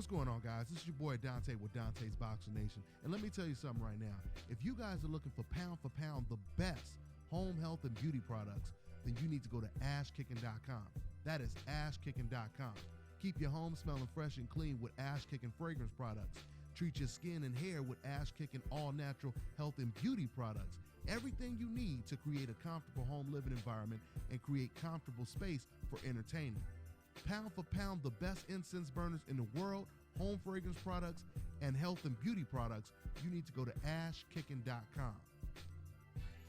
What's going on, guys? This is your boy Dontae with Dontae's Boxing Nation. And let me tell you something right now. If you guys are looking for pound the best home health and beauty products, then you need to go to ashkicking.com. That is ashkicking.com. Keep your home smelling fresh and clean with Ash Kicking fragrance products. Treat your skin and hair with Ash Kicking all-natural health and beauty products. Everything you need to create a comfortable home living environment and create comfortable space for entertainment. Pound for pound, the best incense burners in the world, home fragrance products, and health and beauty products, you need to go to ashkicking.com.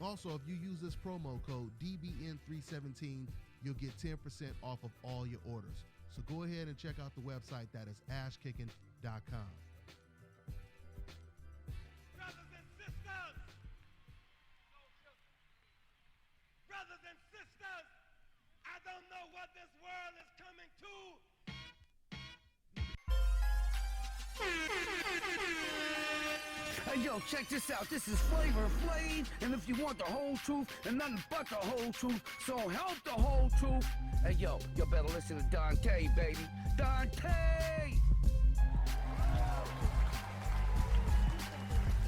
Also, if you use this promo code DBN317, you'll get 10% off of all your orders. So go ahead and check out the website. That is ashkicking.com. Brothers and sisters, I don't know what this world is coming to. Hey, yo, check this out. This is Flavor Flav, and if you want the whole truth and nothing but the whole truth, so help the whole truth. Hey, yo better listen to Dontae, baby. Dontae!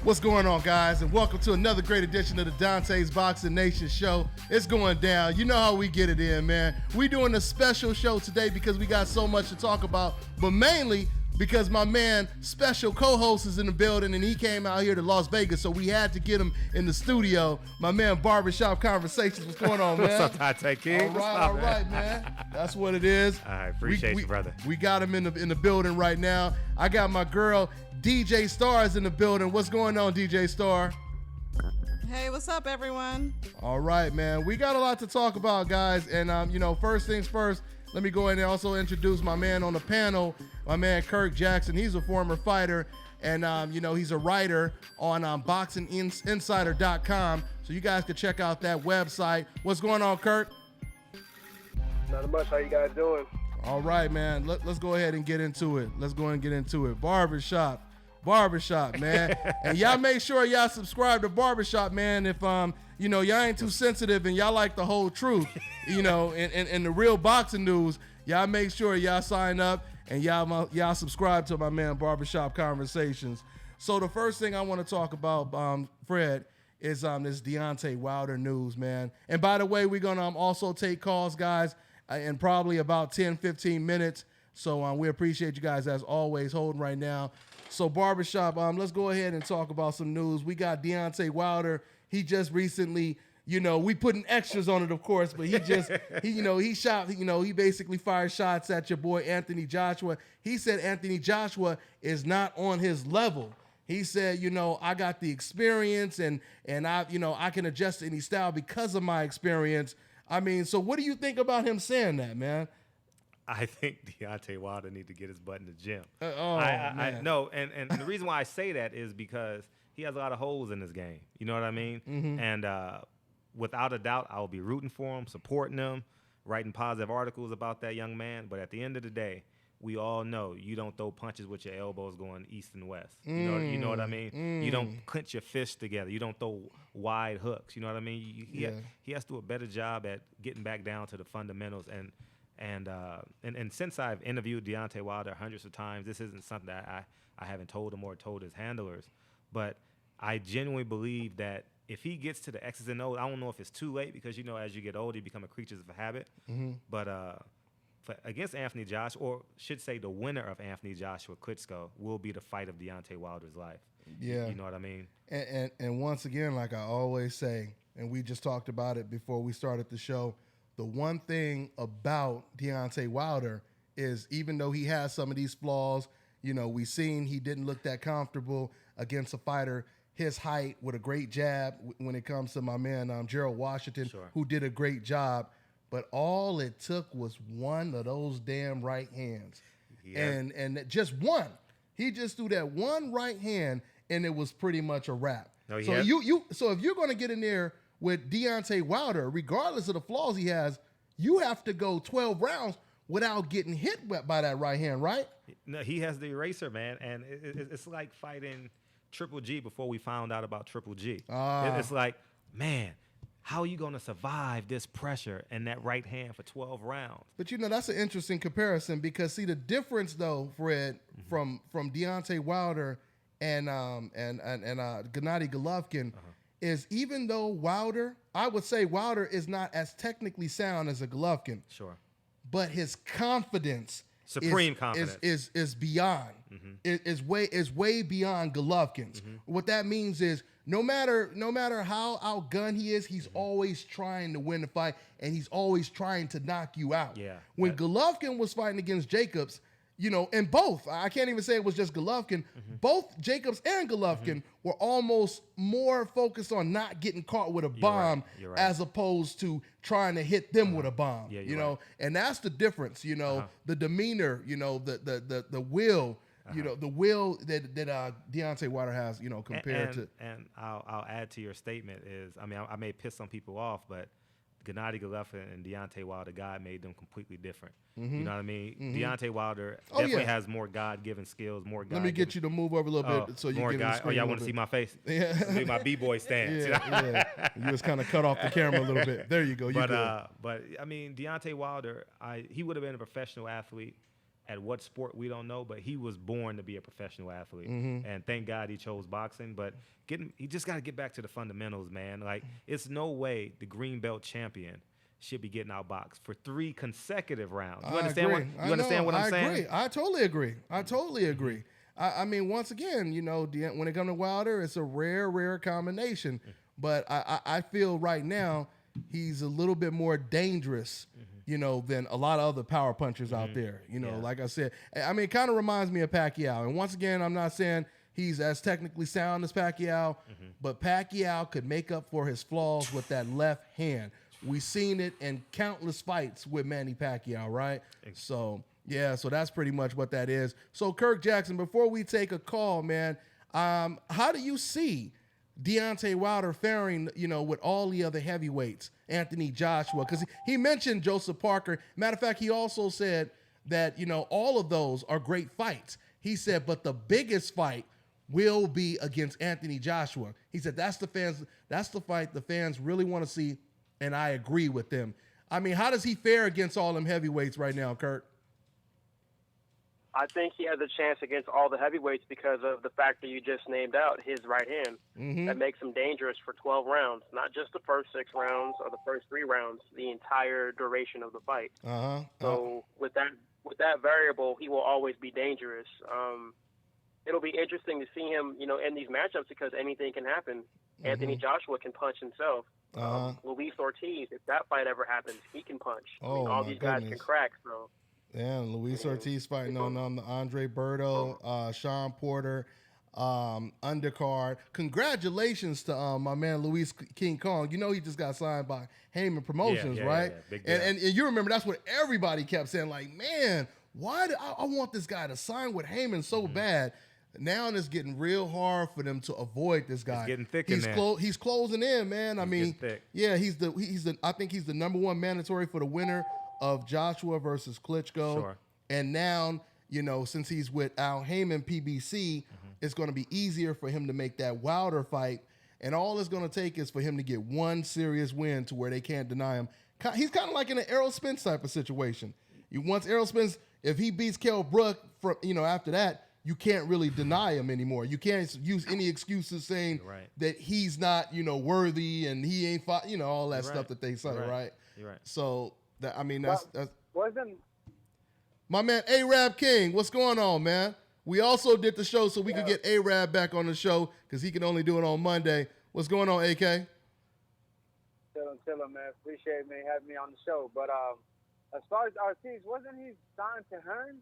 What's going on, guys, and welcome to another great edition of the Dontae's Boxing Nation show. It's going down. You know how we get it in, man. We doing a special show today because we got so much to talk about, but mainly because my man, special co-host, is in the building, and he came out here to Las Vegas, so we had to get him in the studio. My man, Barbershop Conversations. What's going on, man? What's up, Dontae King? All right, man. That's what it is. I appreciate you, brother. We got him in the building right now. I got my girl, DJ Star's in the building. What's going on, DJ Star? Hey, what's up, everyone? All right, man. We got a lot to talk about, guys. And, first things first, let me go ahead and also introduce my man on the panel, my man Kirk Jackson. He's a former fighter, and, he's a writer on BoxingInsider.com. So you guys can check out that website. What's going on, Kirk? Not much. How you guys doing? All right, man. Let's go ahead and get into it. Barbershop, man. And y'all make sure y'all subscribe to Barbershop, man. If y'all ain't too sensitive and y'all like the whole truth, and the real boxing news, y'all make sure y'all sign up and y'all subscribe to my man Barbershop Conversations. So the first thing I want to talk about, Fred, is this Deontay Wilder news, man. And by the way, we're gonna also take calls, guys, in probably about 10-15 minutes. So we appreciate you guys as always holding right now. So Barbershop, let's go ahead and talk about some news. We got Deontay Wilder. He just recently, we putting extras on it, of course, but he basically fired shots at your boy Anthony Joshua. He said Anthony Joshua is not on his level. He said, I got the experience and I can adjust to any style because of my experience. I mean, so what do you think about him saying that, man? I think Deontay Wilder need to get his butt in the gym. Man. No, and the reason why I say that is because he has a lot of holes in his game. You know what I mean? Mm-hmm. And without a doubt, I will be rooting for him, supporting him, writing positive articles about that young man. But at the end of the day, we all know you don't throw punches with your elbows going east and west. You know what I mean? You don't clench your fists together. You don't throw wide hooks. You know what I mean? He has to do a better job at getting back down to the fundamentals. And since I've interviewed Deontay Wilder hundreds of times, this isn't something that I haven't told him or told his handlers. But I genuinely believe that if he gets to the X's and O's, I don't know if it's too late because, as you get older, you become a creature of habit. Mm-hmm. But against Anthony Joshua, or should say the winner of Anthony Joshua Klitschko, will be the fight of Deontay Wilder's life. Yeah. You know what I mean? And once again, like I always say, and we just talked about it before we started the show, the one thing about Deontay Wilder is even though he has some of these flaws, we seen he didn't look that comfortable against a fighter his height with a great jab when it comes to my man Gerald Washington, Sure. who did a great job. But all it took was one of those damn right hands. Yeah. And just one. He just threw that one right hand, and it was pretty much a wrap. No, so so if you're going to get in there with Deontay Wilder, regardless of the flaws he has, you have to go 12 rounds without getting hit by that right hand, right? No, he has the eraser, man, and it's like fighting Triple G before we found out about Triple G. It's like, man, How are you going to survive this pressure and that right hand for 12 rounds? But that's an interesting comparison because see the difference though, Fred, from Deontay Wilder and Gennady Golovkin is even though Wilder, I would say Wilder is not as technically sound as a Golovkin. Sure. But his confidence, confidence, is beyond. Is way beyond Golovkin's. What that means is no matter how outgunned he is, he's always trying to win the fight, and he's always trying to knock you out. Yeah. When Golovkin was fighting against Jacobs, and both, I can't even say it was just Golovkin, both Jacobs and Golovkin were almost more focused on not getting caught with a bomb as opposed to trying to hit them with a bomb, and that's the difference, the demeanor, the will, the will that Deontay Wilder has, compared to. And I'll add to your statement is, I may piss some people off, but Gennady Golovkin and Deontay Wilder, God made them completely different. You know what I mean? Deontay Wilder definitely has more God-given skills, more God. Let me get you to move over a little bit so you can get. Oh, y'all want to see my face? Yeah, see my b-boy stance. You just kind of cut off the camera a little bit. There you go. But Deontay Wilder, he would have been a professional athlete. At what sport, we don't know, but he was born to be a professional athlete. And thank God he chose boxing. But he just got to get back to the fundamentals, man. Like, it's no way the green belt champion should be getting outboxed for 3 consecutive rounds. You understand what I'm saying? Agree. I totally agree. I mean, once again, when it comes to Wilder, it's a rare combination. But I feel right now he's a little bit more dangerous than a lot of other power punchers out there. Like I said, it kind of reminds me of Pacquiao. And once again, I'm not saying he's as technically sound as Pacquiao, but Pacquiao could make up for his flaws with that left hand. We've seen it in countless fights with Manny Pacquiao, right? So that's pretty much what that is. So, Kirk Jackson, before we take a call, man, how do you see Deontay Wilder faring, with all the other heavyweights, Anthony Joshua? Because he mentioned Joseph Parker. Matter of fact, he also said that, all of those are great fights. He said, but the biggest fight will be against Anthony Joshua. He said, that's the fight the fans really want to see, and I agree with them. How does he fare against all them heavyweights right now, Kurt? I think he has a chance against all the heavyweights because of the factor you just named out, his right hand. That makes him dangerous for 12 rounds, not just the first 6 rounds or the first 3 rounds, the entire duration of the fight. So with that variable, he will always be dangerous. It'll be interesting to see him, in these matchups because anything can happen. Anthony Joshua can punch himself. Luis Ortiz, if that fight ever happens, he can punch. All these guys can crack, so. Yeah, Luis Ortiz fighting on the Andre Berto, Sean Porter, undercard. Congratulations to my man Luis King Kong. He just got signed by Heyman Promotions, right? Yeah. Big deal. And you remember that's what everybody kept saying, like, man, why do I want this guy to sign with Heyman so bad? Now it's getting real hard for them to avoid this guy. It's getting thick in there. He's closing in, man. Thick. Yeah, I think he's the number 1 mandatory for the winner of Joshua versus Klitschko. Sure. And now, since he's with Al Heyman PBC, it's going to be easier for him to make that Wilder fight. And all it's going to take is for him to get one serious win to where they can't deny him. He's kind of like in an Errol Spence type of situation. Once Errol Spence, if he beats Kell Brook, after that, you can't really deny him anymore. You can't use any excuses saying that he's not, worthy and he ain't fought, all that stuff that they say, right? You're right. So, that's Wasn't my man A-Rab King. What's going on, man? We also did the show so we could get A-Rab back on the show because he can only do it on Monday. What's going on, AK? Chilling, man. Appreciate me having me on the show. But as far as Ortiz, wasn't he signed to Hearn?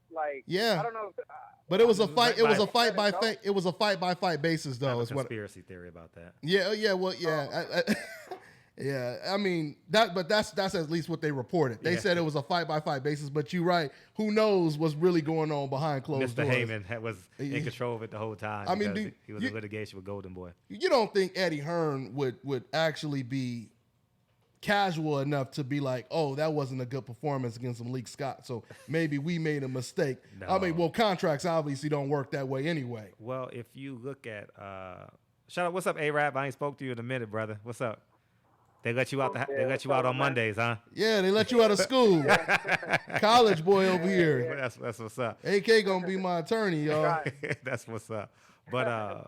Yeah. I don't know. But it was a fight. It was a fight by fight. It was a fight by fight basis, though. I have a conspiracy theory about that. Yeah. Well, yeah. Yeah, but that's at least what they reported. They said it was a fight by fight basis, but you're right. Who knows what's really going on behind closed doors? Mr. Heyman was in control of it the whole time. He was in litigation with Golden Boy. You don't think Eddie Hearn would actually be casual enough to be like, oh, that wasn't a good performance against Malik Scott, so maybe we made a mistake. No. Contracts obviously don't work that way anyway. Well, if you look at shout out, what's up, A-Rab? I ain't spoke to you in a minute, brother. What's up? They let you out. They let you out on Mondays, huh? Yeah, they let you out of school. College boy over here. That's what's up. AK gonna be my attorney, y'all. That's what's up. But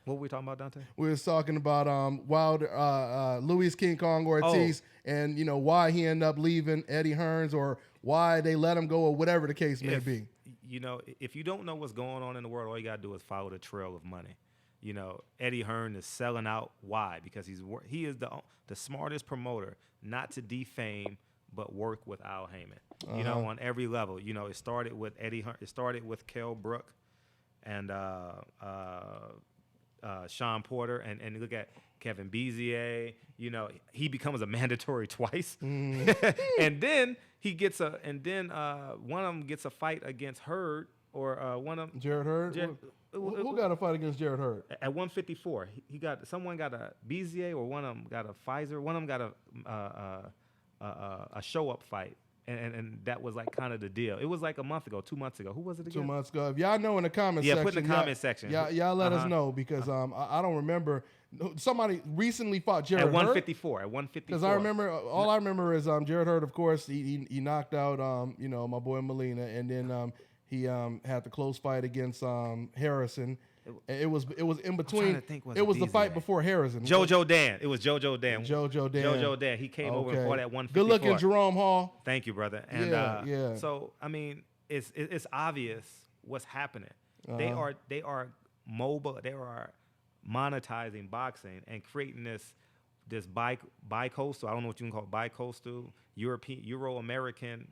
what were we talking about, Dontae? We was talking about Wilder, Luis King Kong Ortiz, and why he ended up leaving Eddie Hearns, or why they let him go, or whatever the case may be. If you don't know what's going on in the world, all you gotta do is follow the trail of money. Eddie Hearn is selling out. Why? Because he is the smartest promoter not to defame but work with Al Heyman. On every level. It started with Eddie Hearn. It started with Kell Brook and Sean Porter, and look at Kevin Bezier. He becomes a mandatory twice, and then one of them gets a fight against Hurd, or one of them. Jared Hurd. Who got a fight against Jared Hurd? At 154, someone got a Bezier, or one of them got a Pfizer. One of them got a show up fight. And that was like kind of the deal. It was like 2 months ago. Who was it again? 2 months ago. If y'all know in the comment section. Yeah, put in the comment section. Y'all let us know, because I don't remember. Somebody recently fought Jared Hurd. At 154. Because I remember, all I remember is Jared Hurd, of course, he knocked out, my boy Molina. And then he had the close fight against Harrison. It was in between. It was the fight before Harrison. Jojo Dan. It was Jojo Dan. Jojo Dan. He came over and fought at 154. Good looking Jerome Hall. Thank you, brother. And yeah. So I mean, it's obvious what's happening. They are mobile. They are monetizing boxing and creating this bi-coastal. I don't know what you can call it, bi-coastal Euro-American,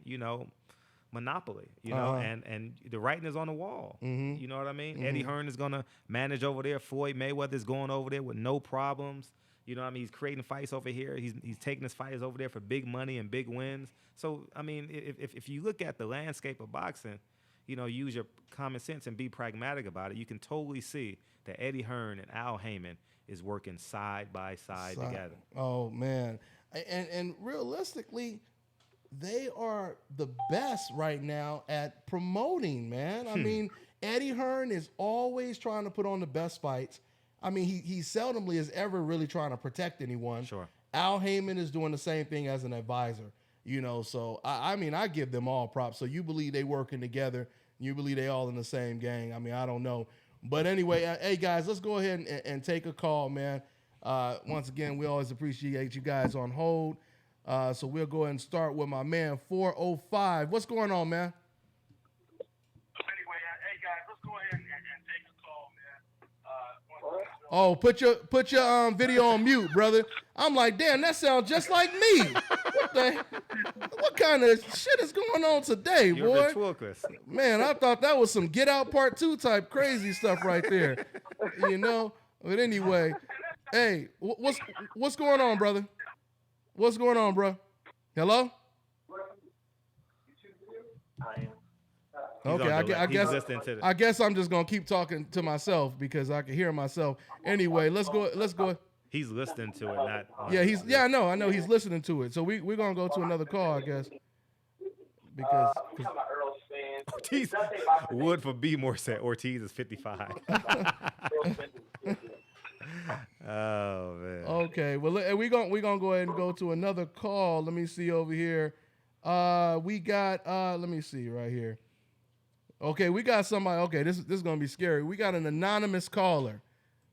monopoly, and the writing is on the wall. Mm-hmm. You know what I mean? Eddie Hearn is going to manage over there. Floyd Mayweather is going over there with no problems. You know what I mean? He's creating fights over here. He's taking his fighters over there for big money and big wins. So, I mean, if you look at the landscape of boxing, use your common sense and be pragmatic about it, you can totally see that Eddie Hearn and Al Heyman is working side by side together. Oh, man. And realistically, they are the best right now at promoting, man. I mean, Eddie Hearn is always trying to put on the best fights. I mean, he seldomly is ever really trying to protect anyone. Sure. Al Heyman is doing the same thing as an advisor, so I mean, I give them all props. So you believe they working together, you believe they all in the same gang. I mean, I don't know. But anyway, hey, guys, let's go ahead and take a call, man. Once again, we always appreciate you guys on hold. So we'll go ahead and start with my man 405. What's going on, man? Anyway, hey guys, let's go ahead and take a call, man. Oh, put your video on mute, brother. I'm like, damn, that sounds just like me. What kind of shit is going on today, You're boy? ventriloquist. Man, I thought that was some Get Out Part 2 type crazy stuff right there. But anyway, hey, what's going on, brother? What's going on, bro? Hello? Okay, I guess I'm just gonna keep talking to myself because I can hear myself. Anyway, let's go. He's listening to it, not. I know he's listening to it. So we're gonna go to another call, I guess. Because Ortiz Wood for B more said Ortiz is 55. Oh man. Okay, well we're gonna go ahead and go to another call. Let me see over here. We got let me see right here. Okay, we got somebody. Okay, this is gonna be scary. We got an anonymous caller,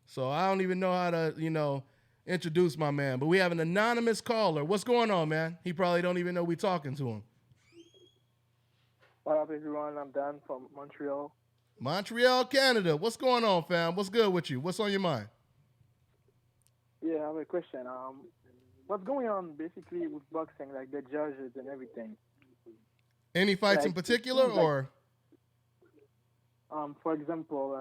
so I don't even know how to introduce my man. But we have an anonymous caller. What's going on, man? He probably don't even know we talking to him. What up, everyone? I'm Dan from Montreal. Montreal, Canada. What's going on, fam? What's good with you? What's on your mind? Yeah, I have a question. What's going on basically with boxing, like the judges and everything? Any fights in particular, or? For example,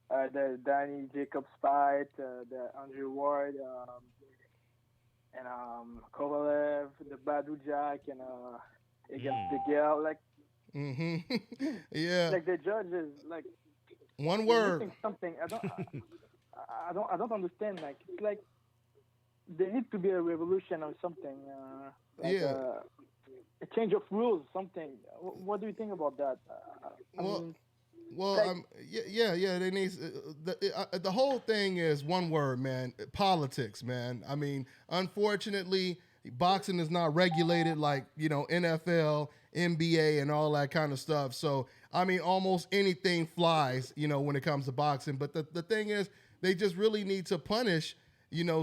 the Danny Jacobs fight, the Andrew Ward, and Kovalev, the Badu Jack, and against the girl, like. Yeah. Like the judges, like. One word. Something I don't understand. Like it's like there needs to be a revolution or something. A change of rules, something. What do you think about that? Well, yeah. They need the whole thing is one word, man. Politics, man. I mean, unfortunately, boxing is not regulated like NFL, NBA, and all that kind of stuff. So, I mean, almost anything flies, when it comes to boxing. But the thing is, they just really need to punish,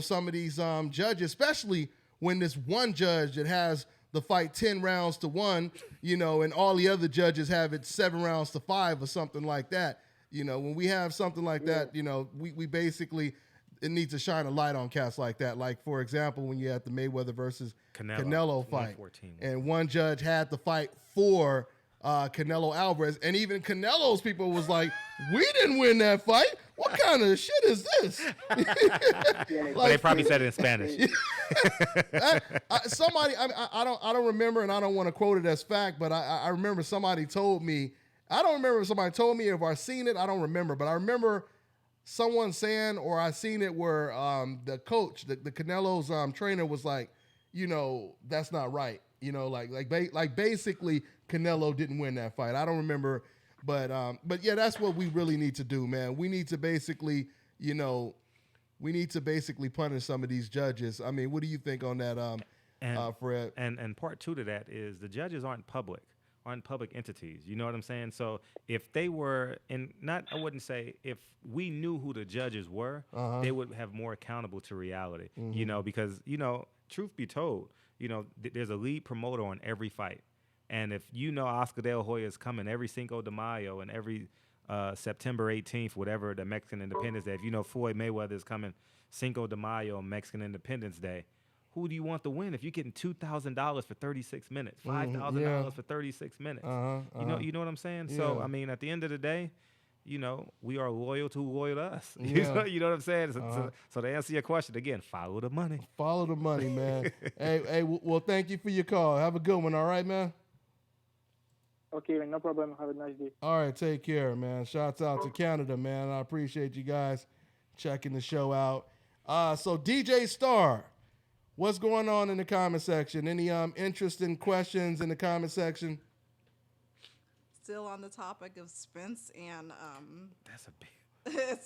some of these judges, especially when this one judge that has the fight 10 rounds to 1, and all the other judges have it 7 rounds to 5 or something like that. When we have something like that, we basically, it needs to shine a light on cats like that. Like, for example, when you had the Mayweather versus Canelo fight, and one judge had the fight for Canelo Alvarez, and even Canelo's people was like, we didn't win that fight. What kind of shit is this? Well, they probably said it in Spanish. Somebody, I don't remember, and I don't want to quote it as fact, but I remember somebody told me. I don't remember if somebody told me, if I seen it, I don't remember, but I remember someone saying, or I seen it where the coach, the Canelo's trainer was like, that's not right. Like basically Canelo didn't win that fight. I don't remember, but yeah, that's what we really need to do, man. We need to basically, punish some of these judges. I mean, what do you think on that, Fred? And part two to that is the judges aren't public entities. You know what I'm saying? So if they were, I wouldn't say if we knew who the judges were, they would have more accountable to reality, because, truth be told, there's a lead promoter on every fight. And if Oscar De La Hoya is coming every Cinco de Mayo and every September 18th, whatever the Mexican Independence Day, if Floyd Mayweather is coming Cinco de Mayo, Mexican Independence Day, who do you want to win if you're getting $2,000 for 36 minutes, $5,000 for 36 minutes? You know what I'm saying? Yeah. So, I mean, at the end of the day, we are loyal to who loyal to us. Yeah. You know what I'm saying? So to answer your question, again, follow the money. Follow the money, man. hey, well, thank you for your call. Have a good one, all right, man? Okay, no problem. Have a nice day. All right, take care, man. Shouts out to Canada, man. I appreciate you guys checking the show out. So DJ Star, what's going on in the comment section? Any interesting questions in the comment section? Still on the topic of Spence and that's a big.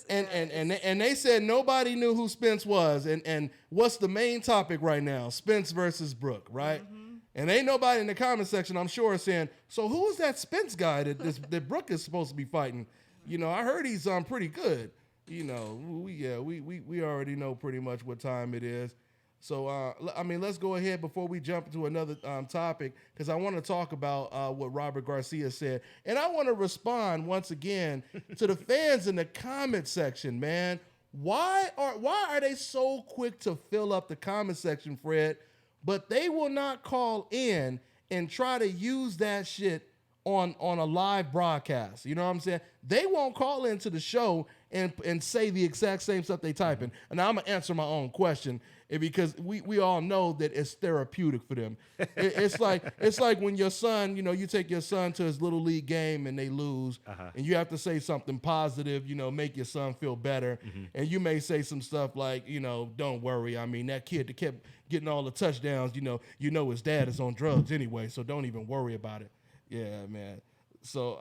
And they said nobody knew who Spence was, and what's the main topic right now? Spence versus Brook, right? Mm-hmm. And ain't nobody in the comment section, I'm sure, saying, so who is that Spence guy that Brook is supposed to be fighting? I heard he's pretty good. We already know pretty much what time it is. So, let's go ahead before we jump into another topic, because I want to talk about what Robert Garcia said. And I want to respond once again to the fans in the comment section, man. Why are they so quick to fill up the comment section, Fred, but they will not call in and try to use that shit on a live broadcast? You know what I'm saying? They won't call into the show and say the exact same stuff they type in. And I'm going to answer my own question, because we all know that it's therapeutic for them. It's like when your son, you take your son to his little league game and they lose, and you have to say something positive, make your son feel better. Mm-hmm. And you may say some stuff like, don't worry. I mean, that kid that kept getting all the touchdowns, his dad is on drugs anyway, so don't even worry about it. Yeah, man. So,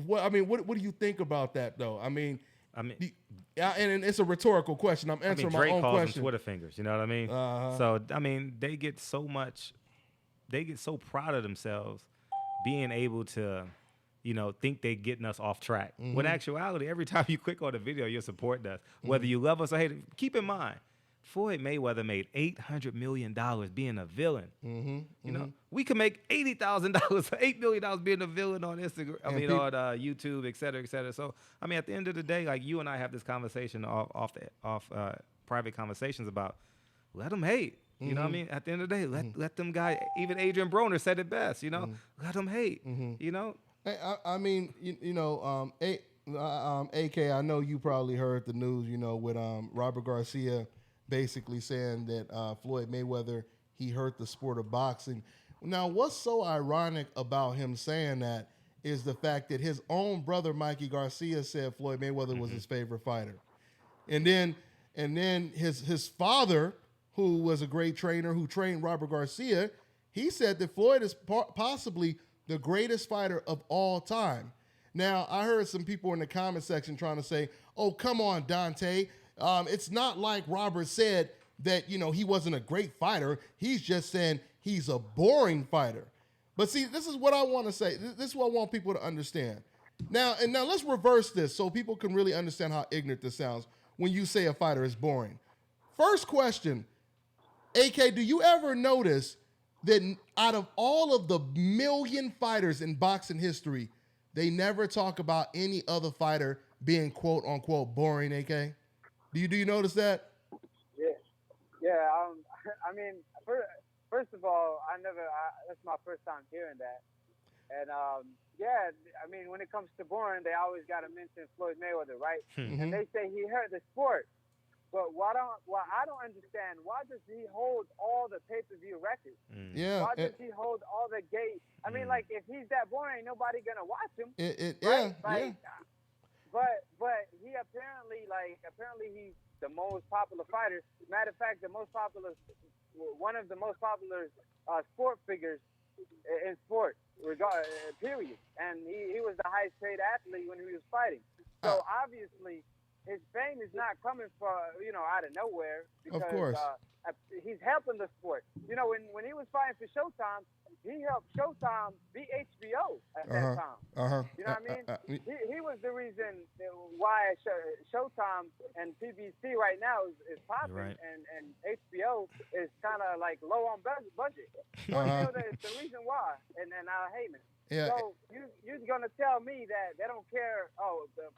what do you think about that, though? And it's a rhetorical question. I'm answering Drake my own calls question. Them Twitter fingers, you know what I mean? So, they get so proud of themselves being able to, think they're getting us off track. Mm-hmm. When in actuality, every time you click on the video, you're supporting us. Whether you love us or hate it. Keep in mind, Floyd Mayweather made $800 million being a villain. Mm-hmm. We could make $80,000, $8 million being a villain on Instagram. On YouTube, et cetera, et cetera. So, at the end of the day, like you and I have this conversation off private conversations about let them hate. You know what I mean? At the end of the day, let them guys. Even Adrian Broner said it best. Let them hate. Hey, AK, I know you probably heard the news. With Robert Garcia basically saying that Floyd Mayweather, he hurt the sport of boxing. Now, what's so ironic about him saying that is the fact that his own brother, Mikey Garcia, said Floyd Mayweather was his favorite fighter. And then his father, who was a great trainer, who trained Robert Garcia, he said that Floyd is possibly the greatest fighter of all time. Now, I heard some people in the comment section trying to say, oh, come on, Dontae. It's not like Robert said that, he wasn't a great fighter. He's just saying he's a boring fighter. But see, this is what I want to say. This is what I want people to understand. Now let's reverse this so people can really understand how ignorant this sounds when you say a fighter is boring. First question, AK, do you ever notice that out of all of the million fighters in boxing history, they never talk about any other fighter being quote unquote boring, AK? Do you notice that? Yeah. I mean, first of all, that's my first time hearing that. And yeah, I mean, when it comes to boring, they always got to mention Floyd Mayweather, right? Mm-hmm. And they say he hurt the sport. But what I don't understand, why does he hold all the pay-per-view records? Yeah. Why does he hold all the gate? I mean, like, if he's that boring, ain't nobody gonna watch him. Yeah. But he apparently he's the most popular fighter. Matter of fact, one of the most popular sport figures in sport, period. And he was the highest paid athlete when he was fighting. So obviously, his fame is not coming out of nowhere, because of course. He's helping the sport. When he was fighting for Showtime, he helped Showtime beat HBO at that time. You know what I mean? He was the reason why Showtime and PBC right now is popping, right. and HBO is kind of like low on budget. It's the reason why, and I hate it. Yeah. So you're gonna tell me that they don't care?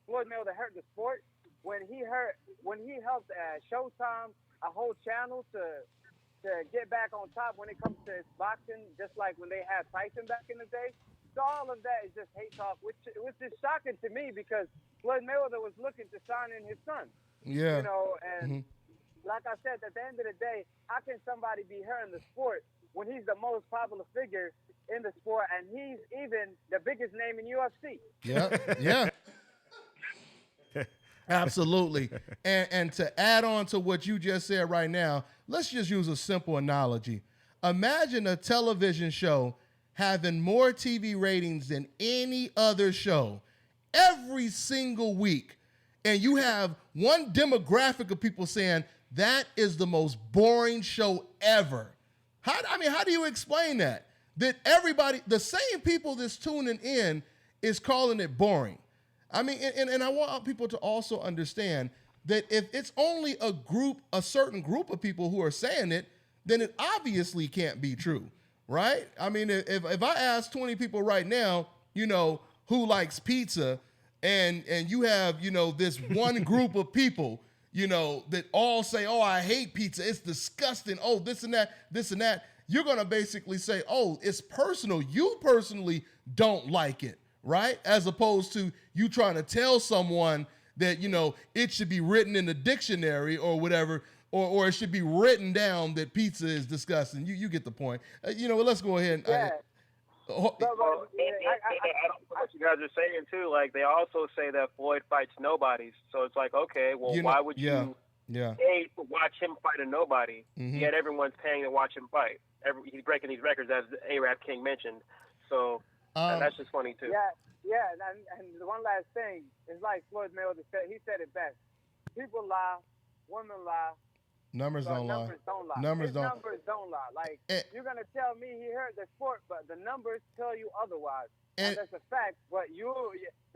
Floyd Mayweather hurt the sport when he helped Showtime, a whole channel, to get back on top when it comes to his boxing, just like when they had Tyson back in the day. So all of that is just hate talk, which is shocking to me, because Floyd Mayweather was looking to sign in his son. Yeah. And like I said, at the end of the day, how can somebody be hurting the sport when he's the most popular figure in the sport, and he's even the biggest name in UFC? Yeah. Absolutely. And to add on to what you just said right now, let's just use a simple analogy. Imagine a television show having more TV ratings than any other show every single week. And you have one demographic of people saying that is the most boring show ever. How do you explain that? That everybody, the same people that's tuning in, is calling it boring. I mean, and I want people to also understand that if it's only a certain group of people who are saying it, then it obviously can't be true, right? I mean, if I ask 20 people right now, who likes pizza, and you have, this one group of people, that all say, oh, I hate pizza, it's disgusting, oh, this and that, you're going to basically say, oh, it's personal. You personally don't like it. Right? As opposed to you trying to tell someone that, it should be written in the dictionary or whatever, or it should be written down that pizza is disgusting. You get the point. Let's go ahead and... I don't know what you guys are saying, too. Like, they also say that Floyd fights nobodies. So it's like, okay, well, why would you pay to watch him fight a nobody? Yet everyone's paying to watch him fight. He's breaking these records, as A-Rap King mentioned. So... and that's just funny too. Yeah, and one last thing, it's like Floyd Mayweather said. He said it best: people lie, women lie, numbers don't lie. Numbers don't lie. Like, you're gonna tell me he hurt the sport, but the numbers tell you otherwise. And that's a fact. But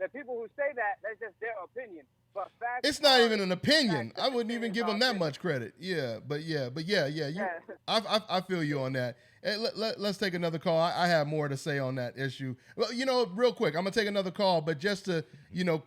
the people who say that, that's just their opinion. But facts. It's not even an opinion. I wouldn't even give them that much credit. But I feel you on that. Hey, let's take another call. I have more to say on that issue. Well, real quick, I'm gonna take another call, but just to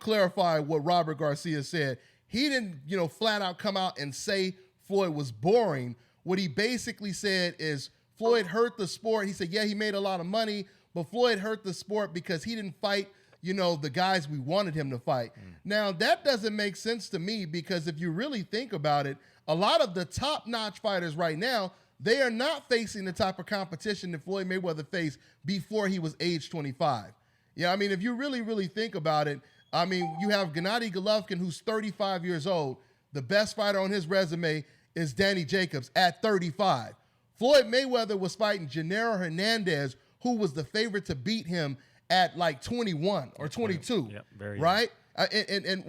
clarify what Robert Garcia said, he didn't flat out come out and say Floyd was boring. What he basically said is Floyd hurt the sport. He said, yeah, he made a lot of money, but Floyd hurt the sport because he didn't fight the guys we wanted him to fight. Now, that doesn't make sense to me, because if you really think about it, a lot of the top-notch fighters right now, they are not facing the type of competition that Floyd Mayweather faced before he was age 25. Yeah, I mean, if you really, really think about it, I mean, you have Gennady Golovkin, who's 35 years old. The best fighter on his resume is Danny Jacobs at 35. Floyd Mayweather was fighting Gennaro Hernandez, who was the favorite to beat him at like 21 or 22, Yep, very right? And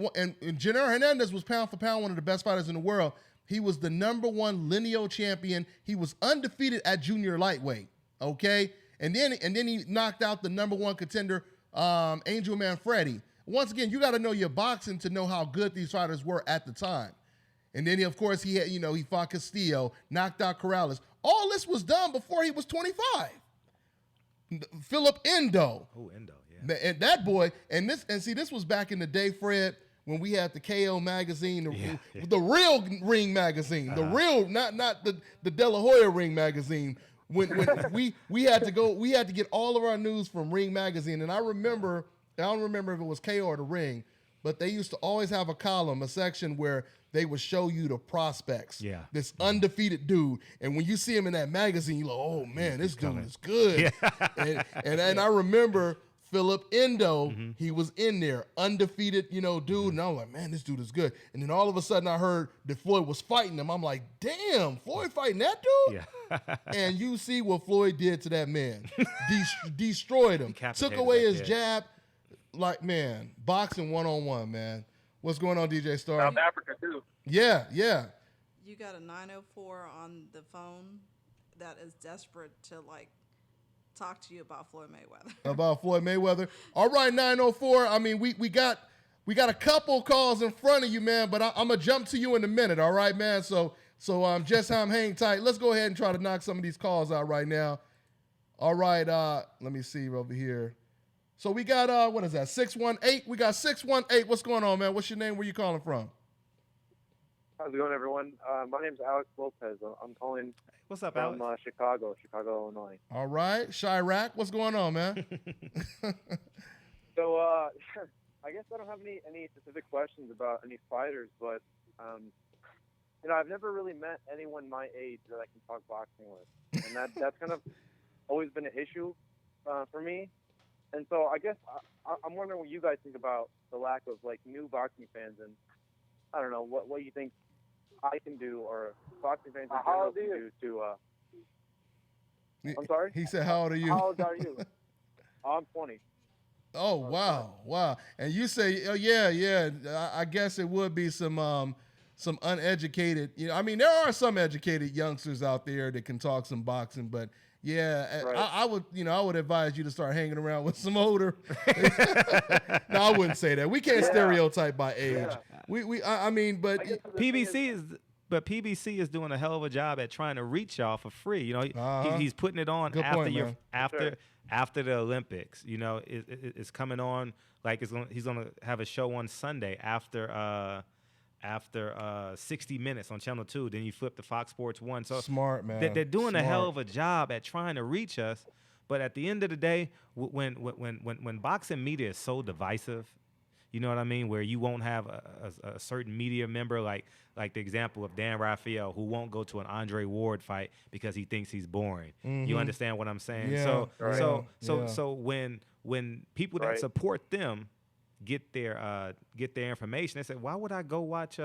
Janelle Hernandez was pound for pound one of the best fighters in the world. He was the #1 lineal champion. He was undefeated at junior lightweight, okay? And then he knocked out the #1 contender, Angel Manfredi. Once again, you got to know your boxing to know how good these fighters were at the time. And then, he fought Castillo, knocked out Corrales. All this was done before he was 25. Philip Endo. Oh, Endo, yeah. And that boy, this was back in the day, Fred, when we had the KO magazine, the real ring magazine, the real, not the De La Hoya ring magazine. When we had to get all of our news from Ring magazine. And I don't remember if it was KO or the Ring, but they used to always have a column, a section where they would show you the prospects. Yeah. This undefeated dude. And when you see him in that magazine, you're like, oh man, this dude is good. Yeah. And I remember Philip Endo, he was in there, undefeated, dude. And I was like, man, this dude is good. And then all of a sudden I heard that Floyd was fighting him. I'm like, damn, Floyd fighting that dude? Yeah. And you see what Floyd did to that man. Destroyed him. Took away his jab. Like, man, boxing one-on-one, man. What's going on, DJ Star? South Africa, too. Yeah. You got a 904 on the phone that is desperate to, talk to you about Floyd Mayweather. About Floyd Mayweather. All right, 904. I mean, we got a couple calls in front of you, man, but I'm going to jump to you in a minute, all right, man? So just hang tight. Let's go ahead and try to knock some of these calls out right now. All right, let me see over here. So we got, what is that, 618? We got 618. What's going on, man? What's your name? Where you calling from? How's it going, everyone? My name's Alex Lopez. I'm calling What's up, from Alex? Chicago, Illinois. All right. Chirac, what's going on, man? So, I guess I don't have any specific questions about any fighters, but, I've never really met anyone my age that I can talk boxing with. And that's kind of always been an issue for me. And so I guess I'm wondering what you guys think about the lack of new boxing fans, and I don't know what you think I can do or boxing fans in general can do to. I'm sorry. He said, "How old are you?" How old are you? I'm 20. Oh wow! And you say, "Oh yeah." I guess it would be some uneducated. I mean, there are some educated youngsters out there that can talk some boxing, but. Yeah, right. I would advise you to start hanging around with some older. No, I wouldn't say that. We can't stereotype by age. Yeah. But PBC is doing a hell of a job at trying to reach y'all for free. He's putting it on after the Olympics. It's coming on he's gonna have a show on Sunday after 60 Minutes on Channel 2, then you flip to Fox Sports 1. So smart, man. They're doing a hell of a job at trying to reach us. But at the end of the day, when boxing media is so divisive, you know what I mean, where you won't have a certain media member like the example of Dan Rafael, who won't go to an Andre Ward fight because he thinks he's boring. Mm-hmm. You understand what I'm saying? Yeah, So when people that support them get their information, they say, why would I go watch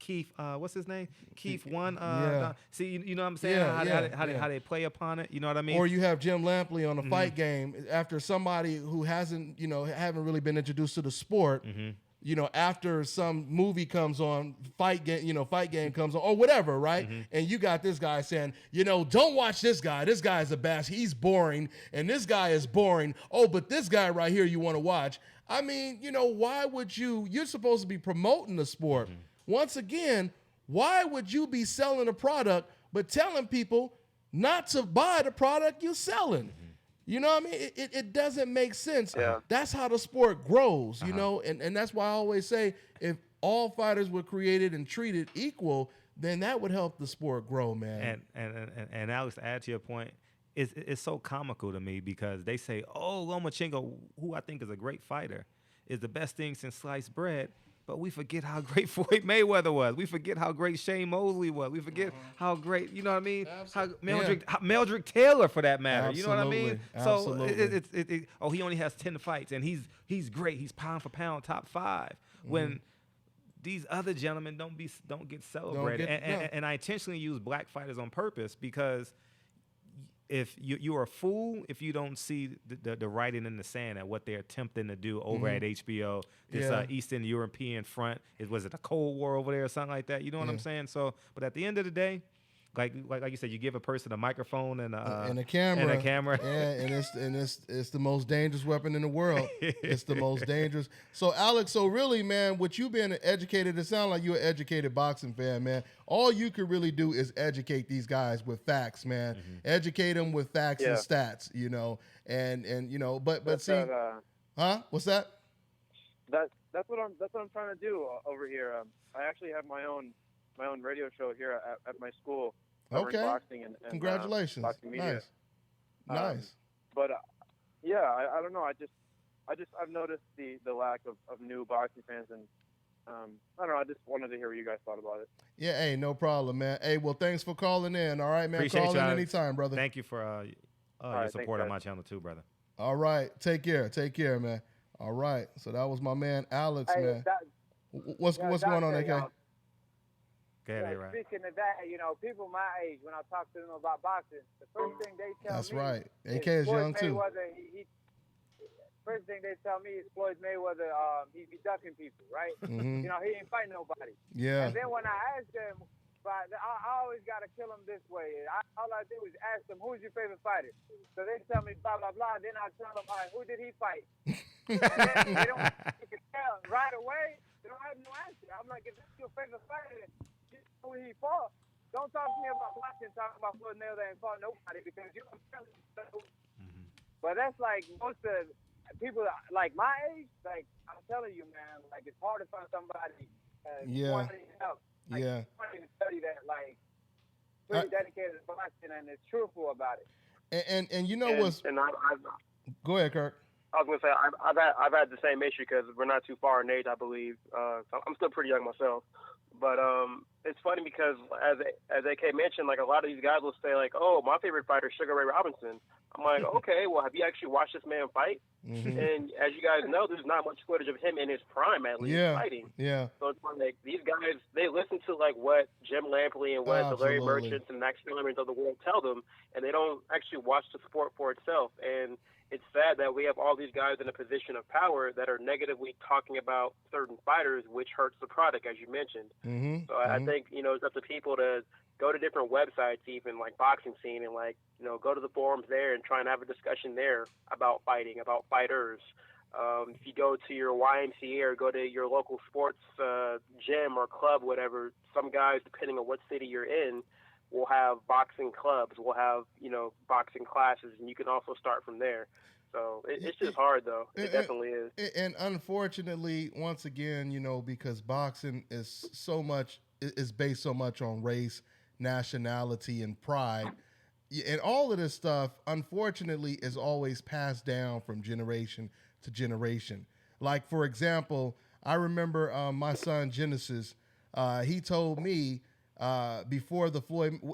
Keith, what's his name? Keith one. See, you know what I'm saying? How they play upon it. You know what I mean? Or you have Jim Lampley on the fight game after somebody who haven't really been introduced to the sport. Mm-hmm. After some movie comes on, fight game comes on, or whatever, right? Mm-hmm. And you got this guy saying, don't watch this guy. This guy's a bass. He's boring, and this guy is boring. Oh, but this guy right here you want to watch. I mean, why would you? You're supposed to be promoting the sport. Mm-hmm. Once again, why would you be selling a product but telling people not to buy the product you're selling? Mm-hmm. You know what I mean? It doesn't make sense. Yeah. That's how the sport grows, and that's why I always say if all fighters were created and treated equal, then that would help the sport grow, man. And Alex, to add to your point, it's so comical to me because they say, oh, Lomachenko, who I think is a great fighter, is the best thing since sliced bread. But we forget how great Floyd Mayweather was. We forget how great Shane Mosley was. We forget how great, you know what I mean? How Meldrick Taylor, for that matter. Absolutely. You know what I mean? Absolutely. So he only has 10 fights, and he's great. He's pound for pound top 5. Mm-hmm. When these other gentlemen don't get celebrated. And I intentionally use black fighters on purpose because if you're a fool if you don't see the writing in the sand at what they're attempting to do over at HBO. This Eastern European front, was it a Cold War over there or something like that? You know what I'm saying? So, but at the end of the day, like you said, you give a person a microphone and a camera. Yeah, and it's the most dangerous weapon in the world. It's the most dangerous. So Alex, so really, man, with you being educated, it sounds like you're an educated boxing fan, man. All you could really do is educate these guys with facts, man. Educate them with facts and stats, you know. And you know, but see, what's that? That's what I'm trying to do over here. I actually have my own radio show here at my school. Okay. Boxing and congratulations. Boxing media. Nice. But I don't know. I've noticed the lack of new boxing fans, and I don't know. I just wanted to hear what you guys thought about it. Yeah. Hey, no problem, man. Hey, well, thanks for calling in. All right, man. Appreciate Call in you, anytime, brother. Thank you for your support on my channel too, brother. All right. Take care, man. All right. So that was my man Alex, man. What's going on, AK? Speaking of that, you know, people my age, when I talk to them about boxing, the first thing they tell me. That's right. AK is young too. First thing they tell me is Floyd Mayweather, he be ducking people, right? You know, he ain't fighting nobody. Yeah. And then when I ask them, I always got to kill them this way. All I do is ask them, who's your favorite fighter? So they tell me blah, blah, blah. Then I tell them, all right, who did he fight? They don't you can tell right away. They don't have no answer. I'm like, if that's your favorite fighter, who he fought. Don't talk to me about boxing. Talk about Floyd Mayweather ain't fought nobody because you. But that's like most of people like my age. Like I'm telling you, man. Like it's hard to find somebody. Wanting help. Like, wanting to study that. Like really dedicated to boxing and is truthful about it. And you know what's. Go ahead, Kirk. I was gonna say I've had the same issue because we're not too far in age, I believe. So I'm still pretty young myself. But it's funny because as AK mentioned, like a lot of these guys will say like, "Oh, my favorite fighter is Sugar Ray Robinson." I'm like, okay, well, have you actually watched this man fight? And as you guys know, there's not much footage of him in his prime, at least, fighting. Yeah. So it's like these guys, they listen to like what Jim Lampley and what the Larry Merchants and Max Kellermans of the world tell them, and they don't actually watch the sport for itself. And it's sad that we have all these guys in a position of power that are negatively talking about certain fighters, which hurts the product, as you mentioned. So I think, you know, it's up to people to go to different websites, even like Boxing Scene, and like, you know, go to the forums there and try and have a discussion there about fighting, about fighters. If you go to your YMCA or go to your local sports gym or club, whatever, some guys, depending on what city you're in, will have boxing clubs, will have, you know, boxing classes, and you can also start from there. So it's just hard, though. It definitely is. And unfortunately, once again, you know, because boxing is based so much on race, nationality, and pride, and all of this stuff, unfortunately, is always passed down from generation to generation. Like, for example, I remember my son Genesis, he told me before the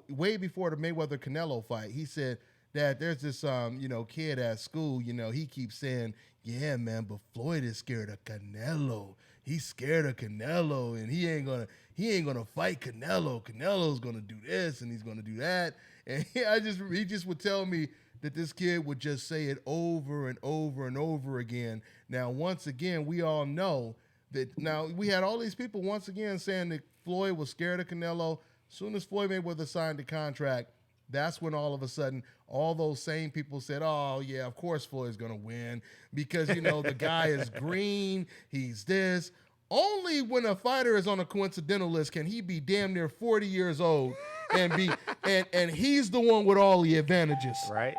way before the Mayweather Canelo fight, he said that there's this you know, kid at school, you know, he keeps saying, yeah, man, but Floyd is scared of Canelo. He's scared of Canelo, and he ain't gonna fight Canelo. Canelo's gonna do this and he's gonna do that. And he just would tell me that this kid would just say it over and over and over again. Now, once again, we all know that now we had all these people once again saying that Floyd was scared of Canelo. As soon as Floyd Mayweather signed the contract, that's when all of a sudden all those same people said, oh, yeah, of course Floyd's going to win because, you know, the guy is green, he's this. Only when a fighter is on a coincidental list can he be damn near 40 years old and be and he's the one with all the advantages. Right.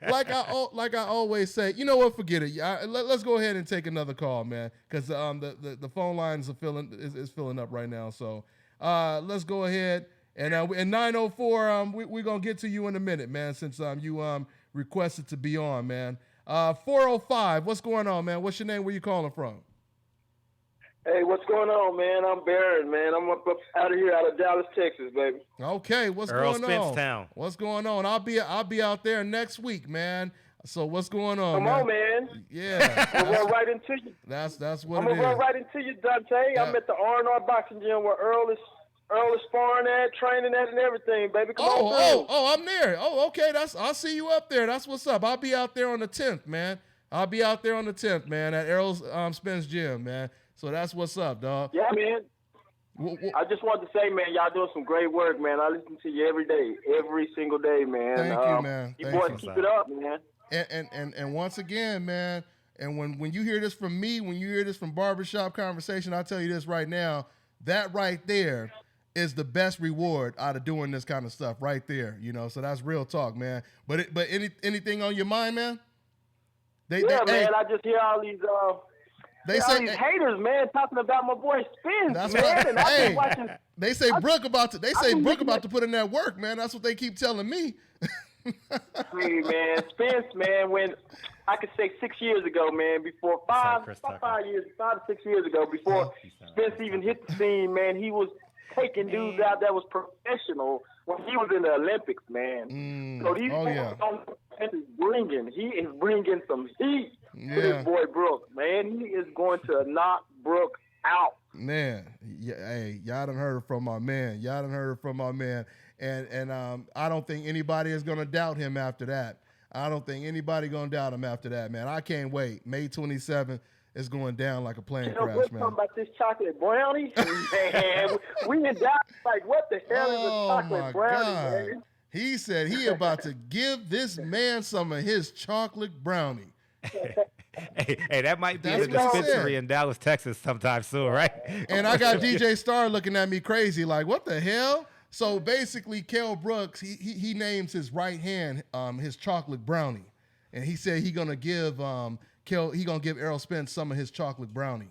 like I always say, you know what? Forget it. Let's go ahead and take another call, man, because the phone lines are filling up right now. So let's go ahead and 904. We're gonna get to you in a minute, man, since you requested to be on, man. 405. What's going on, man? What's your name? Where you calling from? Hey, what's going on, man? I'm Barrett, man. I'm up out of here, out of Dallas, Texas, baby. Okay, what's Errol, going on? Spence town. What's going on? I'll be out there next week, man. So what's going on? Come on, man. Yeah, I'm gonna run right into you. That's what I'm gonna run right into you, Dontae. I'm at the R&R Boxing Gym where Errol is Earl is sparring at, training at, and everything, baby. Come on through. I'm there. Oh, okay. I'll see you up there. That's what's up. I'll be out there on the 10th, man. At Errol's Spence Gym, man. So that's what's up, dog. Yeah, man. I just wanted to say, man, y'all doing some great work, man. I listen to you every day, every single day, man. Thank you, man. You boys keep it up, man. And once again, man, and when you hear this from me, when you hear this from Barbershop Conversation, I'll tell you this right now, that right there is the best reward out of doing this kind of stuff right there, you know. So that's real talk, man. But anything on your mind, man? Man, I just hear all these these haters, man, talking about my boy Spence, that's man. Right. And I've been watching. They say Brooke about to put in that work, man. That's what they keep telling me. Hey, man, Spence, man, when I could say 6 years ago, man, before 5 to 6 years ago, before Spence even hit the scene, man, he was taking dudes out that was professional when he was in the Olympics, man. So these he is bringing some heat to this boy Brooke, man. He is going to knock Brooke out. Man, hey, y'all done heard it from my man. And I don't think anybody is going to doubt him after that. Man. I can't wait. May 27th is going down like a plane crash, man. Talking about this chocolate brownie, man. We in doubt. Like, what the hell is a chocolate brownie, man? He said he about to give this man some of his chocolate brownie. Hey, that might be the dispensary in Dallas, Texas sometime soon, right? And I got DJ Star looking at me crazy like, what the hell? So basically, Kell Brooks, he names his right hand his chocolate brownie. And he said he gonna give Errol Spence some of his chocolate brownie.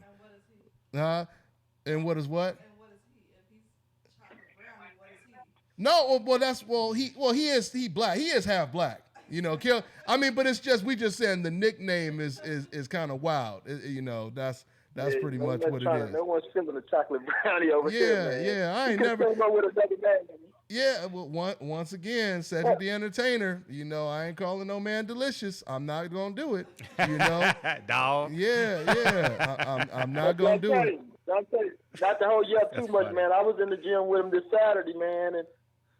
And what is what? No, he black. He is half black. You know, but it's just we just saying the nickname is kind of wild. That's pretty much what it is. No one's feeling the chocolate brownie over here, man. Yeah, I ain't never. With another man. Yeah, well, once again, Cedric the Entertainer. You know, I ain't calling no man delicious. I'm not gonna do it. You know, dog. Yeah. I'm not gonna do it. Dontae, not to hold you up too much, man. I was in the gym with him this Saturday, man,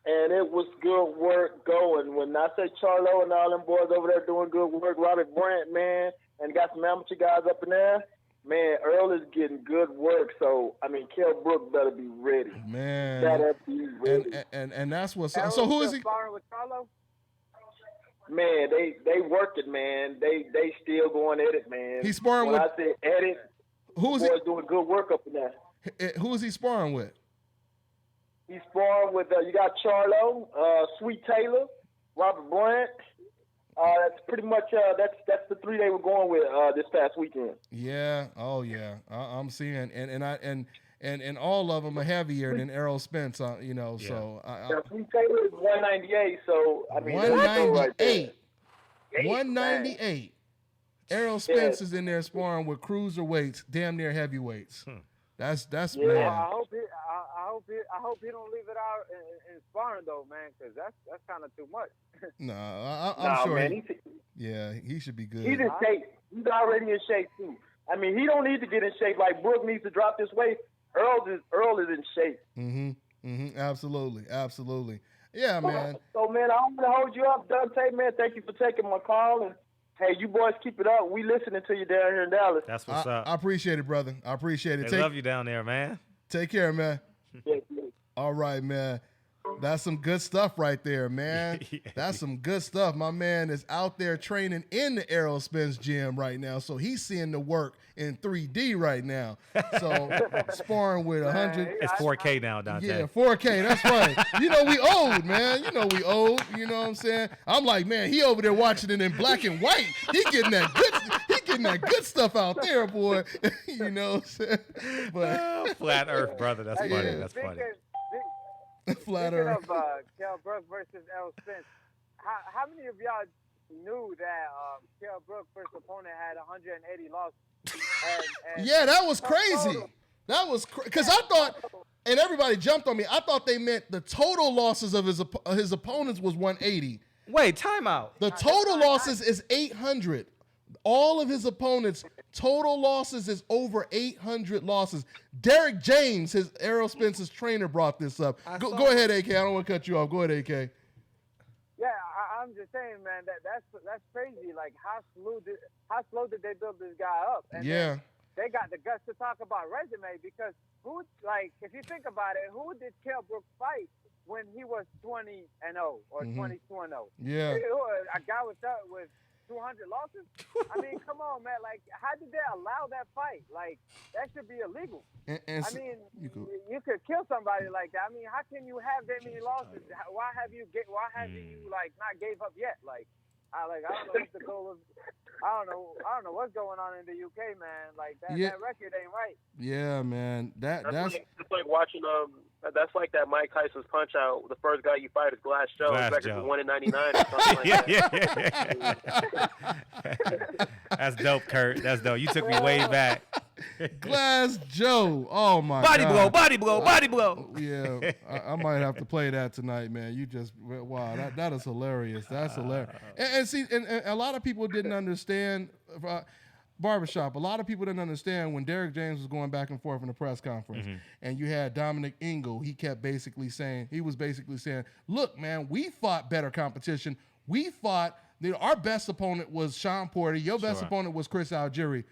and it was good work going. When I say Charlo and all them boys over there doing good work, Robert Brandt, man, and got some amateur guys up in there, man, Earl is getting good work. So, I mean, Kell Brooks better be ready. Man. Better be ready. And that's what's up. So who is he? Sparring with Charlo? Man, they working, man. They still going at it, man. He's sparring when with. I say at it, who's boys doing good work up in there. Who is he sparring with? He's sparring with, you got Charlo, Sweet Taylor, Robert Brandt. That's pretty much, that's the three they were going with this past weekend. Yeah. Oh, yeah. I'm seeing, and all of them are heavier than Errol Spence, you know, Yeah. So. Sweet Taylor is 198, so, I mean. 198. Right 198. Errol Spence is in there sparring with cruiserweights, damn near heavyweights. That's yeah. man. I hope he don't leave it out in sparring though, man, because that's kind of too much. No, I'm sure. Man, he should be good. He's in shape. He's already in shape too. I mean, he don't need to get in shape like Brooke needs to drop this weight. Earl is in shape. Absolutely. Yeah, man. So man, I don't want to hold you up, Dontae, man. Thank you for taking my call, and hey, you boys keep it up. We listening to you down here in Dallas. That's what's up. I appreciate it, brother. I appreciate it. They love you down there, man. Take care, man. Yeah. All right, man. That's some good stuff right there, man. That's some good stuff. My man is out there training in the Errol Spence gym right now, so he's seeing the work in 3D right now. So sparring with 100. It's 4K now, Dontae. Yeah, 4K. That's right. You know we old, man. You know we old. You know what I'm saying? I'm like, man, he over there watching it in black and white. He getting that good stuff out there, boy. You know what I'm saying? But Flat Earth, brother. That's funny. That's funny. Flat Earth. Speaking of Kell Brooks versus Errol Spence, how many of y'all knew that Kell Brooks' first opponent had 180 losses? Yeah, that was crazy. That was because I thought, and everybody jumped on me. I thought they meant the total losses of his opponents was 180. Wait, timeout. The total losses is 800. All of his opponents' total losses is over 800 losses. Derek James, Errol Spence's trainer, brought this up. Go ahead, AK. I don't want to cut you off. Go ahead, AK. Yeah, I'm just saying, man, that's crazy. Like, how slow did they build this guy up? And yeah. They got the guts to talk about resume because if you think about it, who did Kell Brook fight when he was 20-0 or 22-0? Yeah. A guy with 200 losses? I mean, come on, man. Like, how did they allow that fight? Like, that should be illegal. I mean, you could kill somebody like that. I mean, how can you have that many losses? Why have you like not gave up yet? Like, I don't know what's the goal of. I don't know what's going on in the UK, man. Like that record ain't right. Yeah, man. That's like watching That's like that Mike Tyson's Punch Out. The first guy you fight is Glass Joe. His record's 1-99 or something like that. That's dope, Kurt. That's dope. You took me way back. Glass Joe. Oh my body God. Body blow. Yeah, I might have to play that tonight, man. Wow, that is hilarious. That's hilarious. And see, and a lot of people didn't understand. Barbershop. A lot of people didn't understand when Derek James was going back and forth in the press conference, and you had Dominic Ingle. He was basically saying, "Look, man, we fought better competition. We fought. Our best opponent was Sean Porter. Your best opponent was Chris Algieri."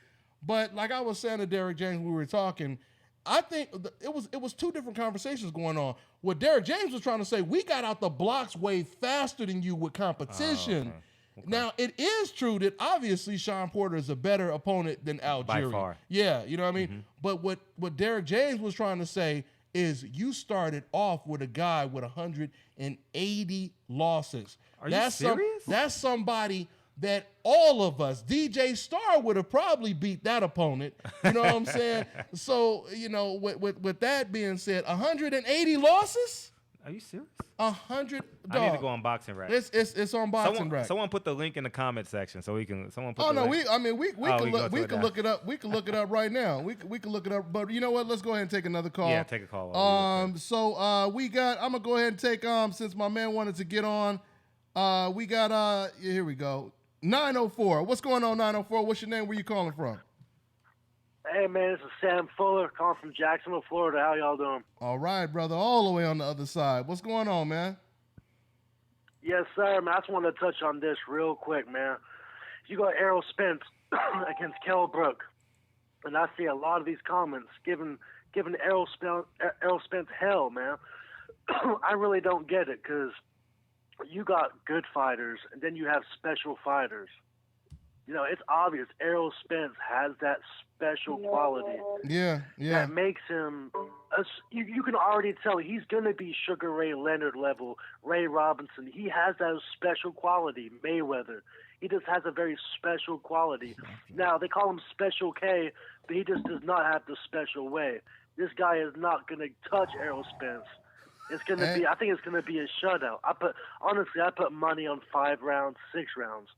But like I was saying to Derek James when we were talking, I think it was two different conversations going on. What Derek James was trying to say, we got out the blocks way faster than you with competition. Okay. Now, it is true that obviously Sean Porter is a better opponent than Algieri. By far. Yeah, you know what I mean? But what Derek James was trying to say is you started off with a guy with 180 losses. Are you serious? That's somebody that all of us, DJ Starr would have probably beat that opponent. You know what I'm saying? So, with that being said, 180 losses? Are you serious? 100. I need to go on Boxing Rack. It's on Boxing Rack. Someone put the link in the comment section so we can. Someone put. Oh no, link. we can look it up. We can look it up right now. We can look it up. But you know what? Let's go ahead and take another call. Yeah, take a call. We got. I'm gonna go ahead and take since my man wanted to get on. We got. Here we go. 904. What's going on, 904? What's your name? Where you calling from? Hey, man, this is Sam Fuller calling from Jacksonville, Florida. How y'all doing? All right, brother. All the way on the other side. What's going on, man? Yes, sir, man. I just wanted to touch on this real quick, man. You got Errol Spence against Kell Brook, and I see a lot of these comments giving Errol Spence hell, man. I really don't get it because you got good fighters, and then you have special fighters. It's obvious Errol Spence has that special quality. Yeah. That makes him. You can already tell he's going to be Sugar Ray Leonard level, Ray Robinson. He has that special quality. Mayweather. He just has a very special quality. Now they call him Special K, but he just does not have the special way. This guy is not going to touch Errol Spence. It's going to be. I think it's going to be a shutout. I put money on 5 rounds, 6 rounds.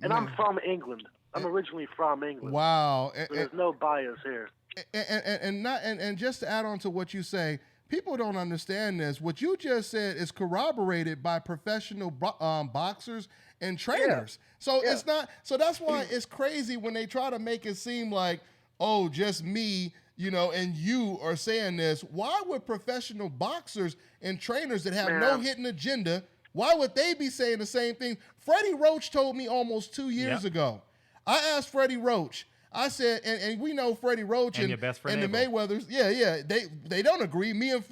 And I'm from England. I'm originally from England. Wow. So there's no bias here. And just to add on to what you say, people don't understand this. What you just said is corroborated by professional boxers and trainers. So it's not. So that's why it's crazy when they try to make it seem like, oh, just me, and you are saying this. Why would professional boxers and trainers that have no hidden agenda? Why would they be saying the same thing? Freddie Roach told me almost 2 years ago. I asked Freddie Roach. I said, and we know Freddie Roach and your best friend and the Mayweathers. Yeah. They don't agree. Me and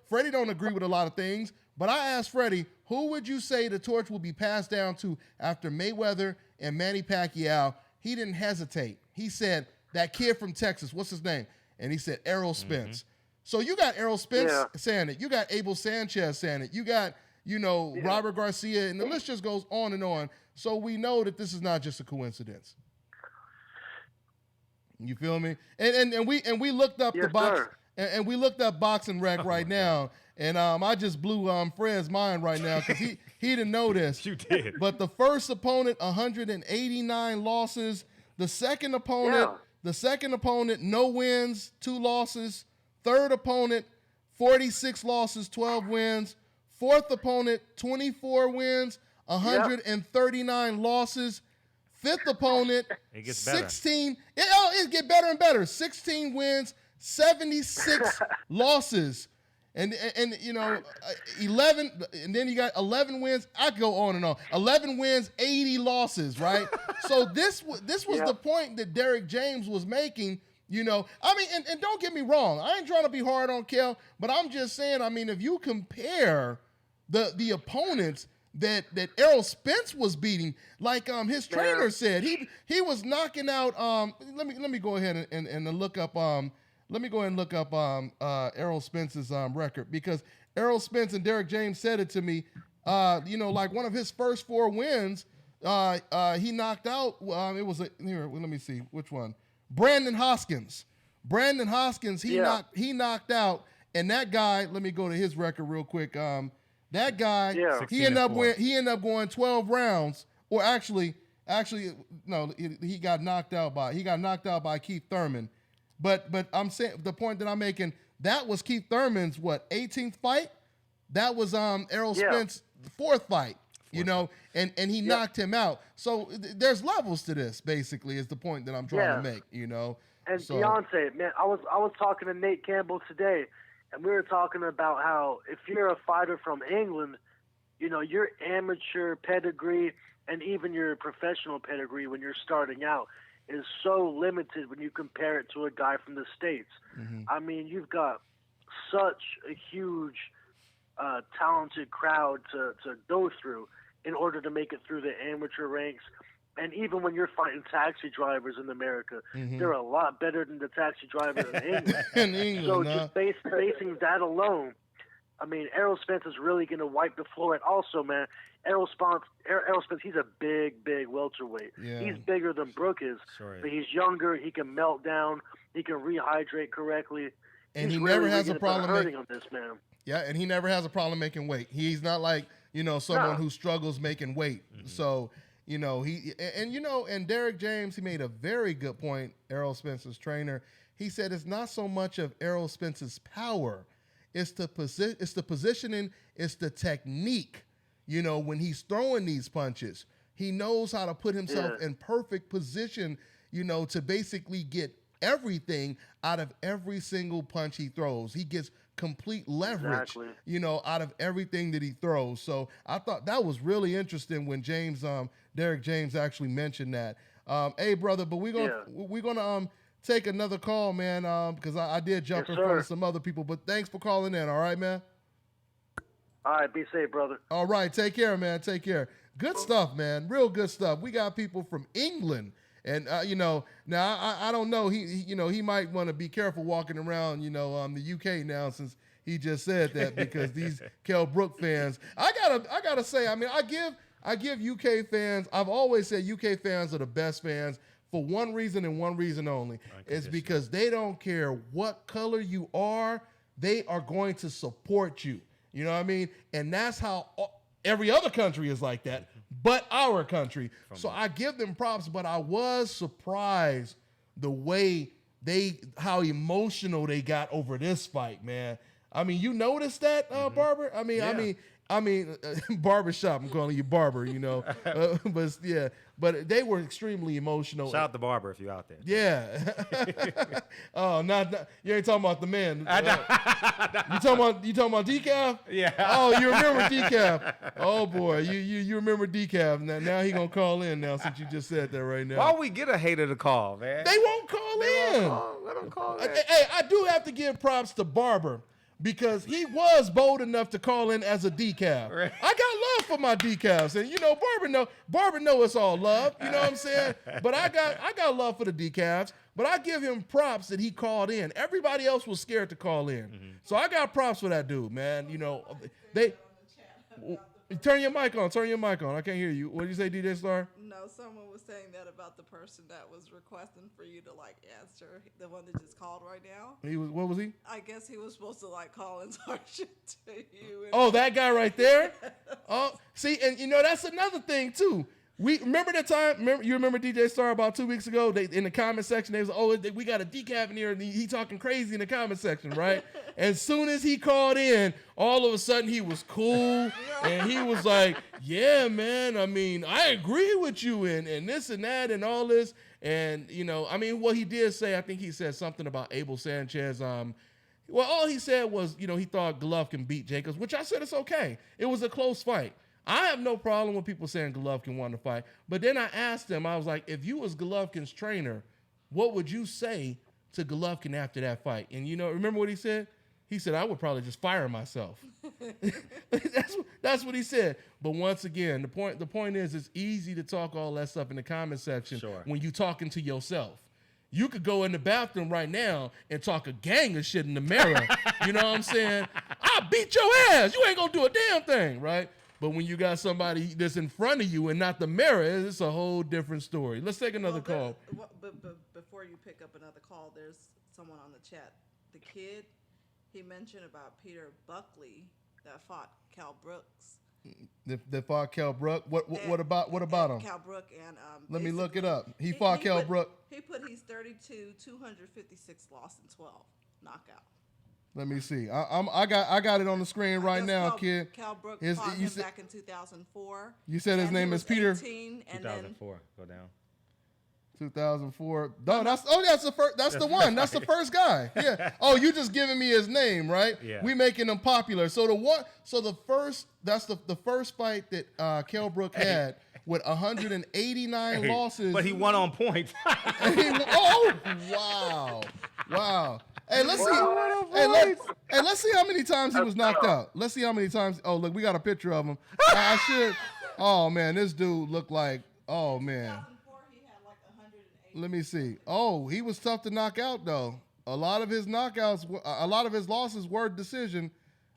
Freddie don't agree with a lot of things. But I asked Freddie, who would you say the torch will be passed down to after Mayweather and Manny Pacquiao? He didn't hesitate. He said, that kid from Texas, what's his name? And he said, Errol Spence. So you got Errol Spence saying it. You got Abel Sanchez saying it. You got Robert Garcia, and the list just goes on and on. So we know that this is not just a coincidence. You feel me? And we looked up the box, and we looked up Boxing Rec right now, and I just blew Fred's mind right now because he didn't know this. You did. But the first opponent, 189 losses. The second opponent, no wins, 2 losses. Third opponent, 46 losses, 12 wins. Fourth opponent, 24 wins, 139 losses. Fifth opponent, It gets better. 16. It get better and better. 16 wins, 76 losses. And 11, and then you got 11 wins. I could go on and on. 11 wins, 80 losses, right? So this was the point that Derek James was making. And don't get me wrong. I ain't trying to be hard on Kel, but I'm just saying, if you compare the opponents that Errol Spence was beating, like his trainer said, he was knocking out. Let me go ahead and look up. Let me go ahead and look up Errol Spence's record, because Errol Spence and Derek James said it to me. Like one of his first 4 wins, he knocked out. It was here. Let me see which one. Brandon Hoskins. He knocked out, and that guy. Let me go to his record real quick. That guy, he ended up going 12 rounds, or actually no, he got knocked out by Keith Thurman. But I'm saying, the point that I'm making, that was Keith Thurman's 18th fight. That was Errol Spence's 4th fight. And he knocked him out. So there's levels to this. Basically, is the point that I'm trying to make. And Deontay, man, I was talking to Nate Campbell today, and we were talking about how if you're a fighter from England, your amateur pedigree and even your professional pedigree when you're starting out is so limited when you compare it to a guy from the States. Mm-hmm. You've got such a huge, talented crowd to go through in order to make it through the amateur ranks. And even when you're fighting taxi drivers in America, they're a lot better than the taxi drivers in England. So just basing that alone, Errol Spence is really going to wipe the floor. And also, man, Errol Spence, he's a big welterweight. Yeah. He's bigger than Brook is, but he's younger. He can melt down. He can rehydrate correctly. And he never has a problem hurting on this, man. Yeah, and he never has a problem making weight. He's not like someone who struggles making weight. Mm-hmm. So and Derek James, he made a very good point. Errol Spence's trainer, he said it's not so much of Errol Spence's power, it's the positioning, it's the technique. When he's throwing these punches, he knows how to put himself in perfect position, to basically get everything out of every single punch he throws. He gets complete leverage, out of everything that he throws. So I thought that was really interesting when Derek James actually mentioned that. Hey, brother, but we're gonna take another call, man, because I did jump in front of some other people. But thanks for calling in. All right, man. All right, be safe, brother. All right, take care, man. Take care. Good stuff, man. Real good stuff. We got people from England, and now I don't know. He might want to be careful walking around, the UK now, since he just said that, because these Kell Brook fans. I gotta say, I give UK fans. I've always said UK fans are the best fans for one reason and one reason only. It's because they don't care what color you are. They are going to support you. You know what I mean? And that's how every other country is like that, but our country. So I give them props, but I was surprised the way how emotional they got over this fight, man. You noticed that, Barber? Barbershop. I'm calling you Barber, but they were extremely emotional. Shout out to Barber if you're out there. Yeah. Oh, not you ain't talking about the man. You talking about Decaf? Yeah. Oh, you remember Decaf? Oh boy, you remember Decaf? Now he gonna call in now, since you just said that right now. Why we get a hater to call, man? They won't call in. Let them call in. Hey, I do have to give props to Barber, because he was bold enough to call in as a decaf. Right. I got love for my decafs, and Barber know it's all love. You know what I'm saying? But I got love for the decafs. But I give him props that he called in. Everybody else was scared to call in, so I got props for that dude, man. They turn your mic on. Turn your mic on. I can't hear you. What did you say, DJ Star? No, someone was saying that about the person that was requesting for you to answer, the one that just called right now. What was he? I guess he was supposed to call and talk shit to you. Oh, that guy right there. Oh, see, and that's another thing too. We remember the time. You remember DJ Star about 2 weeks ago? They in the comment section. They was, oh, we got a decaf in here, and he talking crazy in the comment section, right? As soon as he called in, all of a sudden he was cool, and he was like, "Yeah, man. I mean, I agree with you, and this and that, and all this." And I mean, what he did say, I think he said something about Abel Sanchez. Well, all he said was, he thought Golovkin beat Jacobs, which I said it's okay. It was a close fight. I have no problem with people saying Golovkin won the fight. But then I asked him, I was like, if you was Golovkin's trainer, what would you say to Golovkin after that fight? And remember what he said? He said, I would probably just fire myself. That's what he said. But once again, the point is, it's easy to talk all that stuff in the comment section when you talking to yourself. You could go in the bathroom right now and talk a gang of shit in the mirror. You know what I'm saying? I'll beat your ass. You ain't gonna do a damn thing, right? But when you got somebody that's in front of you and not the mirror, it's a whole different story. Let's take another call. But before you pick up another call, there's someone on the chat. The kid, he mentioned about Peter Buckley that fought Cal Brooks. That fought Cal Brook. What about him? Cal Brook and let me look it up. He fought Cal Brook. He put he's 32, 256 loss and 12 knockout. Let me see. I got it on the screen right now, kid. Cal Brook fought him back in 2004. You said his name is Peter. 2004. Go down. 2004. No, that's the first. That's the one. That's the first guy. Yeah. Oh, you just giving me his name, right? Yeah. We making him popular. So the first. That's the first fight that Kell Brook had with 189 losses. But he won on points. Wow. Hey, let's see. Let's see how many times he was knocked out. Let's see how many times. Oh, look, we got a picture of him. I should. Oh man, this dude looked like. Oh man. Let me see. Oh, he was tough to knock out though. A lot of his losses were decision.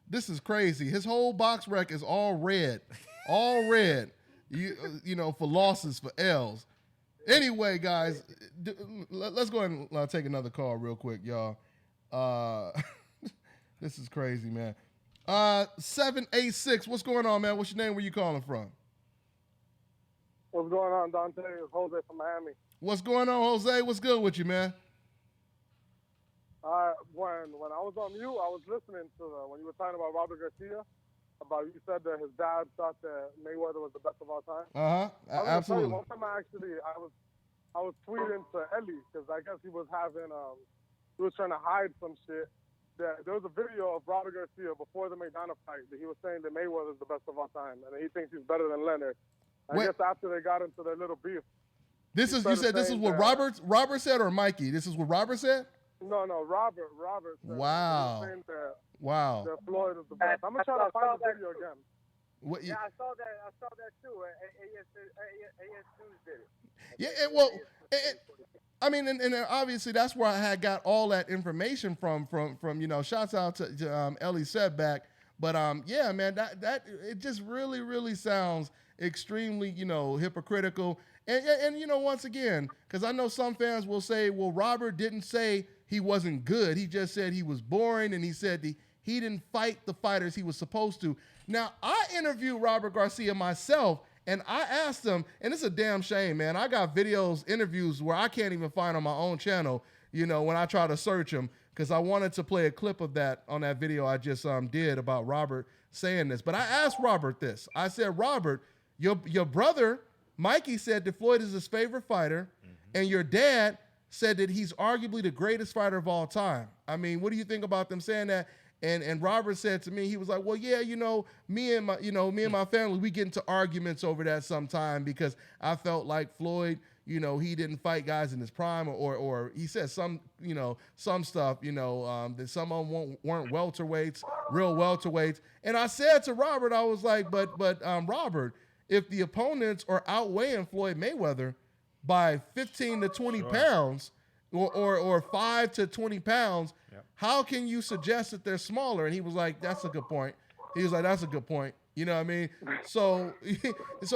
This is crazy. His whole box rec is all red. For losses, for L's. Anyway, guys, let's go ahead and take another call real quick, y'all. This is crazy, man. 786. What's going on, man? What's your name? Where you calling from? What's going on, Dontae? It's Jose from Miami. What's going on, Jose? What's good with you, man? When I was on mute, I was listening to when you were talking about Robert Garcia. You said that his dad thought that Mayweather was the best of all time. Absolutely. One time I was tweeting to Ellie because I guess he was trying to hide some shit. There was a video of Robert Garcia before the McDonough fight that he was saying that Mayweather is the best of all time and he thinks he's better than Leonard. I guess after they got into their little beef. You said this is what Robert said or Mikey? This is what Robert said? No, Robert said. Wow. Wow. That Floyd is the best. I'm gonna try to find the video again. Yeah, I saw that too. AS News did it. Yeah, well, I mean, and obviously that's where I had got all that information from shouts out to Ellie Setback. But yeah, man, that it just really, really sounds extremely, hypocritical. And once again, because I know some fans will say, well, Robert didn't say he wasn't good. He just said he was boring, and he said he didn't fight the fighters he was supposed to. Now, I interviewed Robert Garcia myself, and I asked him, and it's a damn shame, man. I got interviews where I can't even find on my own channel, when I try to search him, because I wanted to play a clip of that on that video I just did about Robert saying this. But I asked Robert this. I said, Robert, your brother, Mikey, said that Floyd is his favorite fighter, and your dad said that he's arguably the greatest fighter of all time. I mean, what do you think about them saying that? And Robert said to me, he was like, well, yeah, me and my family, we get into arguments over that sometime because I felt like Floyd, he didn't fight guys in his prime, or he said some stuff, that some of them weren't welterweights, real welterweights. And I said to Robert, I was like, but Robert, if the opponents are outweighing Floyd Mayweather by 15 to 20 pounds or 5 to 20 pounds, how can you suggest that they're smaller? And he was like, that's a good point. He was like, that's a good point. You know what I mean? So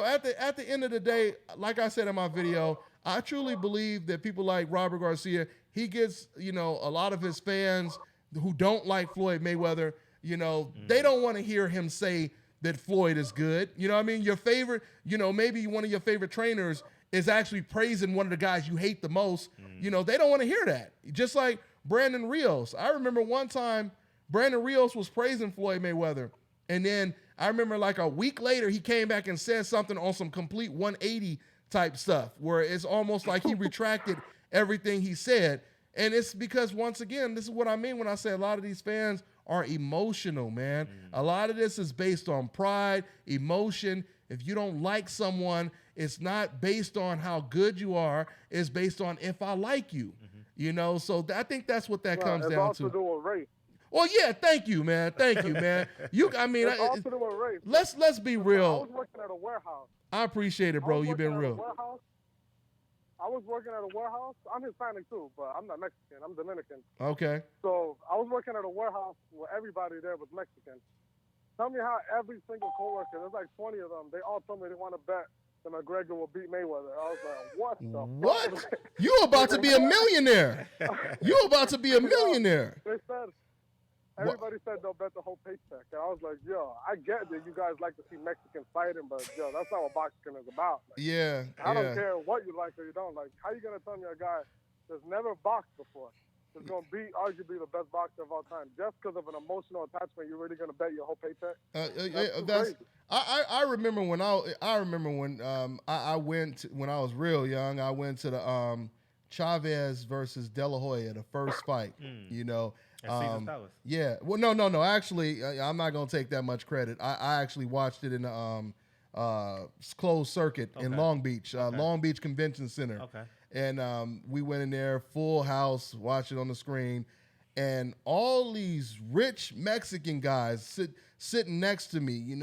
at the end of the day, like I said in my video, I truly believe that people like Robert Garcia, he gets, a lot of his fans who don't like Floyd Mayweather, they don't want to hear him say that Floyd is good. You know what I mean? Your favorite, maybe one of your favorite trainers is actually praising one of the guys you hate the most. They don't want to hear that. Just like Brandon Rios. I remember one time Brandon Rios was praising Floyd Mayweather. And then I remember like a week later, he came back and said something on some complete 180 type stuff where it's almost like he retracted everything he said. And it's because, once again, this is what I mean when I say a lot of these fans are emotional, man. A lot of this is based on pride, emotion. If you don't like someone, it's not based on how good you are. It's based on if I like you, So I think that's what that comes down to. It's also do with race. Well, yeah, thank you, man. Thank you, man. It's also do with race. Let's be real. I was working at a warehouse. I appreciate it, bro. You've been real. I was working at a warehouse. I'm Hispanic too, but I'm not Mexican. I'm Dominican. Okay. So I was working at a warehouse where everybody there was Mexican. Tell me how every single coworker, there's like 20 of them, they all told me they want to bet that McGregor will beat Mayweather. I was like, what? You about to be a millionaire. You about to be a millionaire. Everybody said they'll bet the whole paycheck. And I was like, yo, I get that you guys like to see Mexicans fighting, but yo, that's not what boxing is about. Like, I don't care what you like or you don't like. How you going to tell me a guy that's never boxed before is going to be arguably the best boxer of all time just because of an emotional attachment? You're really going to bet your whole paycheck? I remember when I went when I was real young. I went to the Chavez versus De La Hoya, the first fight. At Caesar's Palace. Yeah. Well, no. Actually, I'm not gonna take that much credit. I actually watched it in the closed circuit in Long Beach, Long Beach Convention Center. Okay. And we went in there, full house, watched it on the screen, and all these rich Mexican guys sitting next to me.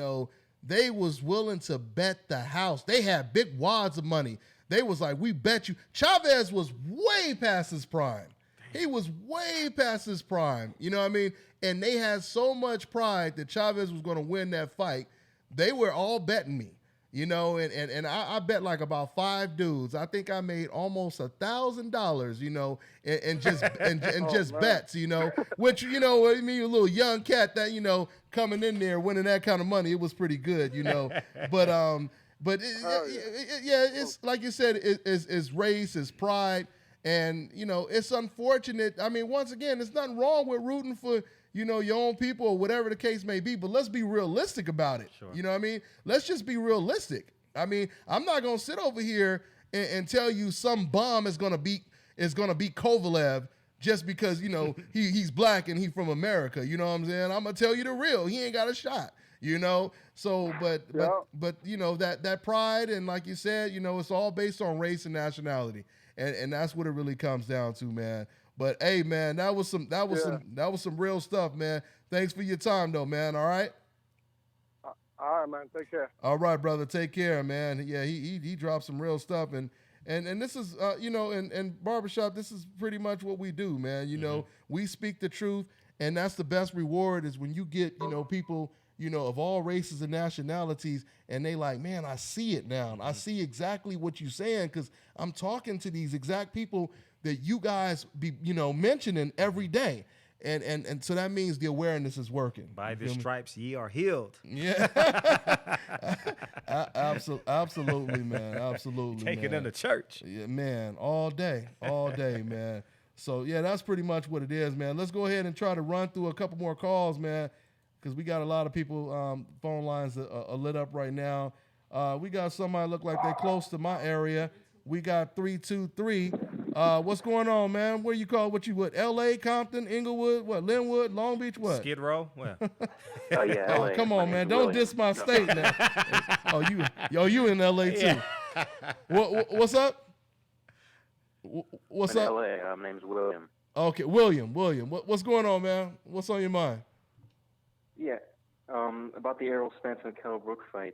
They was willing to bet the house. They had big wads of money. They was like, we bet you. Chavez was way past his prime. He was way past his prime. You know what I mean? And they had so much pride that Chavez was going to win that fight. They were all betting me, and I bet like about 5 dudes. I think I made almost $1,000, and just bets, which, I mean, a little young cat that, coming in there winning that kind of money, it was pretty good, but it's like you said, it's race, it's pride. And, it's unfortunate. I mean, once again, there's nothing wrong with rooting for, your own people or whatever the case may be. But let's be realistic about it. Sure. You know what I mean? Let's just be realistic. I mean, I'm not going to sit over here and tell you some bum is going to beat Kovalev just because, he's black and he's from America. You know what I'm saying? I'm going to tell you the real. He ain't got a shot. So, but that pride and like you said, it's all based on race and nationality. And that's what it really comes down to, man. But hey, man, that was some real stuff, man. Thanks for your time, though, man. All right. All right, man. Take care. All right, brother. Take care, man. Yeah, he dropped some real stuff, and this is in barbershop. This is pretty much what we do, man. We speak the truth, and that's the best reward is when you get people. Of all races and nationalities, and they like, man, I see it now. I see exactly what you're saying because I'm talking to these exact people that you guys be, mentioning every day. And so that means the awareness is working. By the stripes, ye are healed. Yeah. Absolutely, man. Absolutely, Take it in the church. Yeah, man. All day, man. So, yeah, that's pretty much what it is, man. Let's go ahead and try to run through a couple more calls, man. Because we got a lot of people, phone lines are lit up right now. We got somebody look like they're close to my area. We got 323. What's going on, man? What do you call what? L.A., Compton, Inglewood, what? Linwood, Long Beach, what? Skid Row? What? Oh, yeah, L.A. Come on, man. Don't diss my state now. You in L.A. too. Yeah. What's up? What's in up? L.A. My name's William. Okay, William. What's going on, man? What's on your mind? Yeah, about the Errol Spence and Kell Brook fight.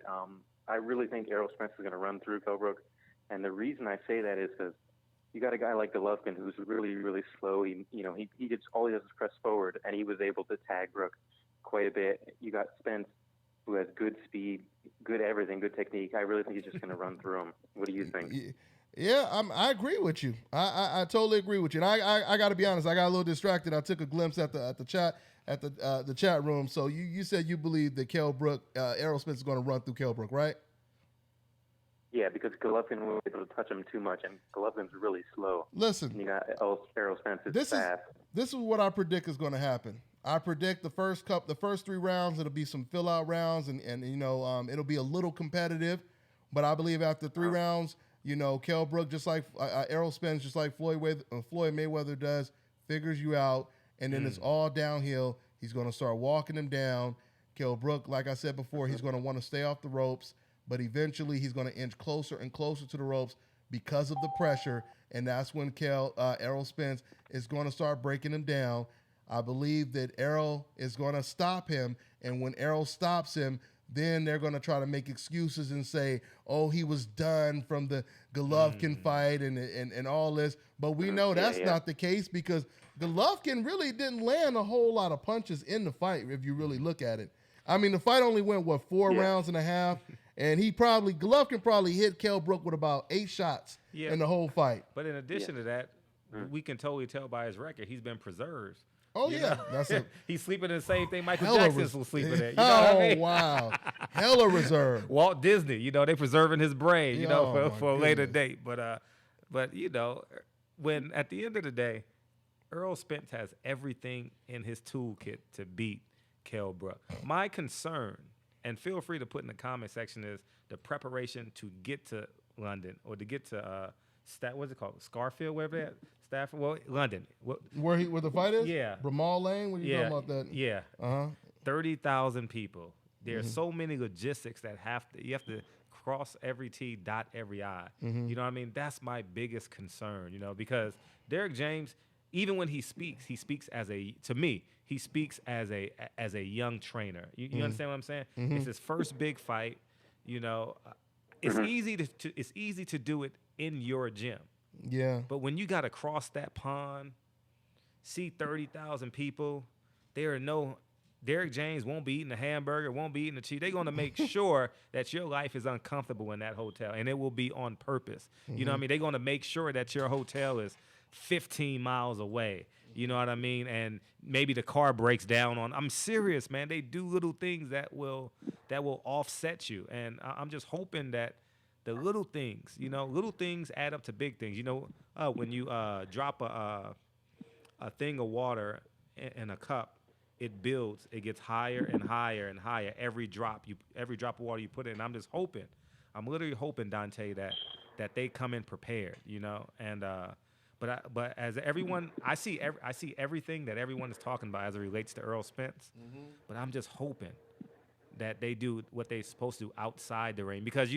I really think Errol Spence is going to run through Kell Brook, and the reason I say that is because you got a guy like Golovkin who's really, really slow. He just all he does is press forward, and he was able to tag Brook quite a bit. You got Spence who has good speed, good everything, good technique. I really think he's just going to run through him. What do you think? Yeah, I agree with you. I totally agree with you. And I got to be honest. I got a little distracted. I took a glimpse at the chat room. So you said you believe that Errol Spence is going to run through Kell Brook, right? Yeah, because Golovkin was able to touch him too much, and Golovkin's really slow. Listen, and you got Errol Spence is fast. This is what I predict is going to happen. I predict the first 3 rounds, it'll be some fill out rounds, and it'll be a little competitive. But I believe after 3 rounds, Kell Brook, just like Errol Spence, just like Floyd Mayweather does, figures you out, and then it's all downhill. He's going to start walking him down. Kell Brook, like I said before, he's going to want to stay off the ropes, but eventually he's going to inch closer and closer to the ropes because of the pressure, and that's when Errol Spence is going to start breaking him down. I believe that Errol is going to stop him, and when Errol stops him, then they're going to try to make excuses and say, oh, he was done from the Golovkin fight and all this. But we know that's not the case because Golovkin really didn't land a whole lot of punches in the fight if you really look at it. I mean, the fight only went, 4 rounds and a half, and Golovkin probably hit Kell Brook with about 8 shots in the whole fight. But in addition to that, we can totally tell by his record, he's been preserved. Oh, yeah. He's sleeping in the same thing Michael Jackson was sleeping in. You know what I mean? Wow. Hella reserve. Walt Disney, they preserving his brain, for a later date. But when at the end of the day, Errol Spence has everything in his toolkit to beat Kell Brook. My concern, and feel free to put in the comment section, is the preparation to get to London or to get to what's it called? Scarfield, wherever that. Stafford, London. Where the fight is? Yeah. Bramall Lane? What are you talking about that? Yeah. 30,000 people. There's Mm-hmm. so many logistics that you have to cross every T, dot every I. Mm-hmm. You know what I mean? That's my biggest concern, because Derrick James, even when he speaks as a young trainer. You understand what I'm saying? Mm-hmm. It's his first big fight. It's easy to do it in your gym. Yeah. But when you got to cross that pond, see 30,000 people, Derrick James won't be eating a hamburger, won't be eating a cheese. They're going to make sure that your life is uncomfortable in that hotel, and it will be on purpose. You know what I mean? They're going to make sure that your hotel is 15 miles away. You know what I mean? And maybe the car breaks down I'm serious, man. They do little things that will offset you. And I'm just hoping that the little things, little things add up to big things. When you drop a thing of water in a cup, it builds. It gets higher and higher and higher every drop of water you put in. I'm just hoping. I'm literally hoping, Dontae, that they come in prepared. And but as everyone, I see everything that everyone is talking about as it relates to Errol Spence. Mm-hmm. But I'm just hoping that they do what they're supposed to do outside the ring, because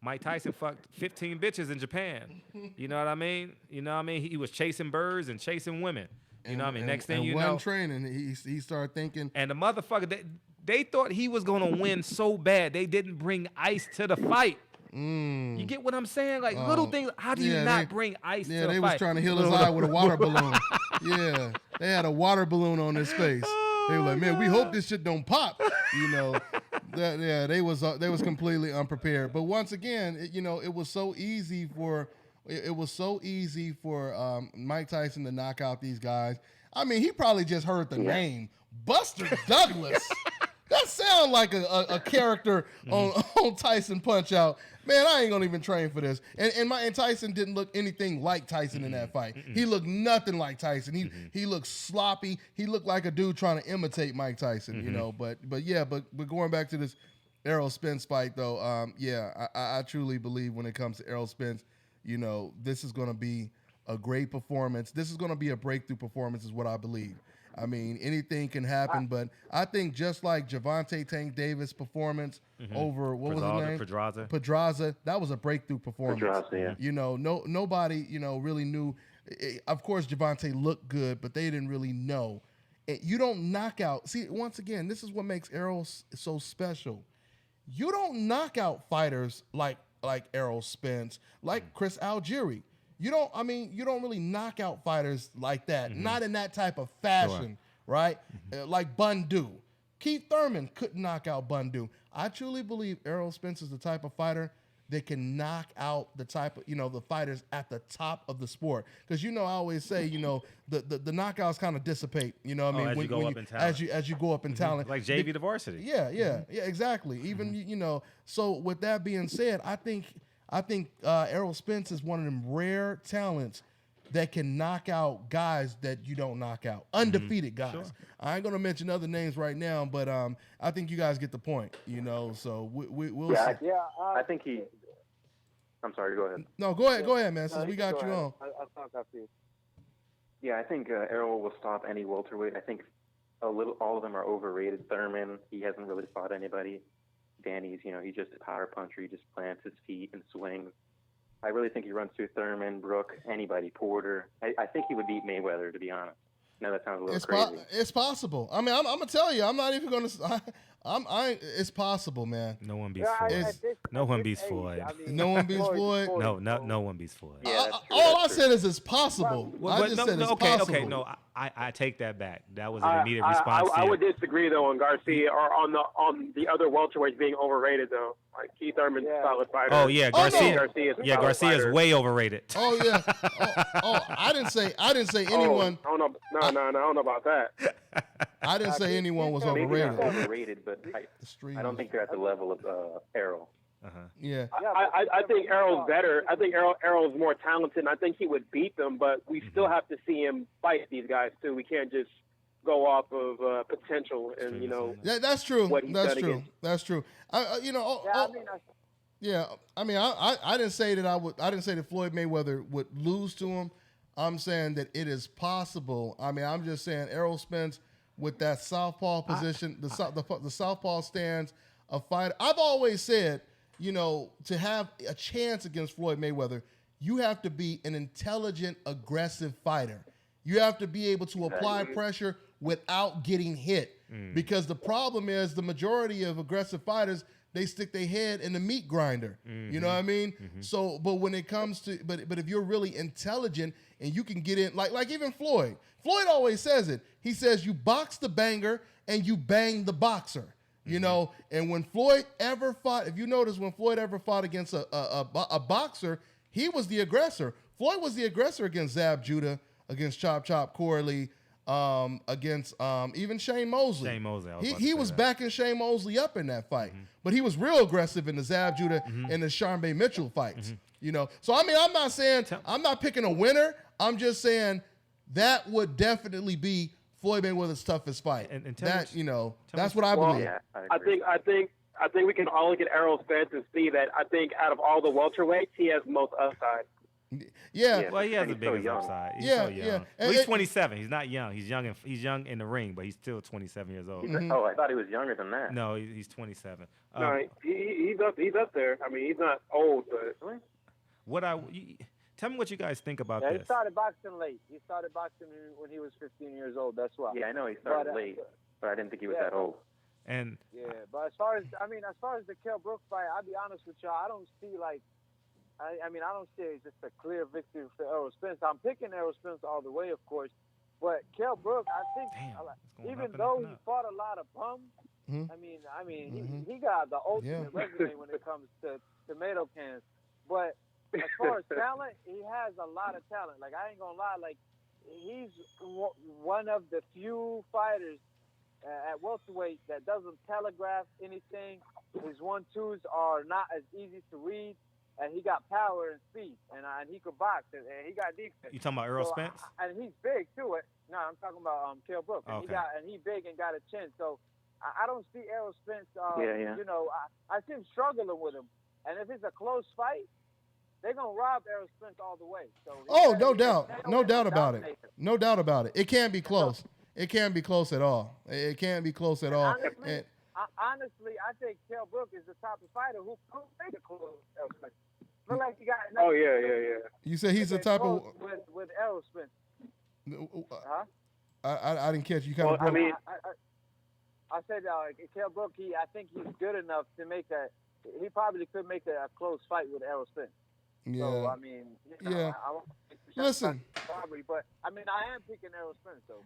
Mike Tyson fucked 15 bitches in Japan. You know what I mean? He was chasing birds and chasing women. Next thing you know, training, he started thinking. And the motherfucker, they thought he was gonna win so bad they didn't bring ice to the fight. You get what I'm saying? Like little things. How do you not bring ice to the fight? Yeah, they was trying to heal his eye with a water balloon. Yeah, they had a water balloon on his face. They were like, man, we hope this shit don't pop. They was completely unprepared. But once again, it was so easy for Mike Tyson to knock out these guys. I mean, he probably just heard the name Buster Douglas. That sounds like a character on Tyson Punch-Out. Man, I ain't gonna even train for this. And Tyson didn't look anything like Tyson in that fight. He looked nothing like Tyson. He looked sloppy. He looked like a dude trying to imitate Mike Tyson. But going back to this Errol Spence fight though, I truly believe when it comes to Errol Spence, this is gonna be a great performance. This is gonna be a breakthrough performance, is what I believe. I mean, anything can happen, but I think just like Gervonta Tank Davis' performance over, what was his name? Pedraza. That was a breakthrough performance. Pedraza, yeah. Nobody, really knew. Of course, Gervonta looked good, but they didn't really know. You don't knock out. See, once again, this is what makes Errol so special. You don't knock out fighters like Errol Spence, like Chris Algieri. You don't really knock out fighters like that. Not in that type of fashion, right? Like Bundu. Keith Thurman couldn't knock out Bundu. I truly believe Errol Spence is the type of fighter that can knock out the type of, the fighters at the top of the sport. Because, I always say, the knockouts kind of dissipate, as you go up in talent. As you go up in talent. Like JV to varsity. Yeah, exactly. Even, so with that being said, I think Errol Spence is one of them rare talents that can knock out guys that you don't knock out. Undefeated guys. Sure. I ain't going to mention other names right now, but I think you guys get the point, so we'll see. I think he... I'm sorry, go ahead. No, go ahead, man, since we got you on. I'll talk after you. Yeah, I think Errol will stop any welterweight. I think all of them are overrated. Thurman, he hasn't really fought anybody. Danny's, he's just a power puncher. He just plants his feet and swings. I really think he runs through Thurman, Brook, anybody, Porter. I think he would beat Mayweather, to be honest. No, that sounds a little crazy. It's possible. I mean, I'm gonna tell you, I'm not even gonna. It's possible, man. No one beats Floyd. No one beats Floyd. No one beats Floyd. No one beats Floyd. Yeah, all I said is it's possible. I just said it's possible. Okay, no, I take that back. That was an immediate response. I would disagree though on Garcia or on the other welterweights being overrated though. Like Keith Thurman's a solid fighter. Oh yeah, Garcia. Garcia's way overrated. Oh yeah. I didn't say anyone. I don't know about that. I didn't say anyone was overrated. Maybe not overrated, but I don't think they're at the level of Errol. Yeah. I think Errol's better. I think Errol's more talented, and I think he would beat them, but we still have to see him fight these guys, too. We can't just go off of potential and, Yeah, that's true. That's true. Against. That's true. I didn't say that I didn't say that Floyd Mayweather would lose to him. I'm saying that it is possible. I mean, I'm just saying Errol Spence with that southpaw position, the southpaw stance, a fighter. I've always said, to have a chance against Floyd Mayweather, you have to be an intelligent, aggressive fighter. You have to be able to apply pressure without getting hit. Because the problem is the majority of aggressive fighters, they stick their head in the meat grinder. You know what I mean? So, but when it comes to, but if you're really intelligent and you can get in, like even Floyd always says it. He says you box the banger and you bang the boxer. And when Floyd ever fought, if you notice, when Floyd ever fought against a boxer, he was the aggressor. Floyd was the aggressor against Zab Judah, against Chop Chop Corley, against even Shane Mosley. He was backing Shane Mosley up in that fight, but he was real aggressive in the Zab Judah and the Charmaine Mitchell fights. So I mean, I'm not saying I'm not picking a winner. I'm just saying that would definitely be Floyd Mayweather's toughest fight. And that that's what I believe. Yeah, I think we can all look at Errol Spence and see that I think out of all the welterweights, he has the most upside. Yeah. Well, he has the biggest upside. He's so young. Well, he's 27. He's not young. He's young in the ring, but he's still 27 years old. Oh, I thought he was younger than that. No, he's 27. No, he's up there. I mean, he's not old, but tell me what you guys think about this. He started boxing late. He started boxing when he was 15 years old. That's why. Yeah, I know he started late, but I didn't think he was that old. And but as far as the Kell Brook fight, I'll be honest with y'all. I don't see I don't see just a clear victory for Errol Spence. I'm picking Errol Spence all the way, of course. But Kell Brook, I think, even though he fought a lot of bums, he got the ultimate resume when it comes to tomato cans. But as far as talent, he has a lot of talent. Like, I ain't gonna lie, like, he's one of the few fighters at welterweight that doesn't telegraph anything. His 1-2s are not as easy to read. And he got power and speed, and he could box, and he got defense. You talking about Errol Spence? And he's big too. No, I'm talking about Kell Brook. And okay. He big and got a chin. So I don't see Errol Spence. I see him struggling with him. And if it's a close fight, they're gonna rob Errol Spence all the way. So no doubt about it. No doubt about it. It can't be close. It can't be close at all. It can't be close at all. Honestly, I think Kell Brook is the type of fighter who could make a close Errol Spence. Feel like he got. Oh yeah. You said he's the type of with Errol Spence. Huh? I didn't catch you. Kind of. I mean, I said Kell Brook. I think he's good enough to make a. He probably could make a close fight with Errol Spence. Yeah. So I mean, Listen. Probably, but I mean, I am picking Errol Spence though.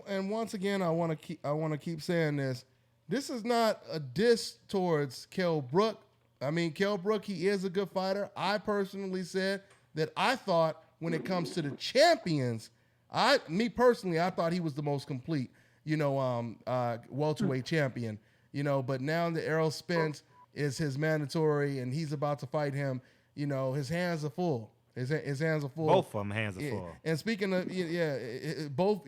And once again, I want to keep saying this. This is not a diss towards Kell Brook I mean, Kell Brook, he is a good fighter. I personally said that I thought when it comes to the champions, I thought he was the most complete, welterweight champion, but now that Errol Spence is his mandatory and he's about to fight him, his hands are full. His hands are full. Both of them hands are full. And speaking of, both,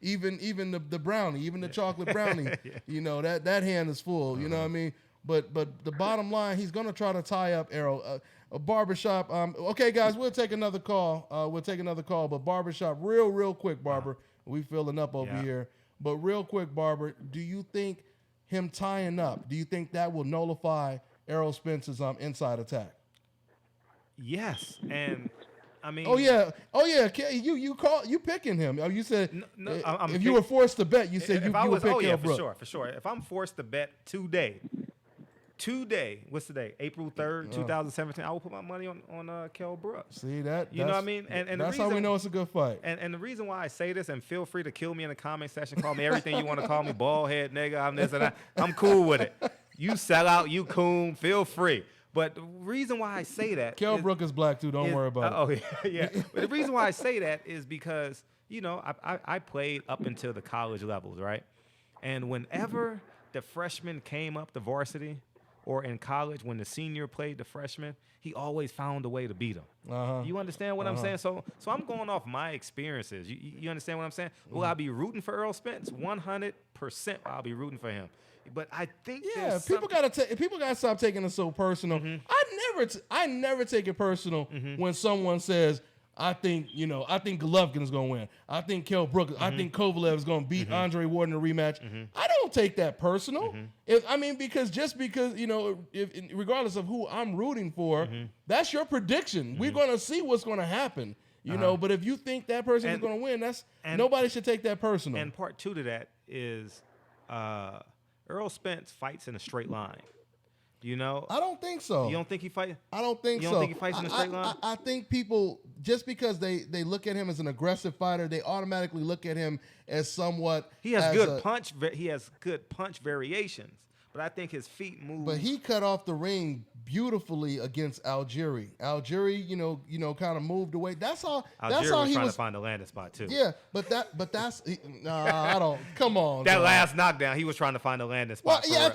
even the brownie, even the chocolate brownie, that hand is full, you know what I mean? But the bottom line, he's going to try to tie up Errol. A barbershop. Okay, guys, we'll take another call. But barbershop, real quick, Barber. We filling up over here. But real quick, Barber, do you think him tying up, do you think that will nullify Errol Spence's inside attack? Yes, and I mean. Oh yeah. You picking him? Oh, you said if you were forced to bet, you said you would pick Kell Brook. For sure. If I'm forced to bet today, what's today? April 3rd, 2017. I will put my money on Kell Brook. See that? You know what I mean? And that's how we know it's a good fight. And the reason why I say this, and feel free to kill me in the comment section, call me everything you want to call me, bald head nigga, I'm this and that. I'm cool with it. You sell out, you coon, feel free. But the reason why I say that, Kell Brook is black too. Don't worry about it. Oh yeah. But the reason why I say that is because I played up until the college levels, right? And whenever the freshman came up to varsity, or in college when the senior played the freshman, he always found a way to beat him. You understand what I'm saying? So I'm going off my experiences. You understand what I'm saying? Will I be rooting for Errol Spence? 100% I'll be rooting for him. But I think people gotta stop taking it so personal. I never take it personal when someone says, I think Golovkin is going to win. I think Kell Brook, I think Kovalev is going to beat Andre Ward in a rematch. I don't take that personal. Because regardless of who I'm rooting for, that's your prediction. We're going to see what's going to happen. But if you think that person is going to win, nobody should take that personal. And part two to that is Errol Spence fights in a straight line. I don't think so. You don't think he fights? I don't think so. You don't think he fights in a straight line? I think people, just because they look at him as an aggressive fighter, they automatically look at him as somewhat. He has good punch. He has good punch variations, but I think his feet move. But he cut off the ring beautifully against Algieri. Algieri, kind of moved away. That's how. That's how he trying was to find a landing spot too. Yeah, but that's. I don't. Come on. That last knockdown, he was trying to find a landing spot. Well,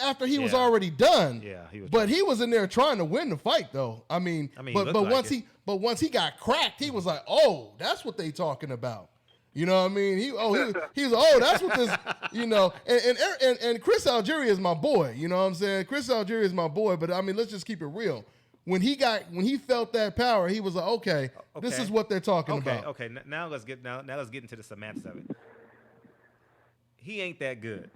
after he was already done. Yeah, he was. But he was in there trying to win the fight, though. But once he got cracked, he was like, "Oh, that's what they talking about." You know what I mean? He was that's what this, and Chris Algieri is my boy. You know what I'm saying? Chris Algieri is my boy, but I mean, let's just keep it real. When he felt that power, he was like, okay. This is what they're talking about. Okay, now let's get into the semantics of it. He ain't that good.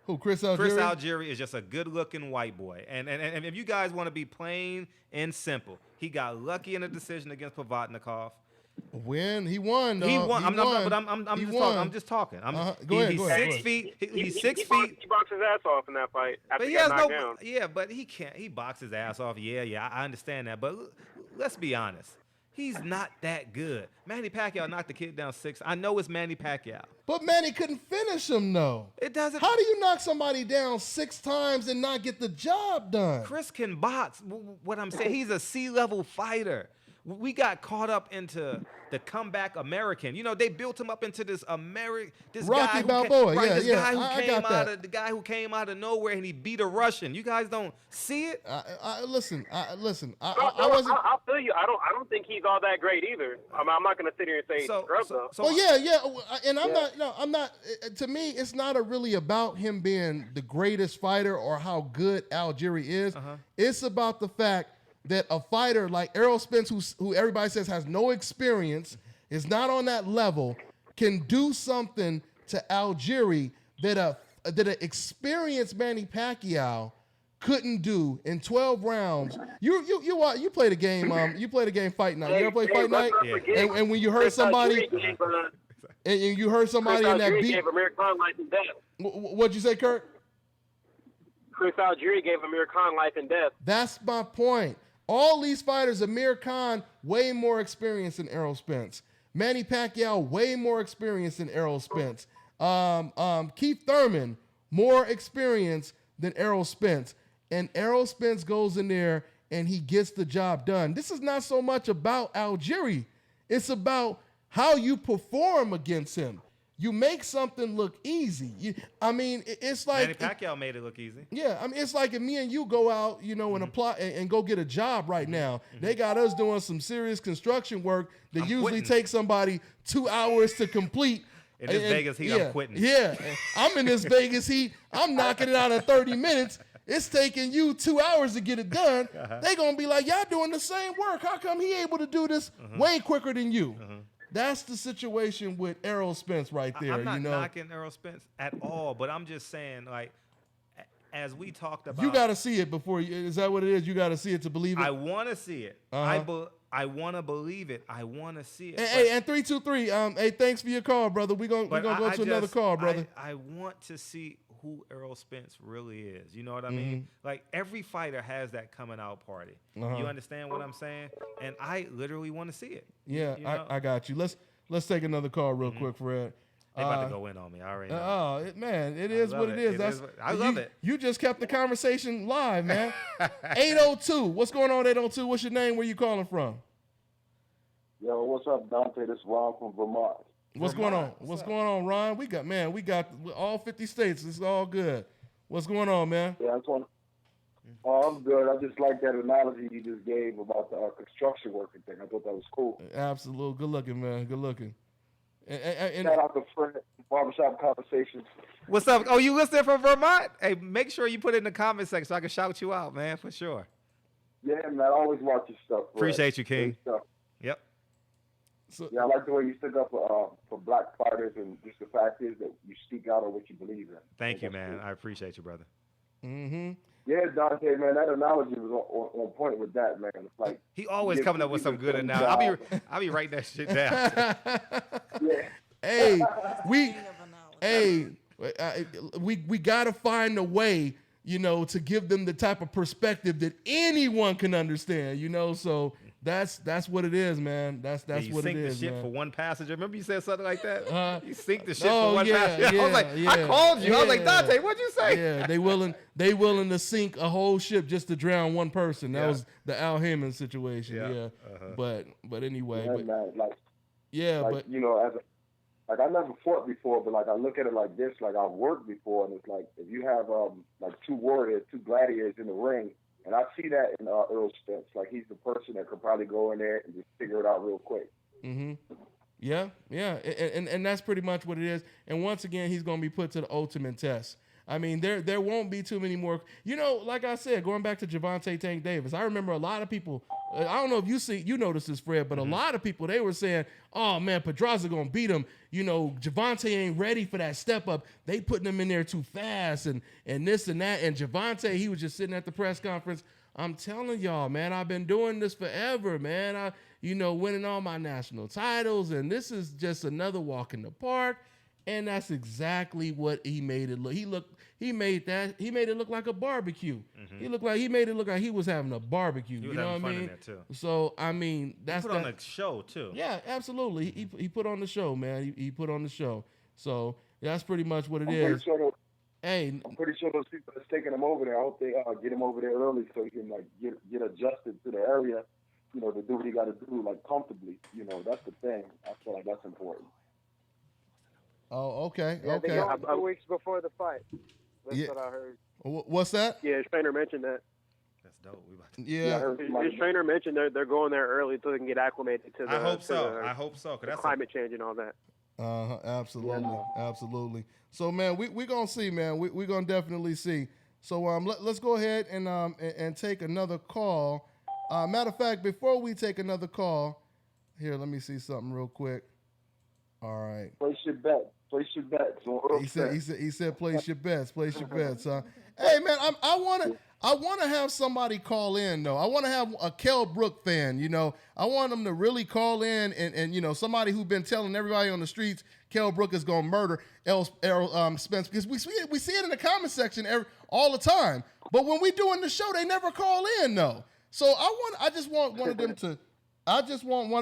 Who, Chris Algieri? Chris Algieri is just a good-looking white boy. And if you guys want to be plain and simple, he got lucky in a decision against Provodnikov. When he won, he won. I'm just talking. Go ahead. He's 6 feet. He's 6 feet. He boxed his ass off in that fight after But he got knocked down. Yeah, but he can't. He boxed his ass off. Yeah, I understand that. But let's be honest. He's not that good. Manny Pacquiao knocked the kid down 6. I know it's Manny Pacquiao. But Manny couldn't finish him, though. It doesn't. How do you knock somebody down 6 times and not get the job done? Chris can box. What I'm saying, he's a C-level fighter. We got caught up into the comeback American. They built him up into this Rocky Balboa. The guy who came out of nowhere and he beat a Russian. You guys don't see it? Listen. I wasn't. I'll feel you. I don't think he's all that great either. I'm not going to sit here and say scrub though. And I'm not. To me, it's not really about him being the greatest fighter or how good Algieri is. It's about the fact that a fighter like Errol Spence, who everybody says has no experience, is not on that level, can do something to Algieri that an experienced Manny Pacquiao couldn't do in 12 rounds. You played a game. You played a game Fight Night. You ever play Fight Night? Yeah. And when you heard somebody, and you heard somebody in that beat. Gave Amir Khan life and death. What'd you say, Kurt? Chris Algieri gave Amir Khan life and death. That's my point. All these fighters, Amir Khan, way more experience than Errol Spence. Manny Pacquiao, way more experience than Errol Spence. Keith Thurman, more experience than Errol Spence. and Errol Spence goes in there and he gets the job done. This is not so much about Algieri. It's about how you perform against him. You make something look easy. It's like Manny Pacquiao made it look easy. Yeah, it's like if me and you go out, and apply and go get a job right now. They got us doing some serious construction work that usually takes somebody 2 hours to complete. In this Vegas heat, I'm quitting. Yeah, I'm in this Vegas heat. I'm knocking it out in 30 minutes. It's taking you 2 hours to get it done. They gonna be like, y'all doing the same work. How come he able to do this way quicker than you? That's the situation with Errol Spence right there. I'm not knocking Errol Spence at all, but I'm just saying, like, as we talked about, you got to see it before you. Is that what it is? You got to see it to believe it. I want to see it. I want to believe it. I want to see it. And 323. Hey, thanks for your call, brother. We're gonna go to another call, brother. I want to see who Errol Spence really is. You know what I mean? Like, every fighter has that coming out party. You understand what I'm saying? And I literally want to see it. Yeah, I got you. Let's take another call real quick, Fred. They about to go in on me. I already know. It is what it is. I love it. You just kept the conversation live, man. 802. What's going on, 802? What's your name? Where you calling from? Yo, what's up, Dontae? This is Ron from Vermont. What's going on? What's going on, Ron? We got all 50 states. It's all good. What's going on, man? Yeah, I'm good. I just like that analogy you just gave about the construction working thing. I thought that was cool. Absolutely. Good looking, man. Good looking. And shout out to Fred, Barbershop Conversations. What's up? Oh, you listening from Vermont? Hey, make sure you put it in the comment section so I can shout you out, man, for sure. Yeah, man. I always watch your stuff. Fred. Appreciate you, King. Yep. So, yeah, I like the way you stood up for black fighters, and just the fact is that you speak out on what you believe in. Thank you, man. Cool. I appreciate you, brother. Yeah, Dontae, man, that analogy was on point with that, man. It's like he always coming up with some good analogy. I'll be writing that shit down. Hey, we gotta find a way, to give them the type of perspective that anyone can understand, So that's what it is, man. That's what it is. You sink the shit for one passenger. Remember you said something like that? You sink the shit for one passenger. I was like, I called you. I was like, Dontae, what'd you say? Yeah, they willing to sink a whole ship just to drown one person. That was the Al Heyman situation. Yeah. But anyway. As I never fought before, but like I look at it like this, like I've worked before, and it's like if you have like two warriors, two gladiators in the ring. And I see that in Errol Spence. Like, he's the person that could probably go in there and just figure it out real quick. Yeah. And that's pretty much what it is. And once again, he's going to be put to the ultimate test. I mean, there won't be too many more. Like I said, going back to Gervonta Tank Davis, I remember a lot of people, I don't know if you noticed this, Fred, but a lot of people, they were saying, oh, man, Pedraza going to beat him. Gervonta ain't ready for that step up. They putting him in there too fast and this and that. And Gervonta, he was just sitting at the press conference. I'm telling y'all, man, I've been doing this forever, man. Winning all my national titles, and this is just another walk in the park. And that's exactly what he made it look. He made it look like a barbecue. He made it look like he was having a barbecue. He was having fun in there too. So I mean, that's he put on the show too. Yeah, absolutely. He put on the show, man. He put on the show. So that's pretty much what it is. I'm pretty sure those people that's taking him over there, I hope they get him over there early so he can like get adjusted to the area, to do what he got to do like comfortably. That's the thing. I feel like that's important. Oh, okay. Yeah, okay. They go 2 weeks before the fight. That's what I heard. What's that? Yeah, his trainer mentioned that. That's dope. His trainer mentioned they're going there early so they can get acclimated to the. I hope so. Cause that's climate change and all that. Absolutely. So, man, we're gonna see, man. We're gonna definitely see. So, let's go ahead and take another call. Matter of fact, before we take another call, here, let me see something real quick. All right. Place your bets. He said place your bets. Place your bets. Hey, man, I want to have somebody call in though. I want to have a Kell Brook fan. I want them to really call in and somebody who's been telling everybody on the streets Kell Brook is gonna murder Errol Spence, because we see it in the comment section all the time. But when we doing the show, they never call in though. So I just want one of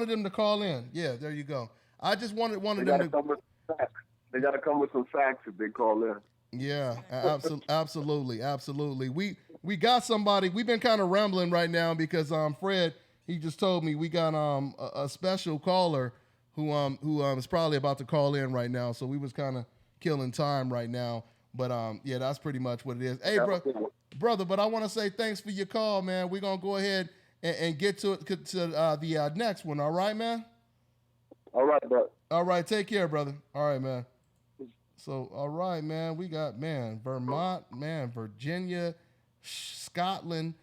them to call in. Yeah, there you go. I just wanted one of them to. They got to come with some facts if they call in. Yeah, absolutely. we got somebody. We've been kind of rambling right now because Fred, he just told me we got a special caller who is probably about to call in right now. So we was kind of killing time right now. But yeah, that's pretty much what it is. Hey, brother, but I want to say thanks for your call, man. We're gonna go ahead and get to the next one. All right, man. All right, bro. All right, take care, brother. All right, man. So, all right, man. We got Vermont, Virginia, Scotland.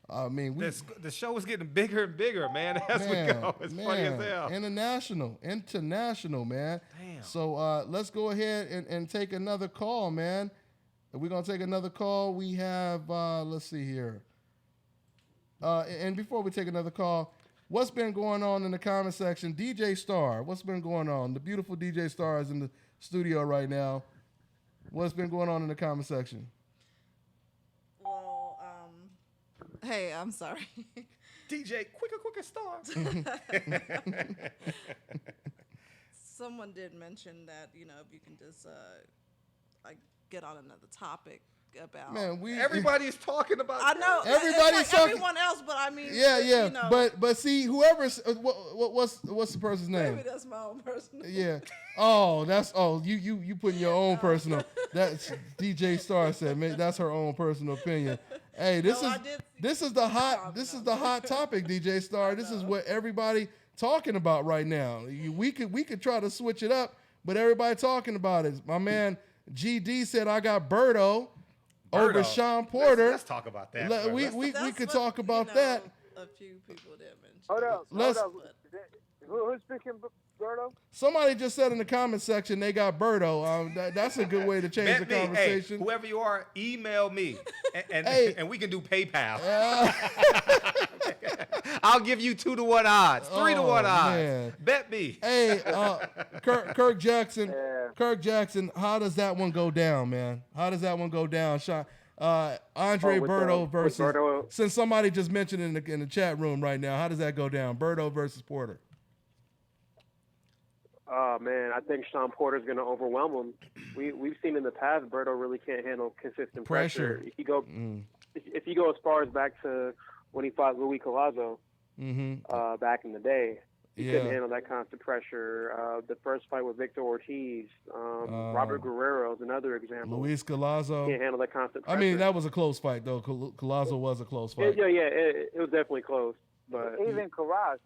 I mean, the show is getting bigger and bigger, man. As we go, it's funny as hell. International, man. Damn. So let's go ahead and take another call, man. We're gonna take another call. We have let's see here. And before we take another call, what's been going on in the comment section? DJ Star, what's been going on? The beautiful DJ Star is in the studio right now. What's been going on in the comment section? Well, hey, I'm sorry. DJ, quicker Star. Someone did mention that, if you can just like get on another topic about. Man, everybody's talking about. I know everybody's like talking. Everyone else, but I mean. Yeah. But see, whoever's what's the person's name? Maybe that's my own personal. Yeah. You putting your own personal. That's DJ Star said. That's her own personal opinion. Hey, this is the hot topic, DJ Star. This is what everybody talking about right now. We could try to switch it up, but everybody talking about it. My man GD said I got Berto over Sean Porter. Let's talk about that. We could talk about that. A few people did mention. Hold up. Who's speaking, Berto? Somebody just said in the comment section they got Berto. That's a good way to change the conversation. Hey, whoever you are, email me, and we can do PayPal. I'll give you 2-to-1 odds, 3-to-1 odds. Man. Bet me. Hey, Kirk Jackson. Yeah. Kirk Jackson. How does that one go down, man? How does that one go down, Sean? Andre Berto versus. Berto. Since somebody just mentioned in the chat room right now, how does that go down? Berto versus Porter. Oh man, I think Sean Porter's going to overwhelm him. We've seen in the past Berto really can't handle consistent pressure. If you go as far as back to when he fought Luis Collazo back in the day, he couldn't handle that constant pressure. The first fight with Victor Ortiz, Robert Guerrero is another example. Luis Collazo can't handle that constant pressure. I mean, that was a close fight though. Collazo was a close fight. Yeah, it was definitely close. But even Carras,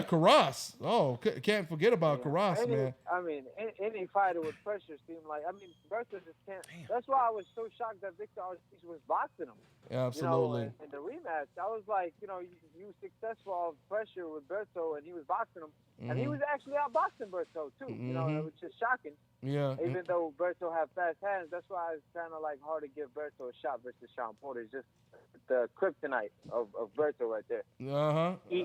Carras. Oh, can't forget about Carras, man. I mean, any fighter with pressure seemed like. I mean, Berto just can't. Damn. That's why I was so shocked that Victor Ortiz was boxing him. Absolutely. In the rematch, I was like, you was successful off pressure with Berto, and he was boxing him, and he was actually outboxing Berto too. It was just shocking. Yeah. Even though Berto had fast hands, that's why it's kind of like hard to give Berto a shot versus Sean Porter. It's just the kryptonite of Berto right there.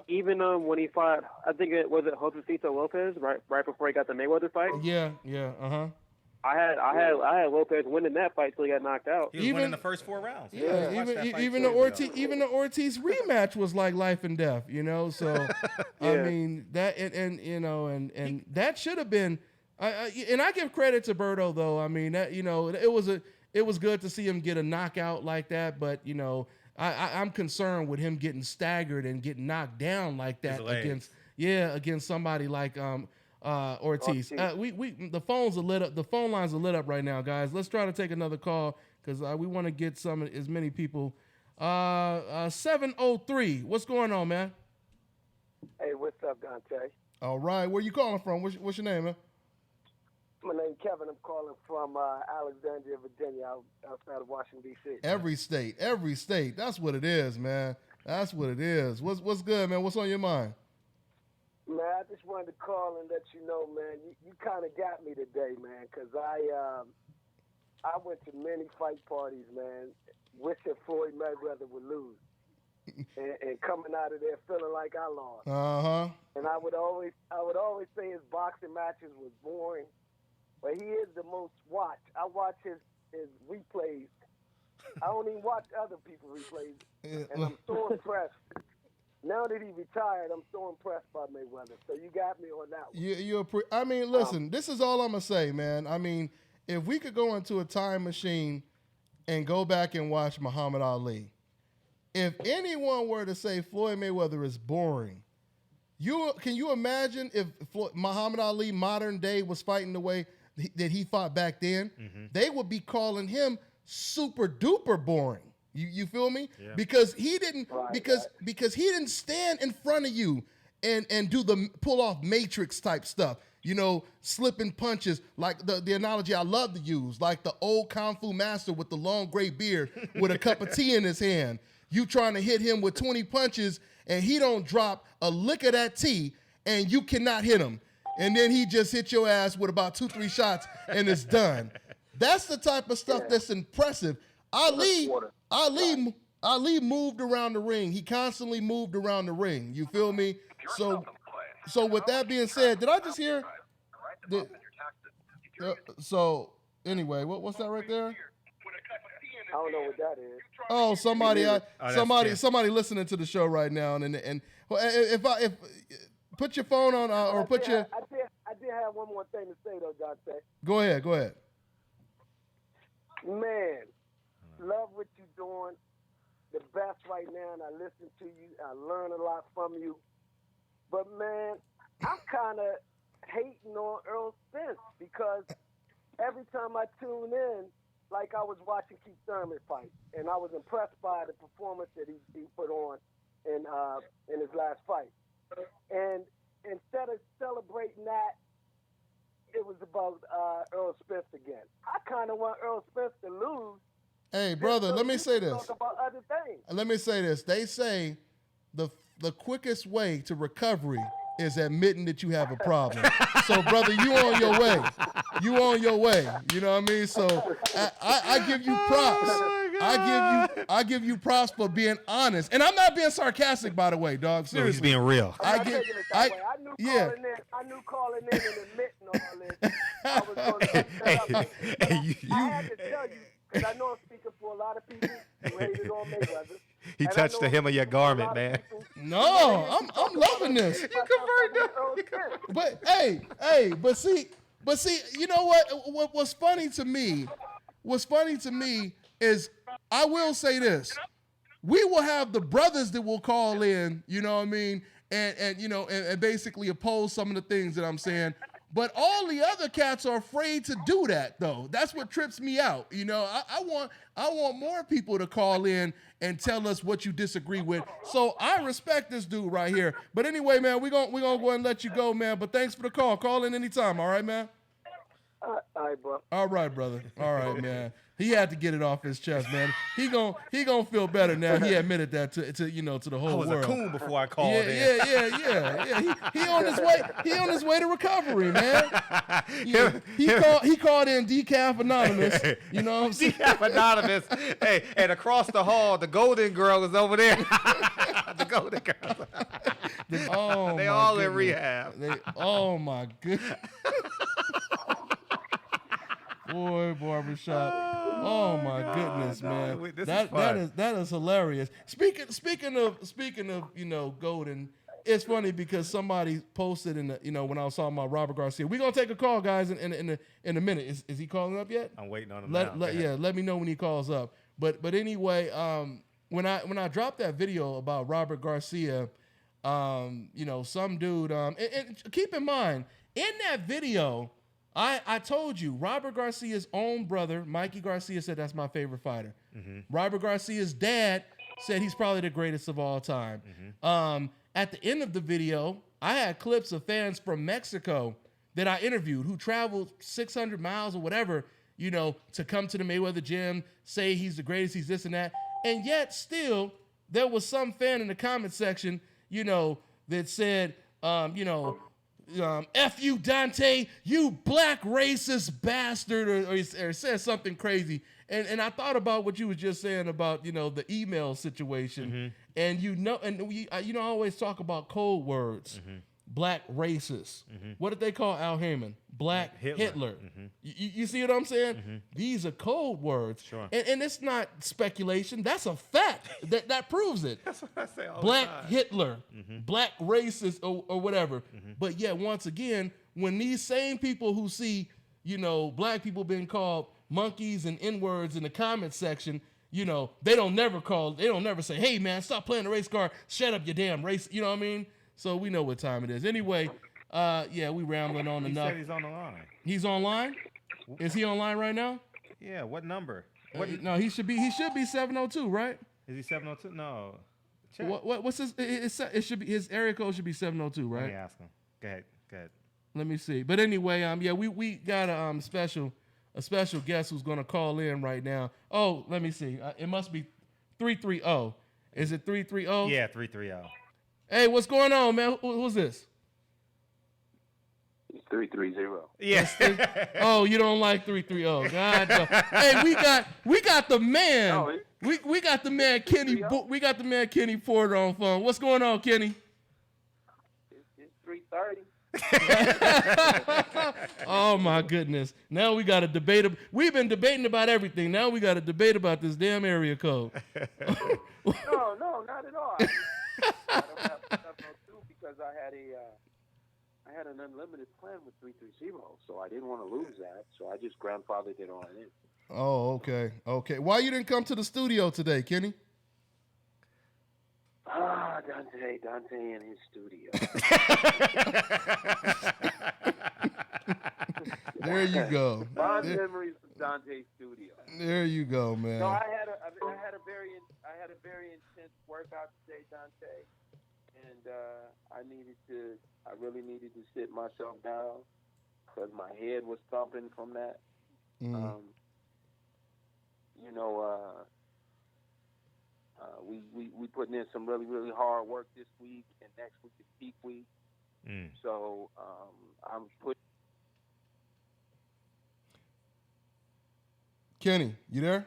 Even when he fought, I think it was Josecito Lopez right before he got the Mayweather fight. Yeah. I had Lopez winning that fight till he got knocked out. He was winning the first 4 rounds. Even the Ortiz rematch was like life and death. So I mean that and that should have been. And I give credit to Berto though. I mean that it was good to see him get a knockout like that, but I'm concerned with him getting staggered and getting knocked down like that against somebody like Ortiz. The phones are lit up. The phone lines are lit up right now, guys. Let's try to take another call because we want to get as many people. 703. What's going on, man? Hey, what's up, Dontae? All right, where you calling from? What's your name, man? My name's Kevin. I'm calling from Alexandria, Virginia, outside of Washington, D.C. Every state. That's what it is, man. That's what it is. What's good, man? What's on your mind? Man, I just wanted to call and let you know, man, you kind of got me today, man, because I went to many fight parties, man, wishing Floyd Mayweather would lose. and coming out of there feeling like I lost. And I would always say his boxing matches was boring. But he is the most watched. I watch his replays. I don't even watch other people's replays. And I'm so impressed. Now that he retired, I'm so impressed by Mayweather. So you got me on that one. I mean, listen, this is all I'm going to say, man. I mean, if we could go into a time machine and go back and watch Muhammad Ali. If anyone were to say Floyd Mayweather is boring, can you imagine if Muhammad Ali modern day was fighting the way that he fought back then? Mm-hmm. They would be calling him super duper boring. You feel me? Yeah. Because he didn't because he didn't stand in front of you and do the pull off Matrix type stuff. You know, slipping punches, like the analogy I love to use, like the old Kung Fu master with the long gray beard with a cup of tea in his hand. You trying to hit him with 20 punches and he don't drop a lick of that tea and you cannot hit him. And then he just hit your ass with about 2-3 shots and it's done. That's the type of stuff that's impressive. Ali moved around the ring. He constantly moved around the ring. You feel me? So with that being said, did I just hear? So anyway, what's that right there? I don't know what that is. Oh, somebody listening to the show right now, and if put your phone on or put your. I did have one more thing to say though, Dontae. Go ahead. Man, love what you're doing. The best right now, and I listen to you. I learn a lot from you. But man, I'm kind of hating on Errol Spence because every time I tune in, like I was watching Keith Thurman fight, and I was impressed by the performance that he put on in his last fight. And instead of celebrating that, it was about Errol Spence again. I kind of want Errol Spence to lose. Hey, brother, let me say this. Talk about other things. Let me say this. They say the quickest way to recovery is admitting that you have a problem. So, brother, you on your way. You on your way. You know what I mean? So, I give you props. I give you props for being honest, and I'm not being sarcastic, by the way, dog. No, he's being real. I knew calling in and admitting all this. I was going to I had to tell you because I know I'm speaking for a lot of people who hated on Mayweather. He touched the hem of your garment, man. No, I'm loving this. You converted him. But see, you know what? What's funny to me is I will say this: we will have the brothers that will call in, you know what I mean, and basically oppose some of the things that I'm saying. But all the other cats are afraid to do that, though. That's what trips me out. You know, I want more people to call in and tell us what you disagree with. So I respect this dude right here. But anyway, man, we're gonna go ahead and let you go, man. But thanks for the call. Call in anytime, all right, man? All right, bro. All right, brother. All right, man. He had to get it off his chest, man. He gonna feel better now. He admitted that to the whole world. I was a coon before I called in. Yeah. He on his way. He on his way to recovery, man. He called in Decaf Anonymous. You know what I'm saying? Decaf Anonymous. Hey, and across the hall, the Golden Girl is over there. The Golden Girl. They all in rehab. Oh my goodness. Boy, barbershop. Oh my goodness, man. That is hilarious. Speaking of Golden, it's funny because somebody posted in the when I was talking about Robert Garcia. We're gonna take a call, guys, in a minute. Is he calling up yet? I'm waiting on him. Let me know when he calls up. But anyway, when I dropped that video about Robert Garcia, some dude, and keep in mind in that video. I told you, Robert Garcia's own brother, Mikey Garcia, said that's my favorite fighter. Mm-hmm. Robert Garcia's dad said he's probably the greatest of all time. Mm-hmm. At the end of the video, I had clips of fans from Mexico that I interviewed who traveled 600 miles or whatever, to come to the Mayweather gym, say he's the greatest, he's this and that. And yet still, there was some fan in the comment section, that said, F you, Dontae, you black racist bastard, or said something crazy. And I thought about what you was just saying about, the email situation. Mm-hmm. And I always talk about code words. Mm-hmm. Black racist. Mm-hmm. What did they call Al Heyman? Black Hitler. Mm-hmm. You see what I'm saying? Mm-hmm. These are code words. Sure. And it's not speculation. That's a fact. that proves it. That's what I say all Black the time. Hitler, Mm-hmm. black racist, or whatever. Mm-hmm. But yet, once again, when these same people who see, black people being called monkeys and N-words in the comment section, you know, they don't never say, hey, man, stop playing the race car. Shut up, you damn race. You know what I mean? So we know what time it is. Anyway, yeah, we rambling on enough. He said he's on the line. He's online? Is he online right now? Yeah, what number? No, he should be 702, right? Is he 702? No. Check. What's his? It should be his area code should be 702, right? Let me ask him. Go ahead. Let me see. But anyway, yeah, we got a special guest who's gonna call in right now. Oh, let me see. It must be 330. Is it 330? Yeah, 330. Hey, what's going on, man? Who's this? 330. Yes. Oh, you don't like 330. God. No. Hey, we got the man. No, we got the man Kenny. We got the man Kenny Porter on phone. What's going on, Kenny? It's 330. Oh my goodness! Now we got a debate. We've been debating about everything. Now we got a debate about this damn area code. No, not at all. I don't have 702 because I had an unlimited plan with 330, so I didn't want to lose that. So I just grandfathered it on in. Oh, okay. Why you didn't come to the studio today, Kenny? Dontae in his studio. There you go. Fond memories of Dontae's studio. There you go, man. No, I had a very intense workout today, Dontae, and I really needed to sit myself down because my head was thumping from that. We putting in some really, really hard work this week, and next week is peak week. So I'm putting. Kenny, you there?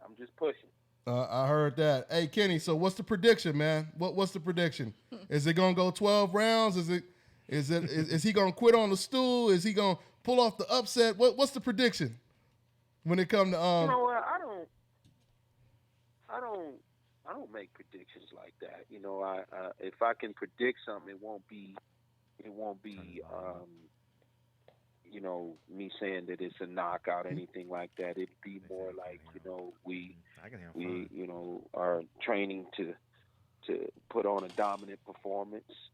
I'm just pushing. I heard that. Hey, Kenny, so what's the prediction, man? What's the prediction? Is it gonna go 12 rounds? Is he gonna quit on the stool? Is he gonna pull off the upset? What's the prediction when it comes to You know what? I don't make predictions like that. You know, if I can predict something, it won't be me saying that it's a knockout or anything like that. It'd be more like, we are training to put on a dominant performance,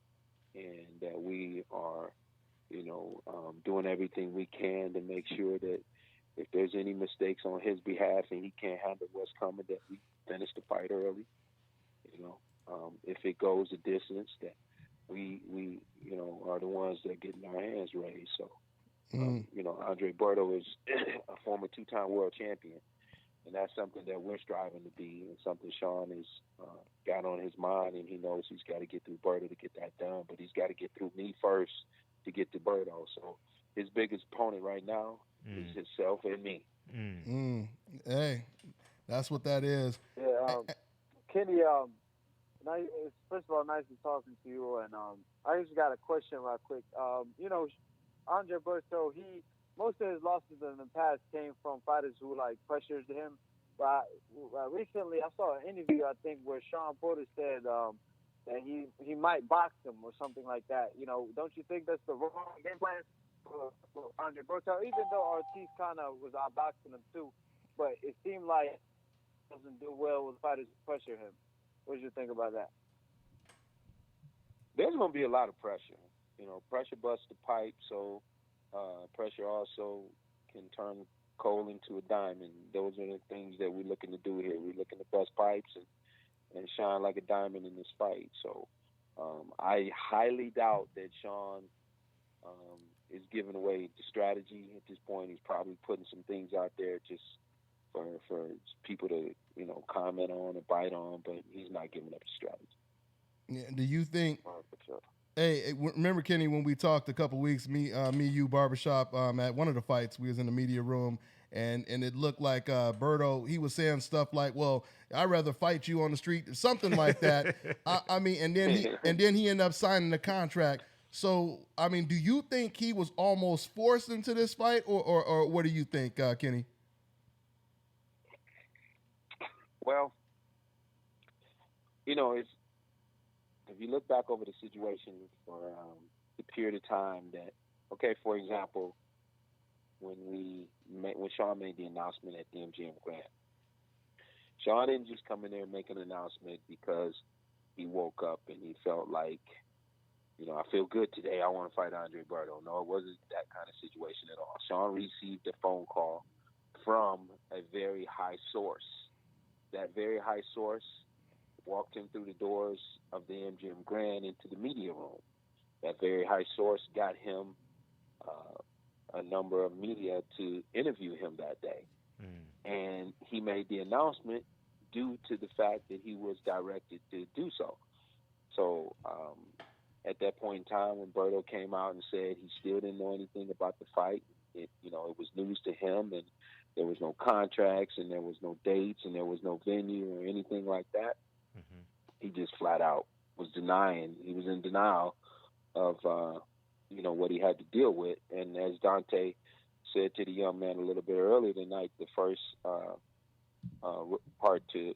and that we are, doing everything we can to make sure that if there's any mistakes on his behalf and he can't handle what's coming, that we finish the fight early. If it goes a distance, that we are the ones that are getting our hands raised. So, Andre Berto is a former two-time world champion, and that's something that we're striving to be, and something Sean has got on his mind, and he knows he's got to get through Berto to get that done, but he's got to get through me first to get to Berto. So his biggest opponent right now is himself and me. Hey, that's what that is. Yeah, Kenny, first of all, nice to talking to you, and I just got a question right quick. Andre Berto, most of his losses in the past came from fighters who pressured him. But recently, I saw an interview, I think, where Sean Porter said that he might box him or something like that. Don't you think that's the wrong game plan for Andre Berto? Even though Ortiz kind of was outboxing him too, but it seemed like he doesn't do well with fighters who pressure him. What do you think about that? There's going to be a lot of pressure. Pressure busts the pipe, so pressure also can turn coal into a diamond. Those are the things that we're looking to do here. We're looking to bust pipes and shine like a diamond in this fight. So I highly doubt that Sean is giving away the strategy at this point. He's probably putting some things out there just for people to comment on or bite on, but he's not giving up the strategy. Yeah, do you think? Hey, remember, Kenny, when we talked a couple weeks, me, you, barbershop, at one of the fights, we was in the media room, and it looked like Berto, he was saying stuff like, "Well, I'd rather fight you on the street," something like that. And then he ended up signing the contract. So, do you think he was almost forced into this fight, or what do you think, Kenny? Well, it's. If you look back over the situation for the period of time that, for example, when Sean made the announcement at the MGM Grand. Sean didn't just come in there and make an announcement because he woke up and he felt like, I feel good today. I want to fight Andre Berto. No, it wasn't that kind of situation at all. Sean received a phone call from a very high source. That very high source walked him through the doors of the MGM Grand into the media room. That very high source got him a number of media to interview him that day. And he made the announcement due to the fact that he was directed to do so. So at that point in time, when Berto came out and said he still didn't know anything about the fight, it was news to him, and there was no contracts, and there was no dates, and there was no venue or anything like that. He just flat out was denying. He was in denial of what he had to deal with. And as Dontae said to the young man a little bit earlier tonight, the first part to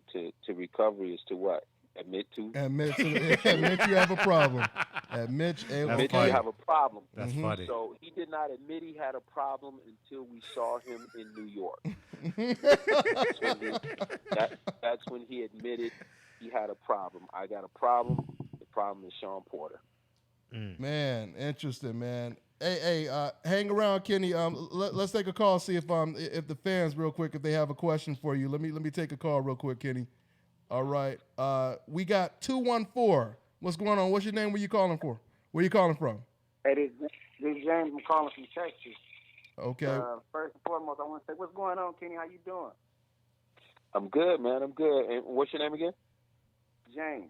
recovery is to what? Admit you have a problem. Admit you have a problem. That's funny. So he did not admit he had a problem until we saw him in New York. That's when he admitted he had a problem. I got a problem. The problem is Sean Porter. Man, interesting, man. Hey, hang around, Kenny. Let's take a call. See if the fans, real quick, if they have a question for you. Let me take a call real quick, Kenny. All right. We got 214. What's going on? What's your name? Where you calling for? Where you calling from? Hey, this is James. I'm calling from Texas. Okay. First and foremost, I want to say, what's going on, Kenny? How you doing? I'm good, man. I'm good. And what's your name again? James.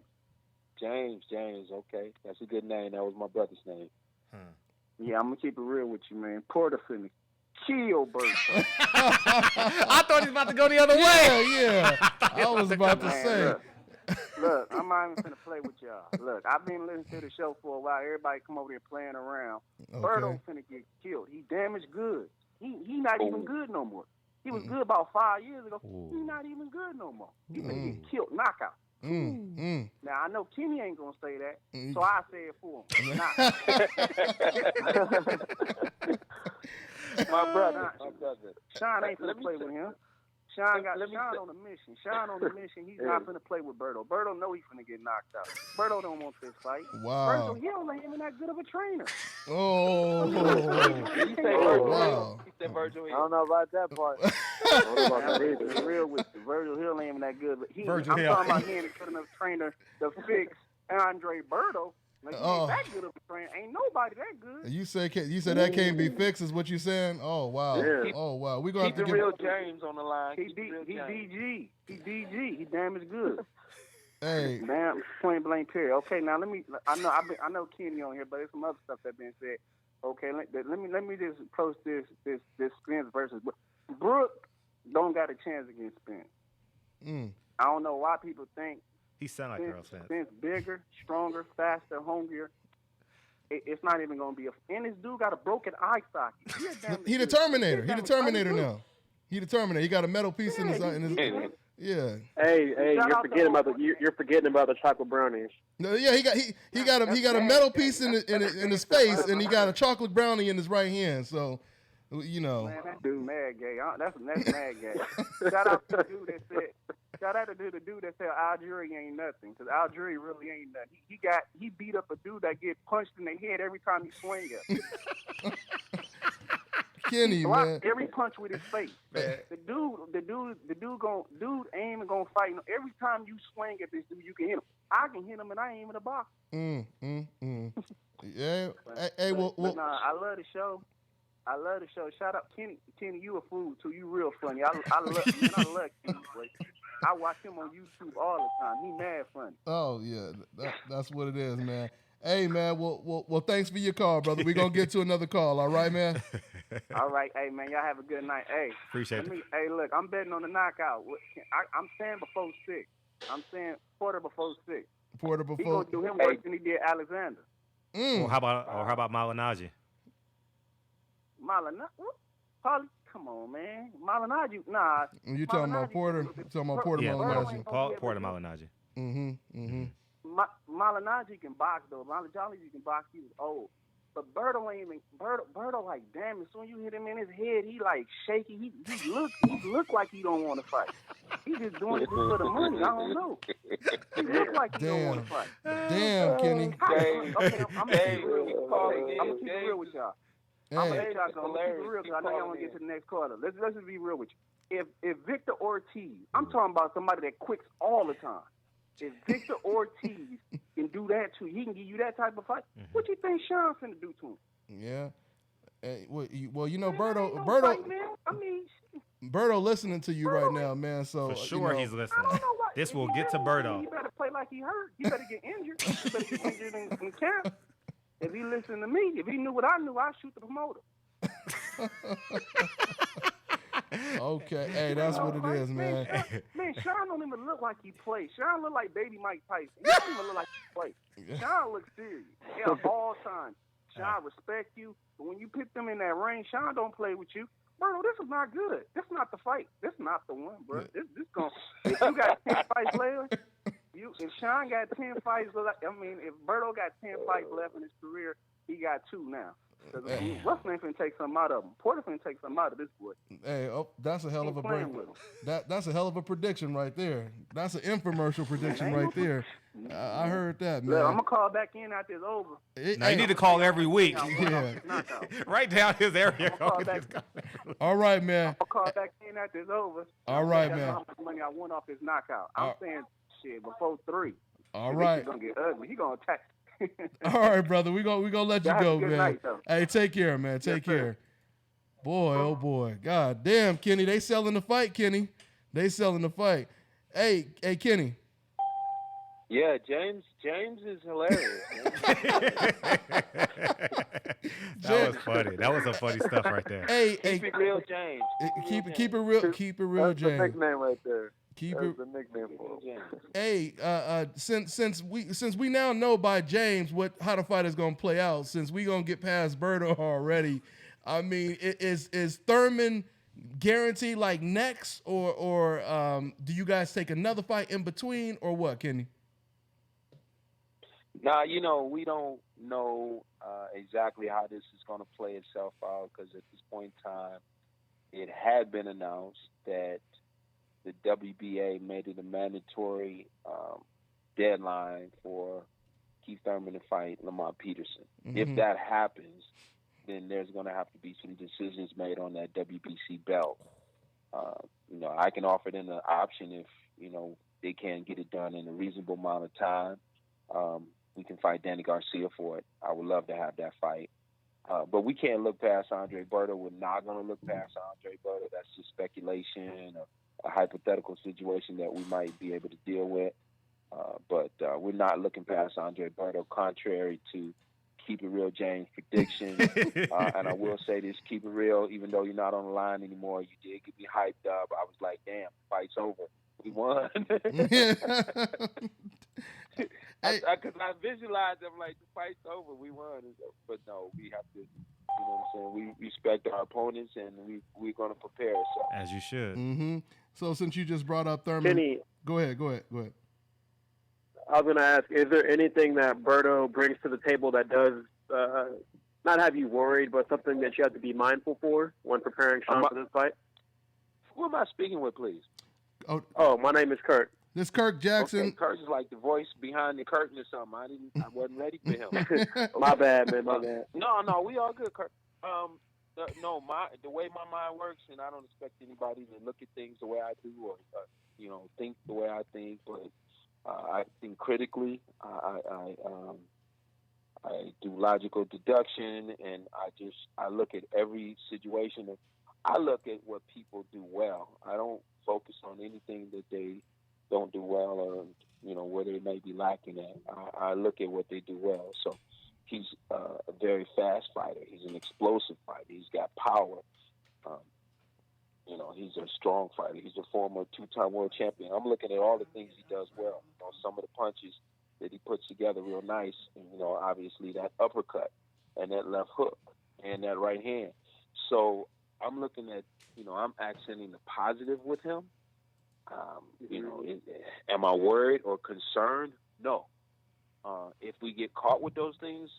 James. Okay, that's a good name. That was my brother's name. Yeah, I'm gonna keep it real with you, man. Porter finna kill Berto. I thought he was about to go the other way. Yeah. I was about to say. Look, I'm not even finna play with y'all. Look, I've been listening to the show for a while. Everybody come over there playing around. Okay. Berto finna get killed. He damaged goods. He not even good no more. He was good about 5 years ago. He not even good no more. He finna get killed, knockout. Now I know Kenny ain't gonna say that, so I say it for him. My brother. Sean ain't gonna play with him. Sean on a mission. Sean on a mission. He's not gonna play with Berto. Berto know he's gonna get knocked out. Berto don't want this fight. Wow. Berto, he don't ain't even that good of a trainer. Oh. You say Virgil. Wow. You said Virgil. I don't know about that part. I'm real with you. Virgil Hill ain't even that good, but I'm talking about he ain't good enough trainer to fix Andre Berto. Like, he ain't that good of a trainer. Ain't nobody that good. You said that can't be fixed, is what you saying? Oh wow. Yeah. Oh wow. We gonna have to keep the real James on the line. He DG. He damaged good. Hey. Damn, point blank period. Okay, now I know Kenny on here, but there's some other stuff that been said. Okay, let me just approach this Spence versus Brooke. Don't got a chance against Spence. I don't know why people think he sound like Errol Spence. Spence bigger, stronger, faster, hungrier. It's not even gonna be and this dude got a broken eye socket. He the Terminator. He the Terminator now. He the Terminator. He got a metal piece in his yeah. Hey, you're forgetting about the chocolate brownies. No, yeah, he got a metal piece in his face, and he got a chocolate brownie in his right hand. So, Man, that dude mad gay. That's mad gay. Shout out to the dude that said. Shout out to the dude that said Algeria ain't nothing, because Algeria really ain't nothing. He beat up a dude that get punched in the head every time he swing at. Kenny, man. Every punch with his face. The dude ain't even gonna fight. Every time you swing at this dude, you can hit him. I can hit him, and I ain't even a boxer. Yeah. Hey, well, nah, I love the show. Shout out Kenny. Kenny, you a fool too. You real funny. I love Kenny. Boy. I watch him on YouTube all the time. He mad funny. Oh yeah, that's what it is, man. Hey man, well, thanks for your call, brother. We're gonna get to another call, all right, man? All right, hey man, y'all have a good night. Hey, appreciate it. Hey, look, I'm betting on the knockout. I'm saying before 6. I'm saying Porter before 6. Porter before. He gonna do him worse than he did Alexander. Or how about Malinaji? Paulie, come on, man. Malinaji, nah. You talking about Porter? You talking about Porter Malinaji? Porter Malinaji. Malinaji can box though. Malinaji can box. He was old. But Berto ain't even Berto like, damn, as soon as you hit him in his head, he like shaky. He look like he don't want to fight. He just doing it just for the money. I don't know. He look like he don't want to fight. Damn, Kenny. Okay, I'm gonna keep it real with y'all. I'm gonna let y'all go. I'm gonna keep it real because I know y'all want to get to the next quarter. Let's just be real with you. If Victor Ortiz, I'm talking about somebody that quits all the time. If Victor Ortiz can do that too, he can give you that type of fight. What you think Sean finna do to him? Yeah. Well, you know, Berto, I mean, Berto listening to you right now, man. So For sure, he's listening. This will get to Berto. He better play like he hurt. He better get injured. He better get injured in camp. If he listened to me, if he knew what I knew, I'd shoot the promoter. Okay, hey, that's what it is, man. Man, Sean don't even look like he plays. Sean look like baby Mike Tyson. He don't even look like he plays. Sean looks serious. Yeah, all time. Sean respect you, but when you pick them in that ring, Sean don't play with you. Bro, this is not good. This is not the fight. This is not the one, bro. This gonna. If you got 10 fights left, if Sean got 10 fights left, I mean, if Berto got 10 fights left in his career, he got 2 now. What's name finna take something out of him? Porter finna take something out of this boy. Hey, that's a hell of a break. That's a hell of a prediction right there. That's an infomercial prediction right there. I heard that, man. Look, I'm gonna call back in after it's over. Now you need to call every week. Yeah. Write down his area. All right, man. I'll call back in after it's over. All right, That's man. how much money I won off his knockout. I'm saying shit before 3. All right. He's gonna get ugly. He gonna attack. All right, brother. We gonna let you go, man. Night, hey, take care, man. Take care. Boy, oh boy. God damn, Kenny. They selling the fight, Kenny. They selling the fight. Hey, Kenny. Yeah, James is hilarious. That was funny. That was some funny stuff right there. Hey, keep it real, James. Keep it real. Keep it real, James. That's the nickname right there. That's the nickname for him. Hey, since we now know by James how the fight is gonna play out, since we gonna get past Berto already, I mean, is Thurman guaranteed like next, or do you guys take another fight in between, or what, Kenny? Nah, we don't know exactly how this is going to play itself out because at this point in time, it had been announced that the WBA made it a mandatory deadline for Keith Thurman to fight Lamont Peterson. Mm-hmm. If that happens, then there's going to have to be some decisions made on that WBC belt. I can offer them an option if, they can't get it done in a reasonable amount of time. We can fight Danny Garcia for it. I would love to have that fight. But we can't look past Andre Berto. We're not going to look past Andre Berto. That's just speculation, a hypothetical situation that we might be able to deal with. But we're not looking past Andre Berto, contrary to Keep It Real James' prediction. And I will say this, Keep It Real, even though you're not on the line anymore, you did get me hyped up. I was like, damn, the fight's over. We won. Because I visualized them like the fight's over, we won. But no, we have to, we respect our opponents and we're going to prepare ourselves. As you should. Mm-hmm. So since you just brought up Thurman, Kenny, go ahead. I was going to ask, is there anything that Berto brings to the table that does not have you worried, but something that you have to be mindful for when preparing Sean for this fight? Who am I speaking with, please? Oh, my name is Kurt. This Kirk Jackson. Okay, Kirk is like the voice behind the curtain or something. I wasn't ready for him. My bad, man. My bad. No, we all good, Kirk. The way my mind works, and I don't expect anybody to look at things the way I do, or think the way I think. But I think critically. I do logical deduction, and I look at every situation. And I look at what people do well. I don't focus on anything that they don't do well, or where they may be lacking at. I look at what they do well. So he's a very fast fighter. He's an explosive fighter. He's got power. He's a strong fighter. He's a former 2-time world champion. I'm looking at all the things he does well. Some of the punches that he puts together real nice. And, obviously that uppercut and that left hook and that right hand. So I'm looking at, I'm accenting the positive with him. Am I worried or concerned? No. If we get caught with those things,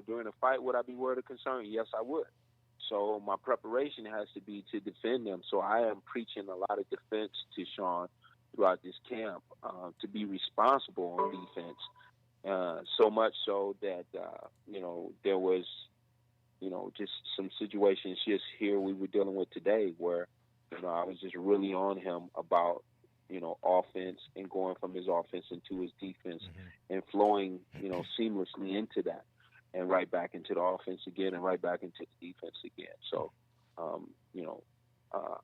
during a fight, would I be worried or concerned? Yes, I would. So my preparation has to be to defend them. So I am preaching a lot of defense to Sean throughout this camp, to be responsible on defense. So much so that, there was, just some situations just here we were dealing with today where, I was just really on him about, offense and going from his offense into his defense and flowing, seamlessly into that and right back into the offense again and right back into the defense again. So,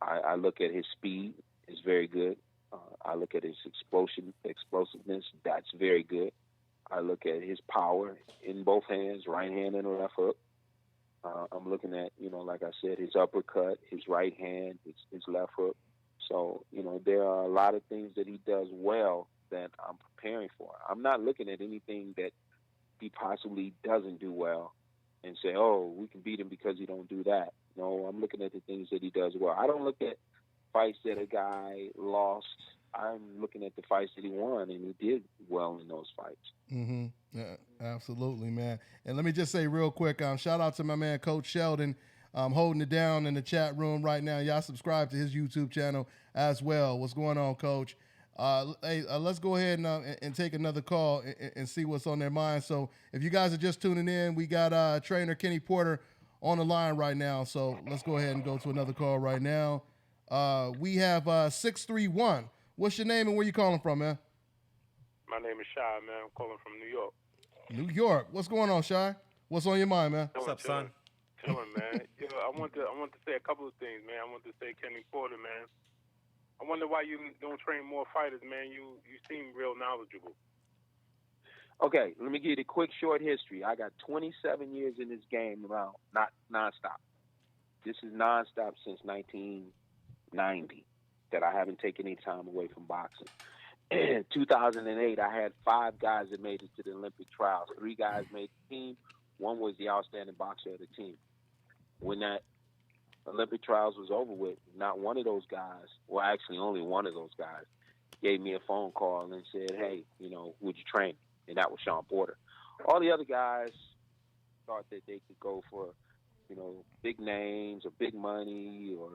I look at his speed is very good. I look at his explosiveness. That's very good. I look at his power in both hands, right hand and left hook. I'm looking at, like I said, his uppercut, his right hand, his left hook. So, there are a lot of things that he does well that I'm preparing for. I'm not looking at anything that he possibly doesn't do well and say, oh, we can beat him because he don't do that. No, I'm looking at the things that he does well. I don't look at fights that a guy lost. I'm looking at the fights that he won, and he did well in those fights. Mm-hmm. Yeah, absolutely, man. And let me just say real quick, shout out to my man, Coach Sheldon, holding it down in the chat room right now. Y'all subscribe to his YouTube channel as well. What's going on, Coach? Let's go ahead and take another call and see what's on their mind. So if you guys are just tuning in, we got trainer Kenny Porter on the line right now. So let's go ahead and go to another call right now. We have 631. What's your name and where you calling from, man? My name is Shy, man. I'm calling from New York. New York. What's going on, Shy? What's on your mind, man? What's up, son? Chilling, man. I want to say a couple of things, man. I want to say Kenny Porter, man. I wonder why you don't train more fighters, man. You seem real knowledgeable. Okay, let me give you the quick, short history. I got 27 years in this game around, not nonstop. This is nonstop since 1990 that I haven't taken any time away from boxing. In 2008, I had 5 guys that made it to the Olympic trials. 3 guys made the team. 1 was the outstanding boxer of the team. When that Olympic trials was over with, not one of those guys, well, actually only one of those guys, gave me a phone call and said, hey, would you train? And that was Sean Porter. All the other guys thought that they could go for, big names or big money or,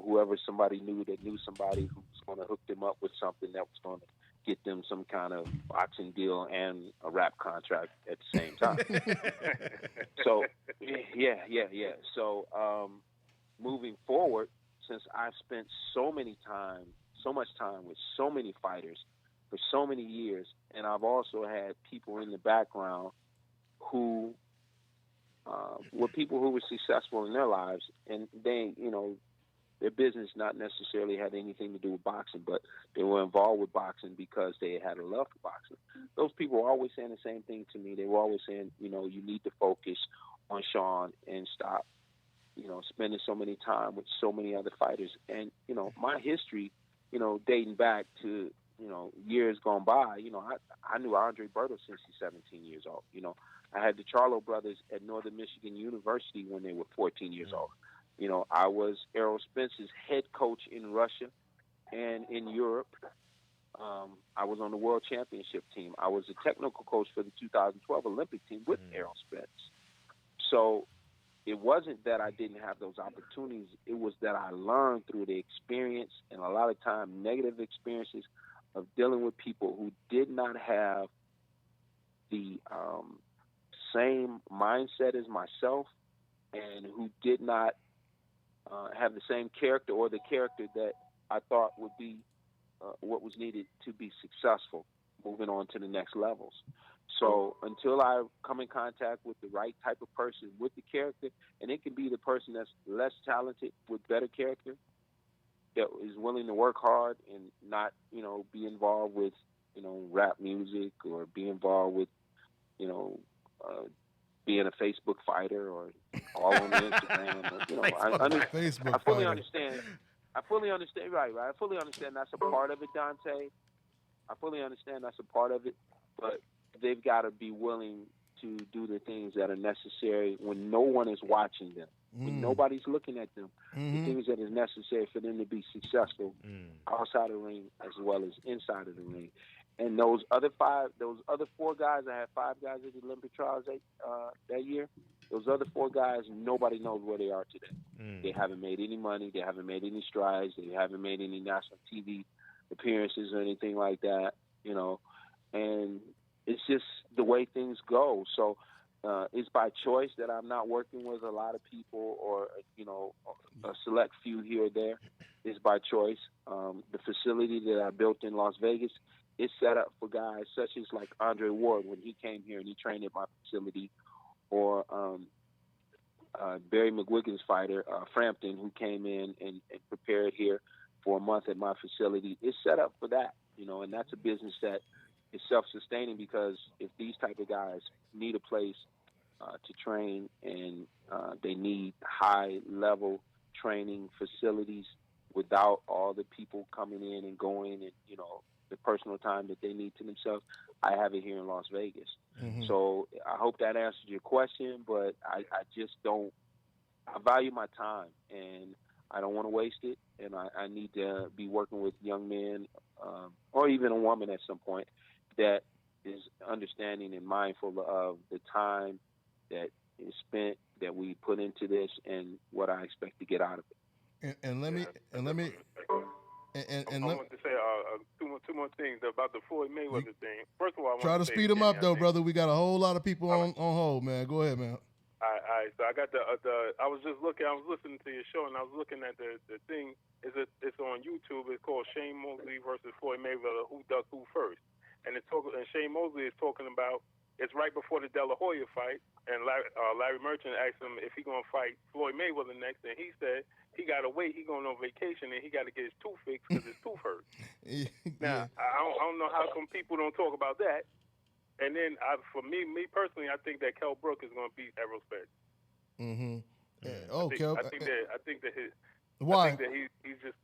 whoever somebody knew that knew somebody who was going to hook them up with something that was going to get them some kind of boxing deal and a rap contract at the same time. So, yeah. So, moving forward, since I've spent so much time with so many fighters for so many years, and I've also had people in the background who were people who were successful in their lives, and they, their business not necessarily had anything to do with boxing, but they were involved with boxing because they had a love for boxing. Those people were always saying the same thing to me. They were always saying, you need to focus on Sean and stop spending so many time with so many other fighters. And, my history, dating back to, years gone by, I knew Andre Berto since he's 17 years old. I had the Charlo brothers at Northern Michigan University when they were 14 years old. I was Errol Spence's head coach in Russia and in Europe. I was on the World Championship team. I was a technical coach for the 2012 Olympic team with Errol Spence. So it wasn't that I didn't have those opportunities. It was that I learned through the experience and a lot of time negative experiences of dealing with people who did not have the same mindset as myself and who did not have the same character or the character that I thought would be what was needed to be successful moving on to the next levels. So until I come in contact with the right type of person with the character, and it can be the person that's less talented with better character, that is willing to work hard and not, be involved with, rap music or be involved with, being a Facebook fighter or all on Instagram. Or, I fully understand. I fully understand. Right. I fully understand that's a part of it, Dontae. I fully understand that's a part of it, but they've got to be willing to do the things that are necessary when no one is watching them, when nobody's looking at them, the things that is necessary for them to be successful outside the ring as well as inside of the ring. And those other four guys, I had 5 guys at the Olympic trials that year. Those other 4 guys, nobody knows where they are today. They haven't made any money. They haven't made any strides. They haven't made any national TV appearances or anything like that, you know. And it's just the way things go. So it's by choice that I'm not working with a lot of people or, you know, a select few here or there. It's by choice. The facility that I built in Las Vegas is set up for guys such as like Andre Ward when he came here and he trained at my facility, or Barry McGuigan's fighter, Frampton, who came in and prepared here for a month at my facility. It's set up for that, you know, and that's a business that is self-sustaining, because if these type of guys need a place to train and they need high-level training facilities without all the people coming in and going and, you know, the personal time that they need to themselves, I have it here in Las Vegas. Mm-hmm. So I hope that answers your question, but I just don't, I value my time and I don't want to waste it. And I need to be working with young men or even a woman at some point that is understanding and mindful of the time that is spent, that we put into this, and what I expect to get out of it. And let me I want to say two more things about the Floyd Mayweather thing. First of all, I want try to say, speed them up, Kenny, though, brother. We got a whole lot of people on hold, man. Go ahead, man. All right. So I got I was just looking. I was listening to your show, and I was looking at the thing. It's on YouTube. It's called Shane Mosley versus Floyd Mayweather. Who ducked who first? And Shane Mosley is talking about. It's right before the De La Hoya fight, and Larry Merchant asked him if he's going to fight Floyd Mayweather next, and he said he got to wait. He's going on vacation, and he got to get his tooth fixed because his tooth hurts. Now, I don't know how come people don't talk about that. And then, for me personally, I think that Kell Brook is going to beat Errol Spence. Mm-hmm. I think that his. Why? I think that he's just.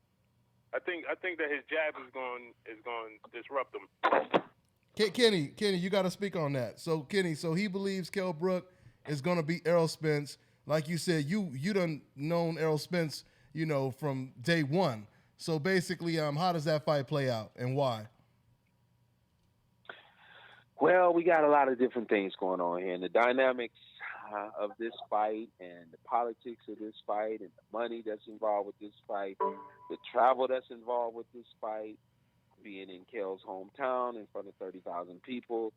I think that his jab is going to disrupt him. Kenny, you got to speak on that. So, Kenny, he believes Kell Brook is going to beat Errol Spence. Like you said, you done known Errol Spence, you know, from day one. So basically, how does that fight play out and why? Well, we got a lot of different things going on here, and the dynamics of this fight and the politics of this fight and the money that's involved with this fight, the travel that's involved with this fight, being in Kell's hometown in front of 30,000 people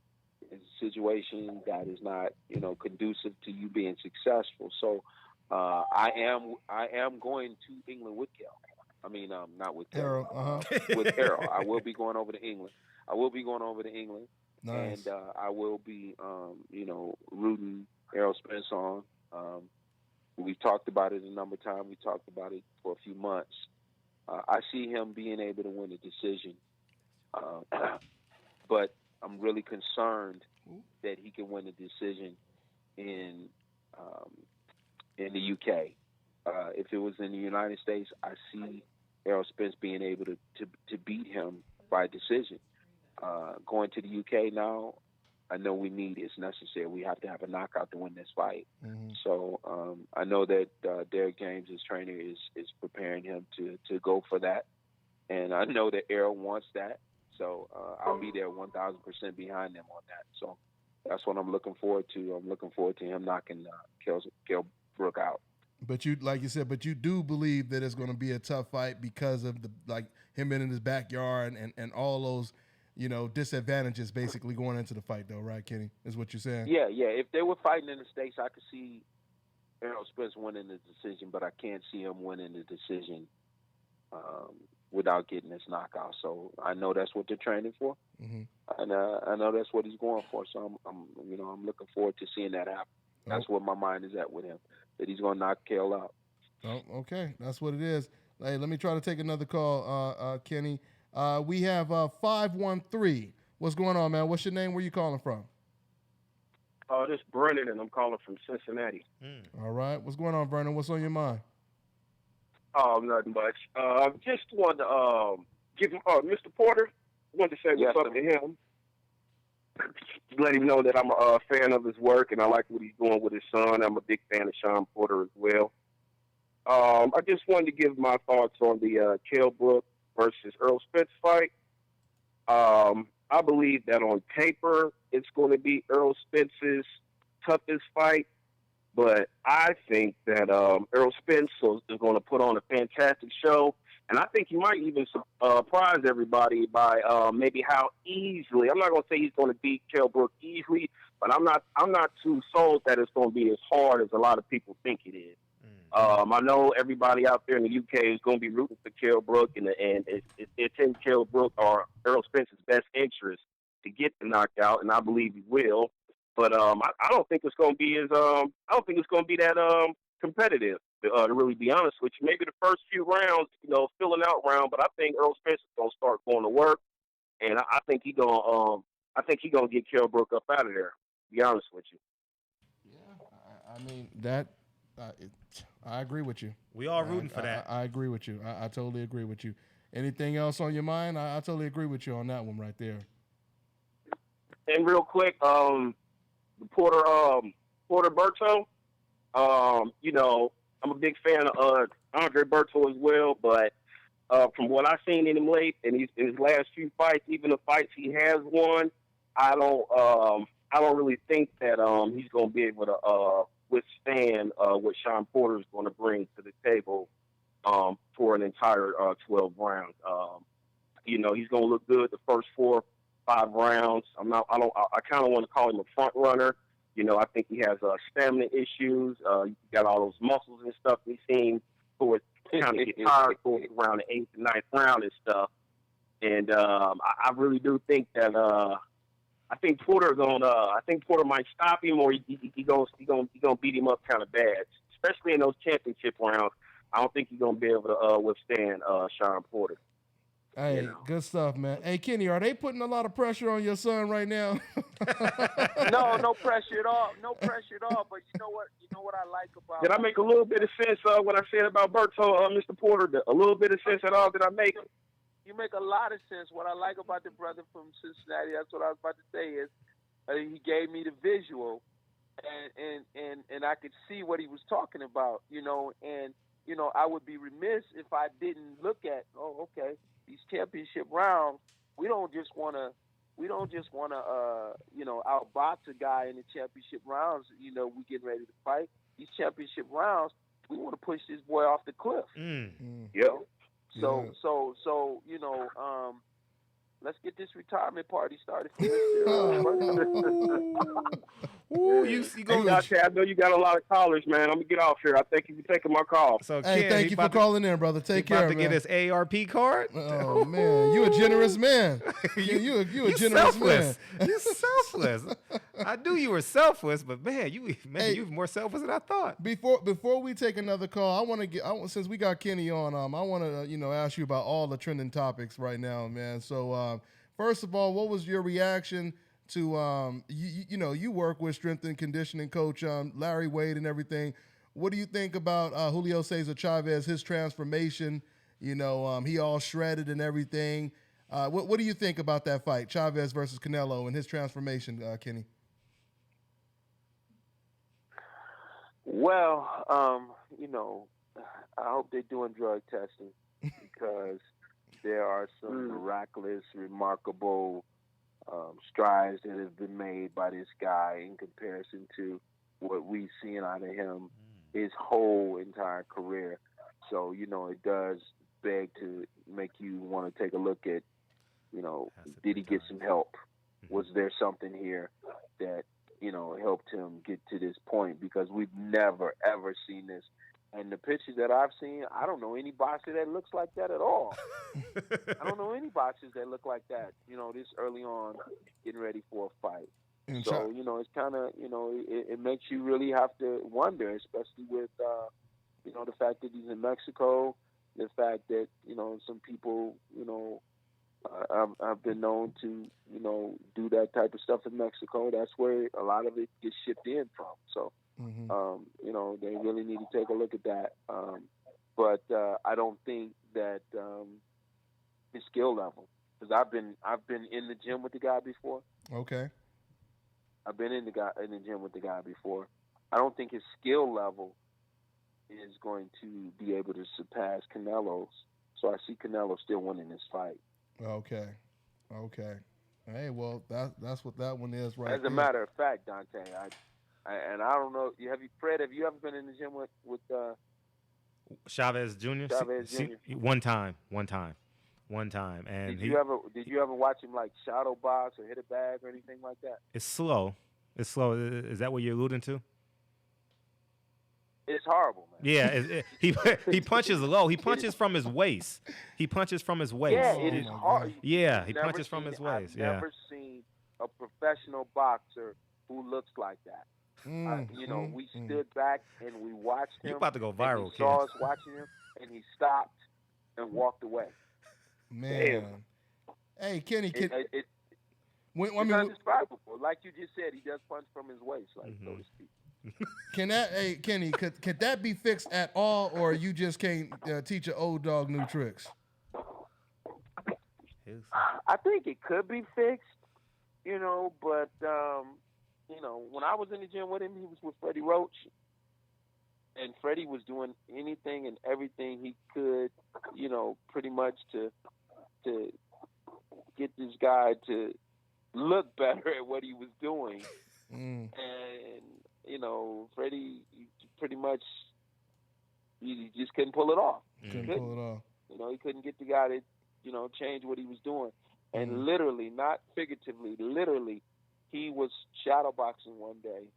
is a situation that is not, you know, conducive to you being successful. So I am going to England with Kell. I mean, not with Kell, with Errol. I will be going over to England. Nice. And I will be, you know, rooting Errol Spence on. We've talked about it a number of times. We talked about it for a few months. I see him being able to win a decision. But I'm really concerned that he can win a decision in the UK. If it was in the United States, I see Errol Spence being able to beat him by decision. Going to the UK now, I know it's necessary. We have to have a knockout to win this fight. Mm-hmm. So I know that Derek James, his trainer, is preparing him to go for that. And I know that Errol wants that. So I'll be there 1,000% behind them on that. So that's what I'm looking forward to. I'm looking forward to him knocking Kell Brook out. But you, like you said, you do believe that it's going to be a tough fight because of him in his backyard and all those, you know, disadvantages basically going into the fight, though, right, Kenny? Is what you're saying? Yeah. If they were fighting in the States, I could see Errol Spence winning the decision, but I can't see him winning the decision without getting this knockout. So I know that's what they're training for, mm-hmm. and I know that's what he's going for. So I'm looking forward to seeing that happen. That's where my mind is at with him, that he's going to knock Kell out. Oh, okay, that's what it is. Hey, let me try to take another call, Kenny. We have 513. What's going on, man? What's your name? Where you calling from? This is Brennan, and I'm calling from Cincinnati. All right. What's going on, Brennan? What's on your mind? Oh, nothing much. Just wanted to give him, Mr. Porter, wanted to say what's up to him. Let him know that I'm a fan of his work, and I like what he's doing with his son. I'm a big fan of Sean Porter as well. I just wanted to give my thoughts on the Kell Brook versus Errol Spence fight. I believe that on paper it's going to be Errol Spence's toughest fight, but I think that Errol Spence is going to put on a fantastic show, and I think he might even surprise everybody by maybe how easily. I'm not going to say he's going to beat Kell Brook easily, but I'm not too sold that it's going to be as hard as a lot of people think it is. I know everybody out there in the UK is going to be rooting for Kell Brook, and it's in Kell Brook or Errol Spence's best interest to get the knockout, and I believe he will. But I don't think it's going to be that competitive. To really be honest with you, maybe the first few rounds, filling out round, but I think Errol Spence is going to start going to work, and I think he's gonna get Kell Brook up out of there. To be honest with you. Yeah, I mean that. I agree with you. We all rooting for that. I agree with you. I totally agree with you. Anything else on your mind? I totally agree with you on that one right there. And real quick, Porter Berto. I'm a big fan of Andre Berto as well, but from what I've seen in him late in his last few fights, even the fights he has won, I don't really think that he's going to be able to withstand what Sean Porter is going to bring to the table for an entire 12 rounds. He's going to look good the first 4-5 rounds. I kind of want to call him a front runner. I think he has stamina issues. You got all those muscles and stuff. He seems to kind of get tired towards around the 8th and 9th round and stuff. And I really do think that I think Porter might stop him, or he gonna beat him up kind of bad, especially in those championship rounds. I don't think he's gonna be able to withstand Sean Porter. Hey, good stuff, man. Hey, Kenny, are they putting a lot of pressure on your son right now? No pressure at all. No pressure at all. But you know what I like about. Did I make a little bit of sense what I said about Berto, Mr. Porter? A little bit of sense at all? Did I make it? You make a lot of sense. What I like about the brother from Cincinnati, that's what I was about to say, is he gave me the visual, and I could see what he was talking about, and I would be remiss if I didn't look at, okay, these championship rounds, we don't just want to outbox a guy in the championship rounds, we getting ready to fight. These championship rounds, we want to push this boy off the cliff. Yeah. So let's get this retirement party started. Ooh, you go. Dontae, I know you got a lot of callers, man. I'm gonna get off here. I thank you for taking my call. So, hey, thank you for calling in, brother. Take care, about to get his AARP card. Oh man, you a generous man. you a generous selfless. man. You selfless. I knew you were selfless, but man, you're more selfless than I thought. Before we take another call, since we got Kenny on, I want to ask you about all the trending topics right now, man. So first of all, what was your reaction to you work with strength and conditioning coach Larry Wade and everything? What do you think about Julio Cesar Chavez, his transformation? He all shredded and everything. What do you think about that fight, Chavez versus Canelo, and his transformation, Kenny? Well, I hope they're doing drug testing because there are some miraculous, remarkable strides that have been made by this guy in comparison to what we've seen out of him his whole entire career. So, it does beg to make you want to take a look at, did he get some help? Was there something here that, helped him get to this point? Because we've never, ever seen this. And the pictures that I've seen, I don't know any boxer that looks like that at all. I don't know any boxers that look like that, this early on, getting ready for a fight. And so, it's kind of, it makes you really have to wonder, especially with, the fact that he's in Mexico, the fact that, some people, I've been known to, do that type of stuff in Mexico. That's where a lot of it gets shipped in from. So, they really need to take a look at that. But I don't think that his skill level, because I've been in the gym with the guy before. Okay. I've been in the gym with the guy before. I don't think his skill level is going to be able to surpass Canelo's. So I see Canelo still winning this fight. Okay. Hey, well, that's what that one is right As a matter of fact, Dontae, I don't know. Fred? Have you ever been in the gym with Chavez Jr. Chavez Jr.? One time. And did you ever watch him like shadow box or hit a bag or anything like that? It's slow. Is that what you're alluding to? It's horrible, man. Yeah, he punches low. He punches from his waist. Yeah, it is hard. Yeah, he punches from his waist. I've never seen a professional boxer who looks like that. We stood back and we watched him. You're about to go viral, He saw us watching him, and he stopped and walked away. Man. Damn. Hey, Kenny, it's indescribable. Like you just said, he does punch from his waist, so to speak. Kenny, could that be fixed at all, or you just can't teach an old dog new tricks? I think it could be fixed, but when I was in the gym with him, he was with Freddie Roach, and Freddie was doing anything and everything he could, pretty much to get this guy to look better at what he was doing. And Freddie pretty much he just couldn't pull it off. He couldn't get the guy to change what he was doing. And literally, not figuratively, literally, he was shadowboxing one day,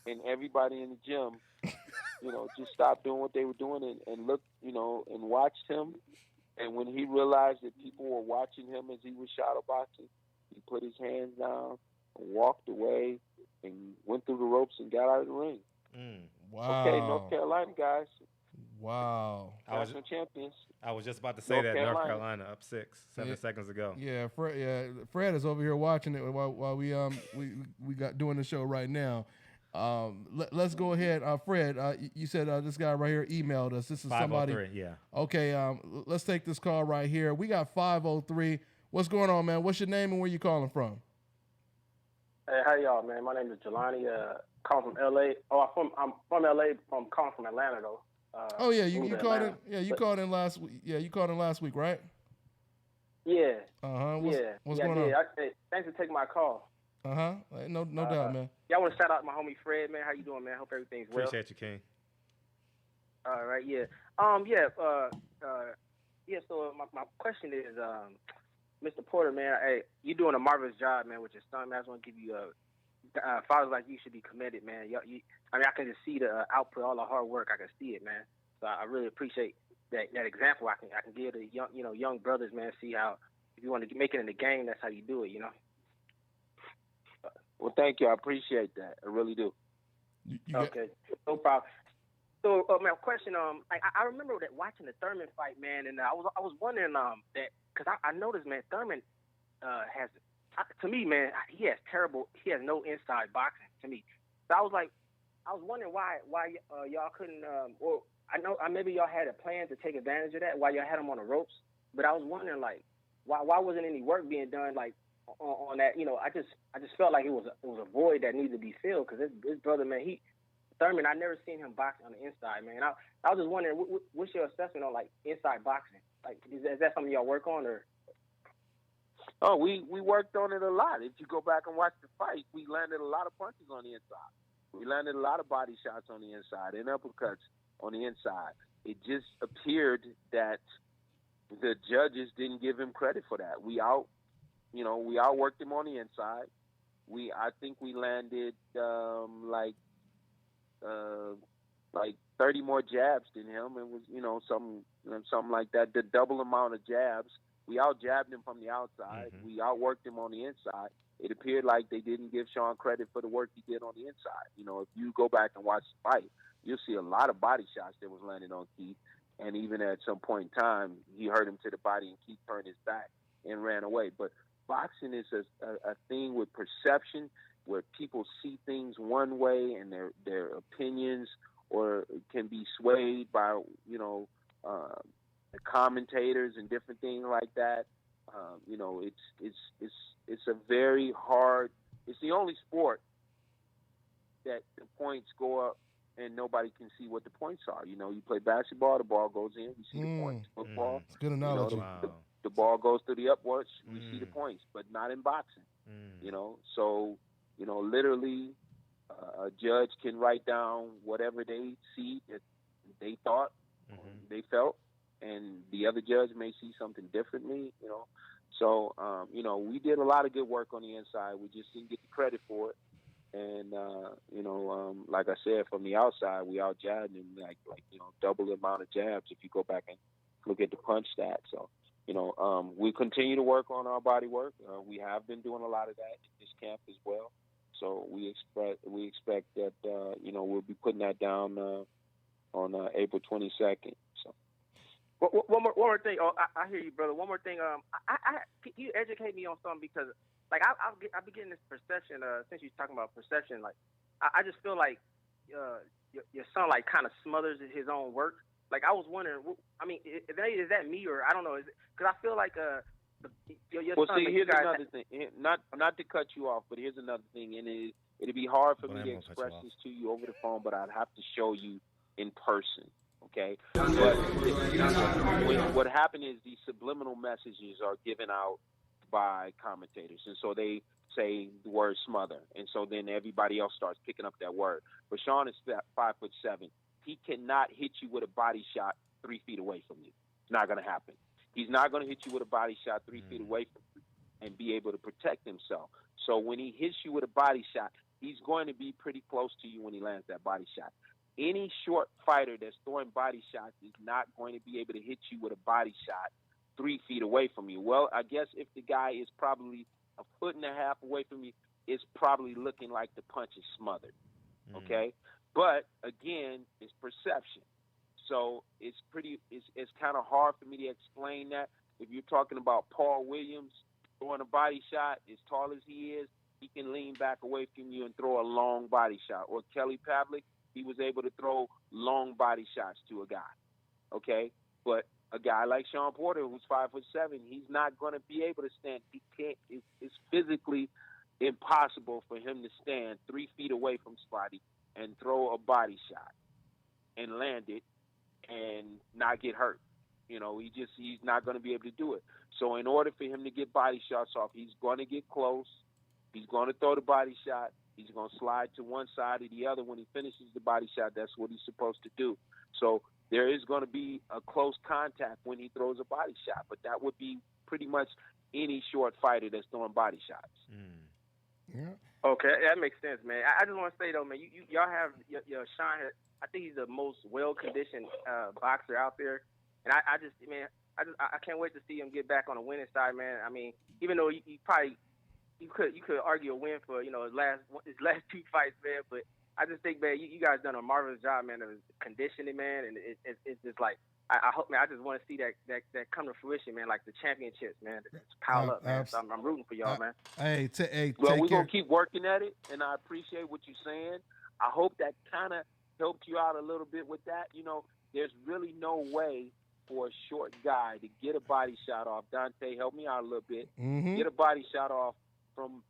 and everybody in the gym, just stopped doing what they were doing and looked, and watched him. And when he realized that people were watching him as he was shadowboxing, he put his hands down and walked away and went through the ropes and got out of the ring. Wow. Okay, North Carolina guys. Wow. National champions. I was just about to say North Carolina up 7 seconds ago. Yeah, Fred is over here watching it while we got doing the show right now. Let's go ahead, Fred. You said this guy right here emailed us. This is somebody. 503, yeah. Okay. Let's take this call right here. We got 503. What's going on, man? What's your name and where you calling from? Hey, how y'all, man? My name is Jelani. Calling from LA. Oh, I'm from LA. I'm calling from Atlanta though. You called in. Yeah, you called in last week. Yeah, you called in last week, right? Yeah. What's going on? Thanks for taking my call. No doubt, man. Yeah, I want to shout out my homie Fred, man. How you doing, man? Hope everything's well. Appreciate you, King. All right, yeah. So my question is, Mr. Porter, man, hey, you're doing a marvelous job, man, with your son, man. I just want to give you fathers like you should be commended, man. I can just see the output, all the hard work. I can see it, man. So I really appreciate that example. I can give the young brothers, man. See how if you want to make it in the game, that's how you do it, Well, thank you. I appreciate that. I really do. Okay, no problem. So, my question, I remember that watching the Thurman fight, man, and I was wondering that because I noticed, man, Thurman has, to me, man, he has no inside boxing to me. So I was wondering why y'all couldn't, or maybe y'all had a plan to take advantage of that while y'all had him on the ropes, but I was wondering why wasn't any work being done on that? I just felt like it was a void that needed to be filled because his brother, man, Thurman, I never seen him boxing on the inside, man. I was just wondering, what's your assessment on inside boxing? Is that something y'all work on or? Oh, we worked on it a lot. If you go back and watch the fight, we landed a lot of punches on the inside. We landed a lot of body shots on the inside and uppercuts on the inside. It just appeared that the judges didn't give him credit for that. We outworked him on the inside. I think we landed like 30 more jabs than him. It was, something like that. The double amount of jabs. We out-jabbed him from the outside. We outworked him on the inside. It appeared like they didn't give Sean credit for the work he did on the inside. If you go back and watch the fight, you'll see a lot of body shots that was landing on Keith. And even at some point in time, he hurt him to the body and Keith turned his back and ran away. But boxing is a thing with perception where people see things one way and their opinions or can be swayed by, the commentators and different things like that. It's a very hard. It's the only sport that the points go up and nobody can see what the points are. You play basketball, the ball goes in, you see the points. Football, it's good analogy. the ball goes through the upwards, we see the points, but not in boxing. You know, so literally, a judge can write down whatever they see that they thought, they felt, and the other judge may see something differently. You know, so we did a lot of good work on the inside. We just didn't get the credit for it. And like I said, from the outside, we out jabbed him like double the amount of jabs if you go back and look at the punch stats. So we continue to work on our body work. We have been doing a lot of that in this camp as well. So we expect that we'll be putting that down on April 22nd. So. One more thing. Oh, I hear you, brother. One more thing. Can you educate me on something, because like I've been getting this perception since you're talking about perception. Like I just feel like your son like kind of smothers his own work. Like I was wondering. I mean, is that me, or I don't know? Because I feel like your well, son. See, here's another thing. Not to cut you off, but here's another thing, and it'd be hard for me to express this to you over the phone, but I'd have to show you in person. Okay, but what happened is these subliminal messages are given out by commentators, and so they say the word smother, and so then everybody else starts picking up that word. But Sean is 5'7". He cannot hit you with a body shot 3 feet away from you. It's not going to happen. He's not going to hit you with a body shot 3 feet away from you and be able to protect himself. So when he hits you with a body shot, he's going to be pretty close to you when he lands that body shot. Any short fighter that's throwing body shots is not going to be able to hit you with a body shot 3 feet away from you. Well, I guess if the guy is probably 1.5 feet away from you, it's probably looking like the punch is smothered. Okay? But again, it's perception. So it's kind of hard for me to explain that. If you're talking about Paul Williams throwing a body shot, as tall as he is, he can lean back away from you and throw a long body shot. Or Kelly Pavlik, he was able to throw long body shots to a guy. Okay? But a guy like Sean Porter, who's 5'7", he's not going to be able to stand. He can't. It's physically impossible for him to stand 3 feet away from somebody and throw a body shot and land it and not get hurt. He's not going to be able to do it. So in order for him to get body shots off, he's going to get close. He's going to throw the body shot. He's going to slide to one side or the other. When he finishes the body shot, that's what he's supposed to do. So there is going to be a close contact when he throws a body shot, but that would be pretty much any short fighter that's throwing body shots. Yeah. Okay, that makes sense, man. I just want to say though, man, y'all have your Sean. I think he's the most well-conditioned boxer out there, and I can't wait to see him get back on the winning side, man. I mean, even though you could argue a win for his last 2 fights, man, but I just think, man, you guys done a marvelous job, man, of conditioning, man, and it's just like I hope, man. I just want to see that come to fruition, man, like the championships, man. Just pile up, man. So I'm rooting for y'all, man. Well, we're gonna keep working at it, and I appreciate what you're saying. I hope that kind of helped you out a little bit with that. There's really no way for a short guy to get a body shot off. Dontae, help me out a little bit. Get a body shot off from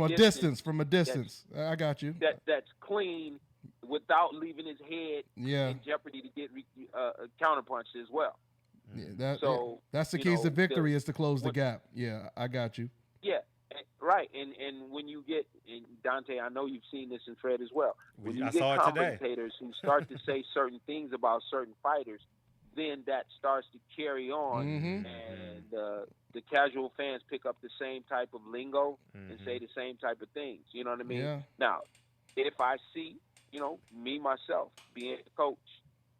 a distance. I got you. That's clean without leaving his head in jeopardy to get counterpunched as well. Yeah, that's the keys to victory is to close the gap. Yeah, I got you. Yeah, right. And when you get, and Dontae, I know you've seen this in Fred as well. When you get commentators who start to say certain things about certain fighters, then that starts to carry on, and the casual fans pick up the same type of lingo and say the same type of things. You know what I mean? Yeah. Now, if I see, me myself being a coach,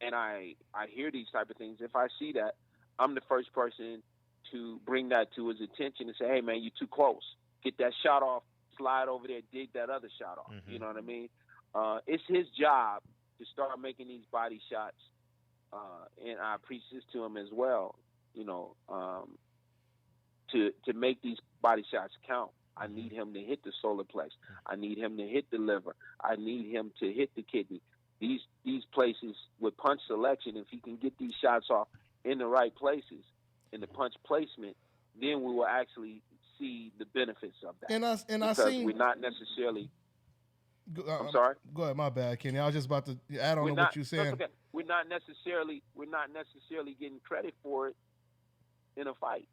and I hear these type of things, if I see that, I'm the first person to bring that to his attention and say, hey, man, you're too close. Get that shot off, slide over there, dig that other shot off. You know what I mean? It's his job to start making these body shots, and I preach this to him as well, to make these body shots count. I need him to hit the solar plex. I need him to hit the liver. I need him to hit the kidney. These places with punch selection, if he can get these shots off in the right places, in the punch placement, then we will actually see the benefits of that. We're not necessarily. I'm sorry. Go ahead, my bad, Kenny. I was just about to add on to what you're saying. We're not necessarily getting credit for it in a fight.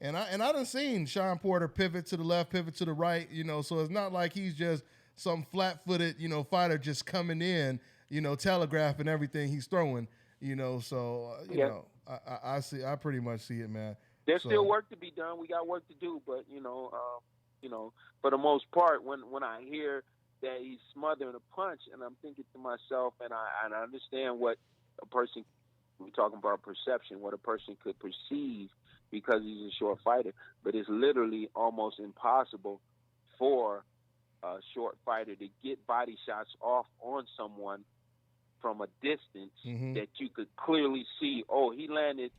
And I done seen Sean Porter pivot to the left, pivot to the right, you know, so it's not like he's just some flat-footed, you know, fighter just coming in, you know, telegraphing everything he's throwing, you know, so, you know, I pretty much see it, man. There's still work to be done. We got work to do, but, you know, for the most part, when I hear that he's smothering a punch, and I'm thinking to myself, and I understand what a person, we're talking about perception, what a person could perceive because he's a short fighter, but it's literally almost impossible for a short fighter to get body shots off on someone from a distance that you could clearly see, oh, he landed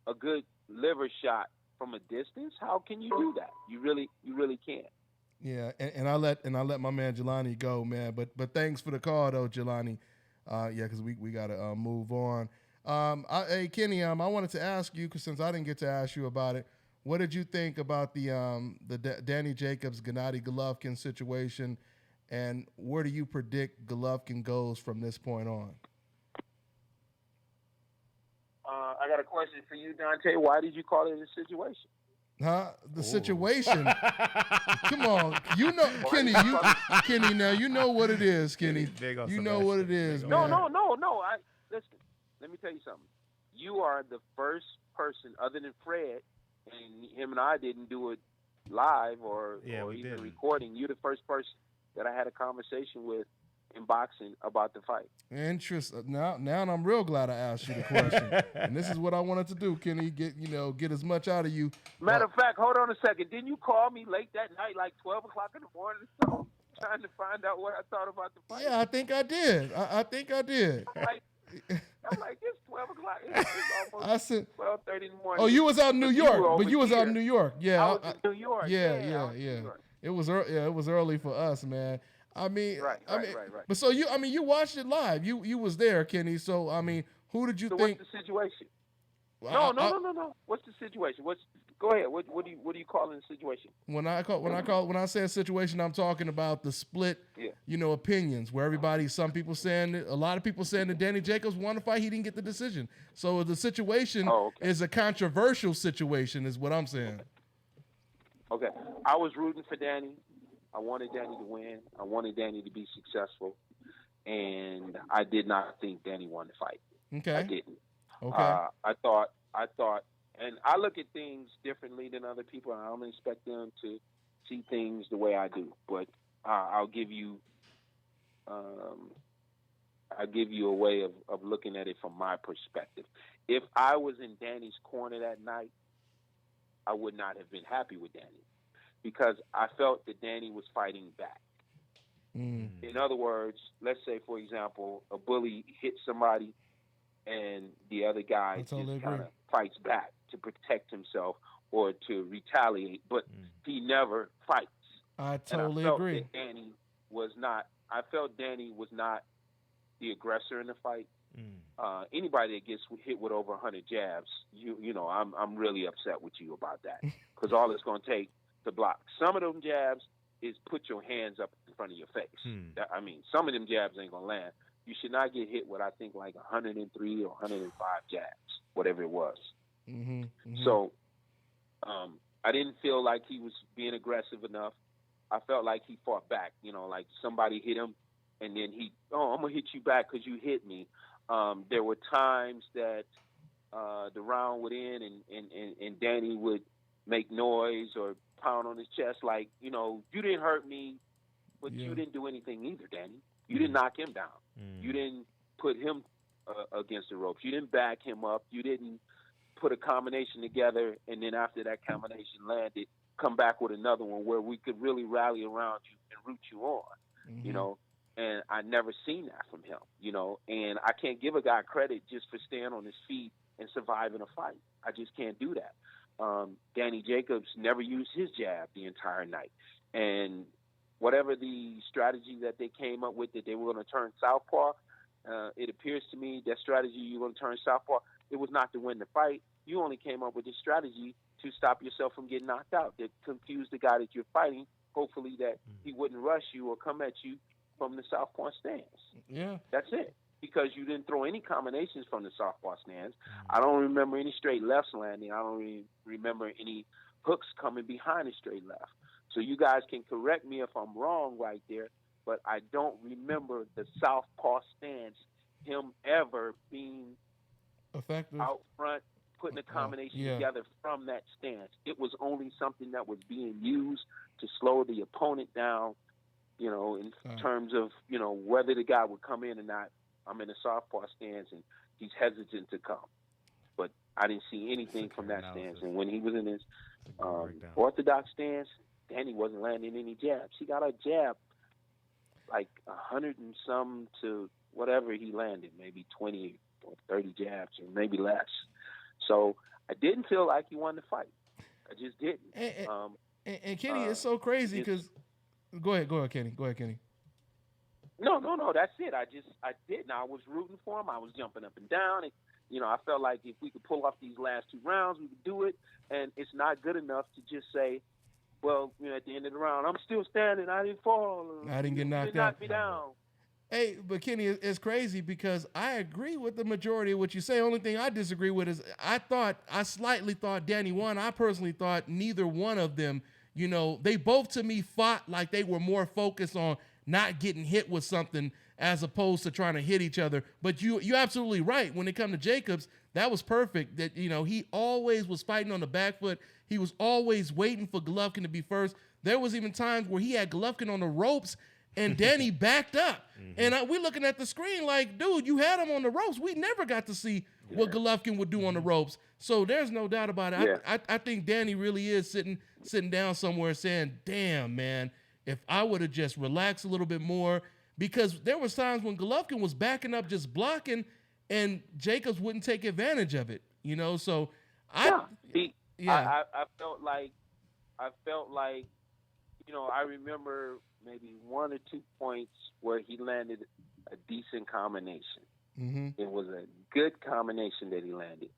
a good liver shot from a distance. How can you do that? You really can't. Yeah, and I let my man Jelani go, man. But thanks for the call though, Jelani. Yeah, because we gotta move on. Hey Kenny, I wanted to ask you, because since I didn't get to ask you about it, what did you think about the Danny Jacobs Gennady Golovkin situation, and where do you predict Golovkin goes from this point on? I got a question for you, Dontae. Why did you call it a situation? Huh? The situation. Come on, you know, Kenny. Kenny. Now you know what it is, Kenny. You know what it is, man. No. Listen. Let me tell you something. You are the first person, other than Fred, and him and I didn't do it live or even recording. You're the first person that I had a conversation with in boxing about the fight. Now I'm real glad I asked you the question, and this is what I wanted to do, Kenny. Get as much out of you. Matter of fact, hold on a second. Didn't you call me late that night, like 12 o'clock in the morning, or something, trying to find out what I thought about the fight? Yeah, I think I did. I think I did. I'm like, it's 12 o'clock. It's almost 12:30 in the morning. Oh, you was out in New York, but you was out in New York. Yeah, I was in New York. Yeah. It was early for us, man. Right. But so you watched it live. You was there, Kenny. So I mean, who did you think? What's the situation? No. What's the situation? Go ahead. What do you call in the situation? When I say a situation, I'm talking about the split, opinions where some people saying, a lot of people saying that Danny Jacobs won the fight, he didn't get the decision. So the situation is a controversial situation, is what I'm saying. Okay, I was rooting for Danny. I wanted Danny to win. I wanted Danny to be successful, and I did not think Danny won the fight. Okay, I didn't. Okay, I thought. And I look at things differently than other people, and I don't expect them to see things the way I do. But I'll give you a way of looking at it from my perspective. If I was in Danny's corner that night, I would not have been happy with Danny because I felt that Danny was fighting back. In other words, let's say, for example, a bully hits somebody and the other guy just kind of fights back to protect himself or to retaliate, but he never fights. I totally agree. I felt Danny was not the aggressor in the fight. Anybody that gets hit with over 100 jabs, I'm really upset with you about that because all it's going to take to block some of them jabs is put your hands up in front of your face. Some of them jabs ain't going to land. You should not get hit with, I think, like 103 or 105 jabs, whatever it was. So I didn't feel like he was being aggressive enough. I felt like he fought back, like somebody hit him and then I'm going to hit you back because you hit me. There were times that the round would end and Danny would make noise or pound on his chest like, you didn't hurt me, but you didn't do anything either, Danny. You didn't knock him down. You didn't put him against the ropes. You didn't back him up. You didn't put a combination together, and then after that combination landed, come back with another one where we could really rally around you and root you on, And I never seen that from him, And I can't give a guy credit just for staying on his feet and surviving a fight. I just can't do that. Danny Jacobs never used his jab the entire night. And whatever the strategy that they came up with that they were going to turn southpaw, it appears to me that strategy you're going to turn southpaw, it was not to win the fight. You only came up with this strategy to stop yourself from getting knocked out, to confuse the guy that you're fighting, hopefully that he wouldn't rush you or come at you from the southpaw stance. Yeah. That's it. because you didn't throw any combinations from the southpaw stance. I don't remember any straight lefts landing. I don't really remember any hooks coming behind the straight left. So you guys can correct me if I'm wrong right there, but I don't remember the southpaw stance, him ever being effective out front, putting a combination together from that stance. It was only something that was being used to slow the opponent down, you know, in terms of, you know, whether the guy would come in or not. I'm in a southpaw stance, and he's hesitant to come. But I didn't see anything from that stance. And when he was in his orthodox stance, Danny wasn't landing any jabs. He got a jab like 100 and some to whatever he landed, maybe 20 or 30 jabs or maybe less. So I didn't feel like he won the fight. I just didn't. And Kenny, it's so crazy because – go ahead, Kenny. Go ahead, Kenny. No, that's it. I didn't. I was rooting for him. I was jumping up and down. And, you know, I felt like if we could pull off these last 2 rounds, we could do it. And it's not good enough to just say, well, you know, at the end of the round, I'm still standing. I didn't fall. I didn't get knocked out. Knock me down. Hey, but Kenny, it's crazy because I agree with the majority of what you say. Only thing I disagree with is I slightly thought Danny won. I personally thought neither one of them, you know, they both to me fought like they were more focused on not getting hit with something as opposed to trying to hit each other. But you're absolutely right. When it comes to Jacobs, that was perfect. That, you know, he always was fighting on the back foot. He was always waiting for Golovkin to be first. There was even times where he had Golovkin on the ropes and Danny backed up. And we're looking at the screen like, dude, you had him on the ropes. We never got to see what Golovkin would do on the ropes. So there's no doubt about it. I think Danny really is sitting down somewhere saying, damn, man, if I would have just relaxed a little bit more, because there was times when Golovkin was backing up, just blocking, and Jacobs wouldn't take advantage of it, you know? So I felt like, you know, I remember maybe 1 or 2 points where he landed a decent combination. It was a good combination that he landed.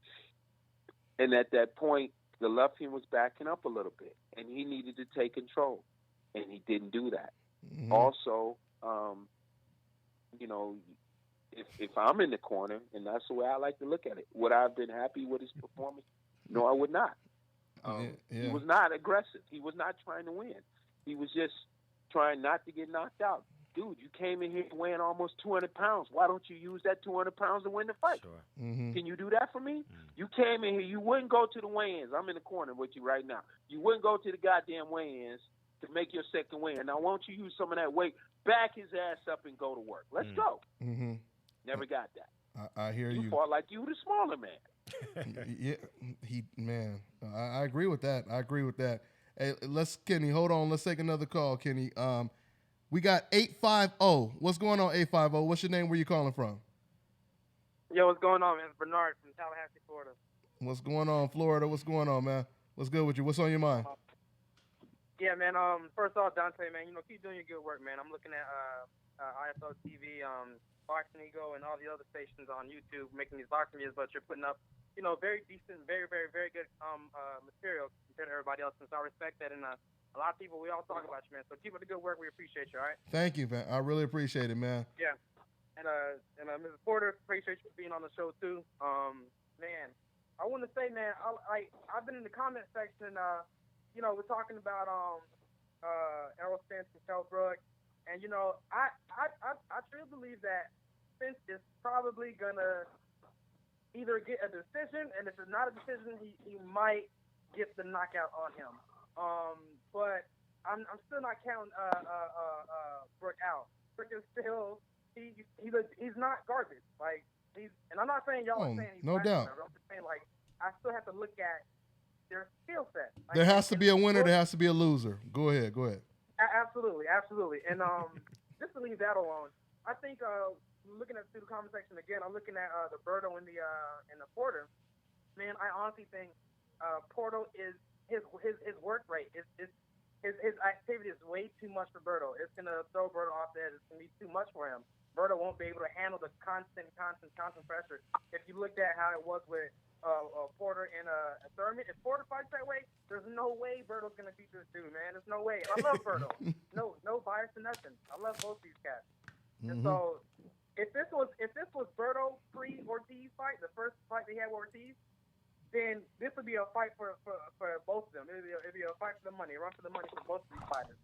And at that point, Golovkin was backing up a little bit, and he needed to take control, and he didn't do that. Also, you know, if I'm in the corner, and that's the way I like to look at it, would I have been happy with his performance? No, I would not. He was not aggressive. He was not trying to win. He was just trying not to get knocked out. Dude, you came in here weighing almost 200 pounds. Why don't you use that 200 pounds to win the fight? Sure. Can you do that for me? You came in here. You wouldn't go to the weigh-ins. I'm in the corner with you right now. You wouldn't go to the goddamn weigh-ins to make your second win. Now, why don't you use some of that weight, back his ass up and go to work? Let's go. Never got that. I hear you. You fought like you were the smaller man. I agree with that. Hey, Kenny, hold on. Let's take another call, Kenny. We got 850. What's going on, 850? What's your name? Where you calling from? Yo, what's going on, man? It's Bernard from Tallahassee, Florida. What's going on, Florida? What's going on, man? What's good with you? What's on your mind? Yeah, man. First off, Dontae, man, you know, keep doing your good work, man. I'm looking at IFL TV, Boxing Eagle, and all the other stations on YouTube making these boxing videos, but you're putting up, you know, very decent, very, very, very good material compared to everybody else. And so I respect that. And a lot of people, we all talk about you, man. So keep up the good work. We appreciate you, all right? Thank you, man. I really appreciate it, man. Yeah. And Mrs. Porter, appreciate you for being on the show, too. Man, I want to say, man, I've been in the comment section, you know, we're talking about Errol Spence and Kell Brook. And, you know, I truly believe that Spence is probably going to either get a decision, and if it's not a decision, he might get the knockout on him. But I'm still not counting Brook out. Brook is still he's not garbage. Like and I'm not saying y'all are saying he's no doubt. I'm just saying like I still have to look at their skill set. Like, there has to be a winner. There has to be a loser. Go ahead. Absolutely. And just to leave that alone, I think looking at through the comment section again, I'm looking at the Berto and the Porter. Man, I honestly think Porto is his work rate is his activity is way too much for Berto. It's gonna throw Berto off there. It's gonna be too much for him. Berto won't be able to handle the constant pressure. If you looked at how it was with Porter and Thurman, if Porter fights that way, there's no way Berto's gonna beat this dude, man. There's no way. And I love Berto. no bias or nothing. I love both these cats. And so if this was Berto pre-Ortiz fight, the first fight they had with Ortiz, then this would be a fight for both of them. It'd be a fight for the money, a run for the money for both of these fighters.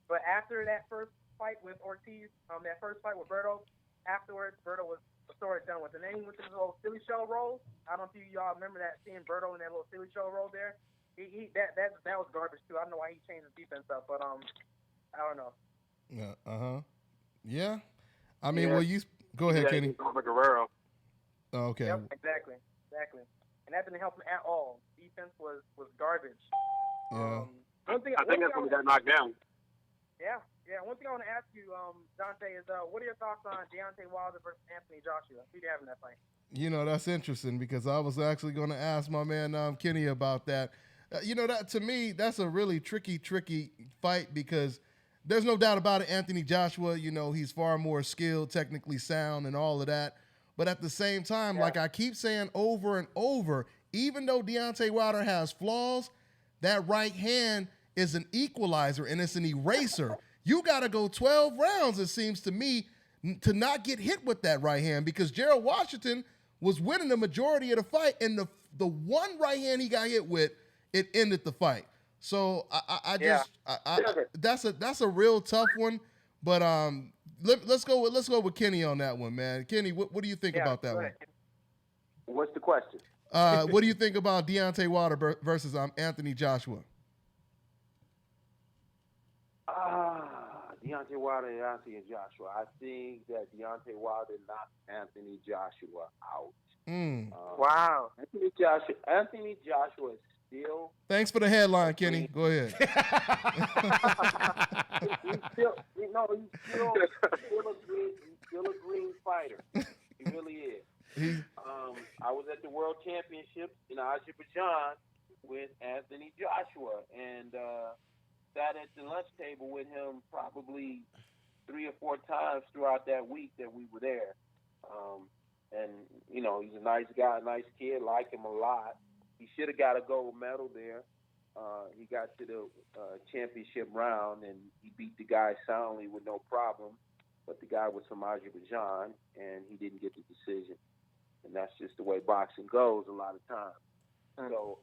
But after that first fight with Ortiz, that first fight with Berto, afterwards Berto was the story done with. And then he went to his little Philly show roll. I don't know if y'all remember that, seeing Berto in that little Philly show roll there. That was garbage too. I don't know why he changed his defense up, but I don't know. Yeah. Yeah. I mean, well, you go ahead, Kenny. Guerrero. Oh, okay. Yep, exactly. And that didn't help him at all. Defense was garbage. Yeah. I think that's when he got knocked down. Yeah. One thing I want to ask you, Dontae, is what are your thoughts on Deontay Wilder versus Anthony Joshua? Who do you have in that fight? You know, that's interesting because I was actually going to ask my man Kenny about that. That to me, that's a really tricky fight because there's no doubt about it. Anthony Joshua, he's far more skilled, technically sound, and all of that. But at the same time, like I keep saying over and over, even though Deontay Wilder has flaws, that right hand is an equalizer and it's an eraser. You got to go 12 rounds, it seems to me, to not get hit with that right hand because Gerald Washington was winning the majority of the fight, and the one right hand he got hit with, it ended the fight. So that's a real tough one. But let's go with Kenny on that one, man. Kenny, what do you think about that one? What's the question? What do you think about Deontay Wilder versus Anthony Joshua? Deontay Wilder and Anthony Joshua. I think that Deontay Wilder knocked Anthony Joshua out. Wow. Anthony Joshua is still. Thanks for the headline, Kenny. Go ahead. He's still a green fighter. He really is. I was at the World Championships in Azerbaijan with Anthony Joshua and sat at the lunch table with him probably 3 or 4 times throughout that week that we were there. And, he's a nice guy, a nice kid, like him a lot. He should have got a gold medal there. He got to the championship round, and he beat the guy soundly with no problem. But the guy was from Azerbaijan, and he didn't get the decision. And that's just the way boxing goes a lot of times. So,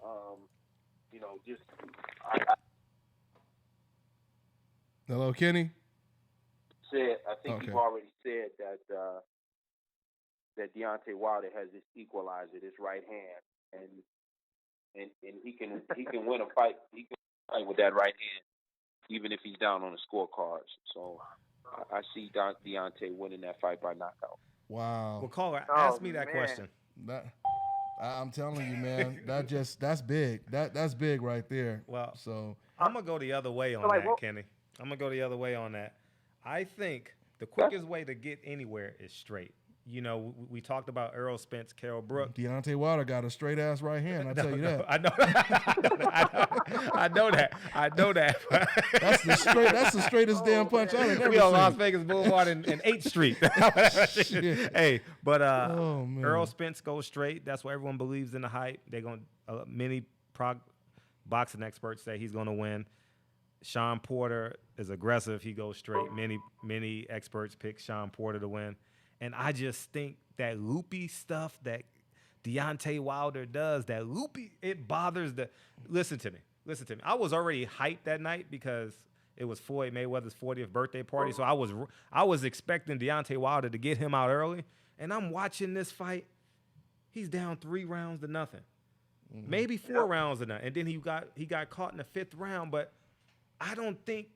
Hello, Kenny? I think you've already said that Deontay Wilder has this equalizer, this right hand, and he can win a fight. He can fight with that right hand, even if he's down on the scorecards. So I see Deontay winning that fight by knockout. Wow. Well, caller, ask me that question. I'm telling you, man, that's big. That's big right there. Well, so I'm gonna go the other way on that, Kenny. I'm gonna go the other way on that. I think the quickest way to get anywhere is straight. We talked about Errol, Spence, Carol Brooks. Deontay Wilder got a straight ass right hand. Tell you that. I know that. That's the straightest damn punch I've ever seen. We on Las Vegas Boulevard and 8th Street. Hey, but Errol Spence goes straight. That's why everyone believes in the hype. They're going. Many boxing experts say he's going to win. Sean Porter is aggressive. He goes straight. Many experts pick Sean Porter to win. And I just think that loopy stuff that Deontay Wilder does, it bothers Listen to me. I was already hyped that night because it was Floyd Mayweather's 40th birthday party. So I was expecting Deontay Wilder to get him out early. And I'm watching this fight. He's down 3 rounds to nothing. Maybe 4 rounds to nothing. And then he got caught in the 5th round. But I don't think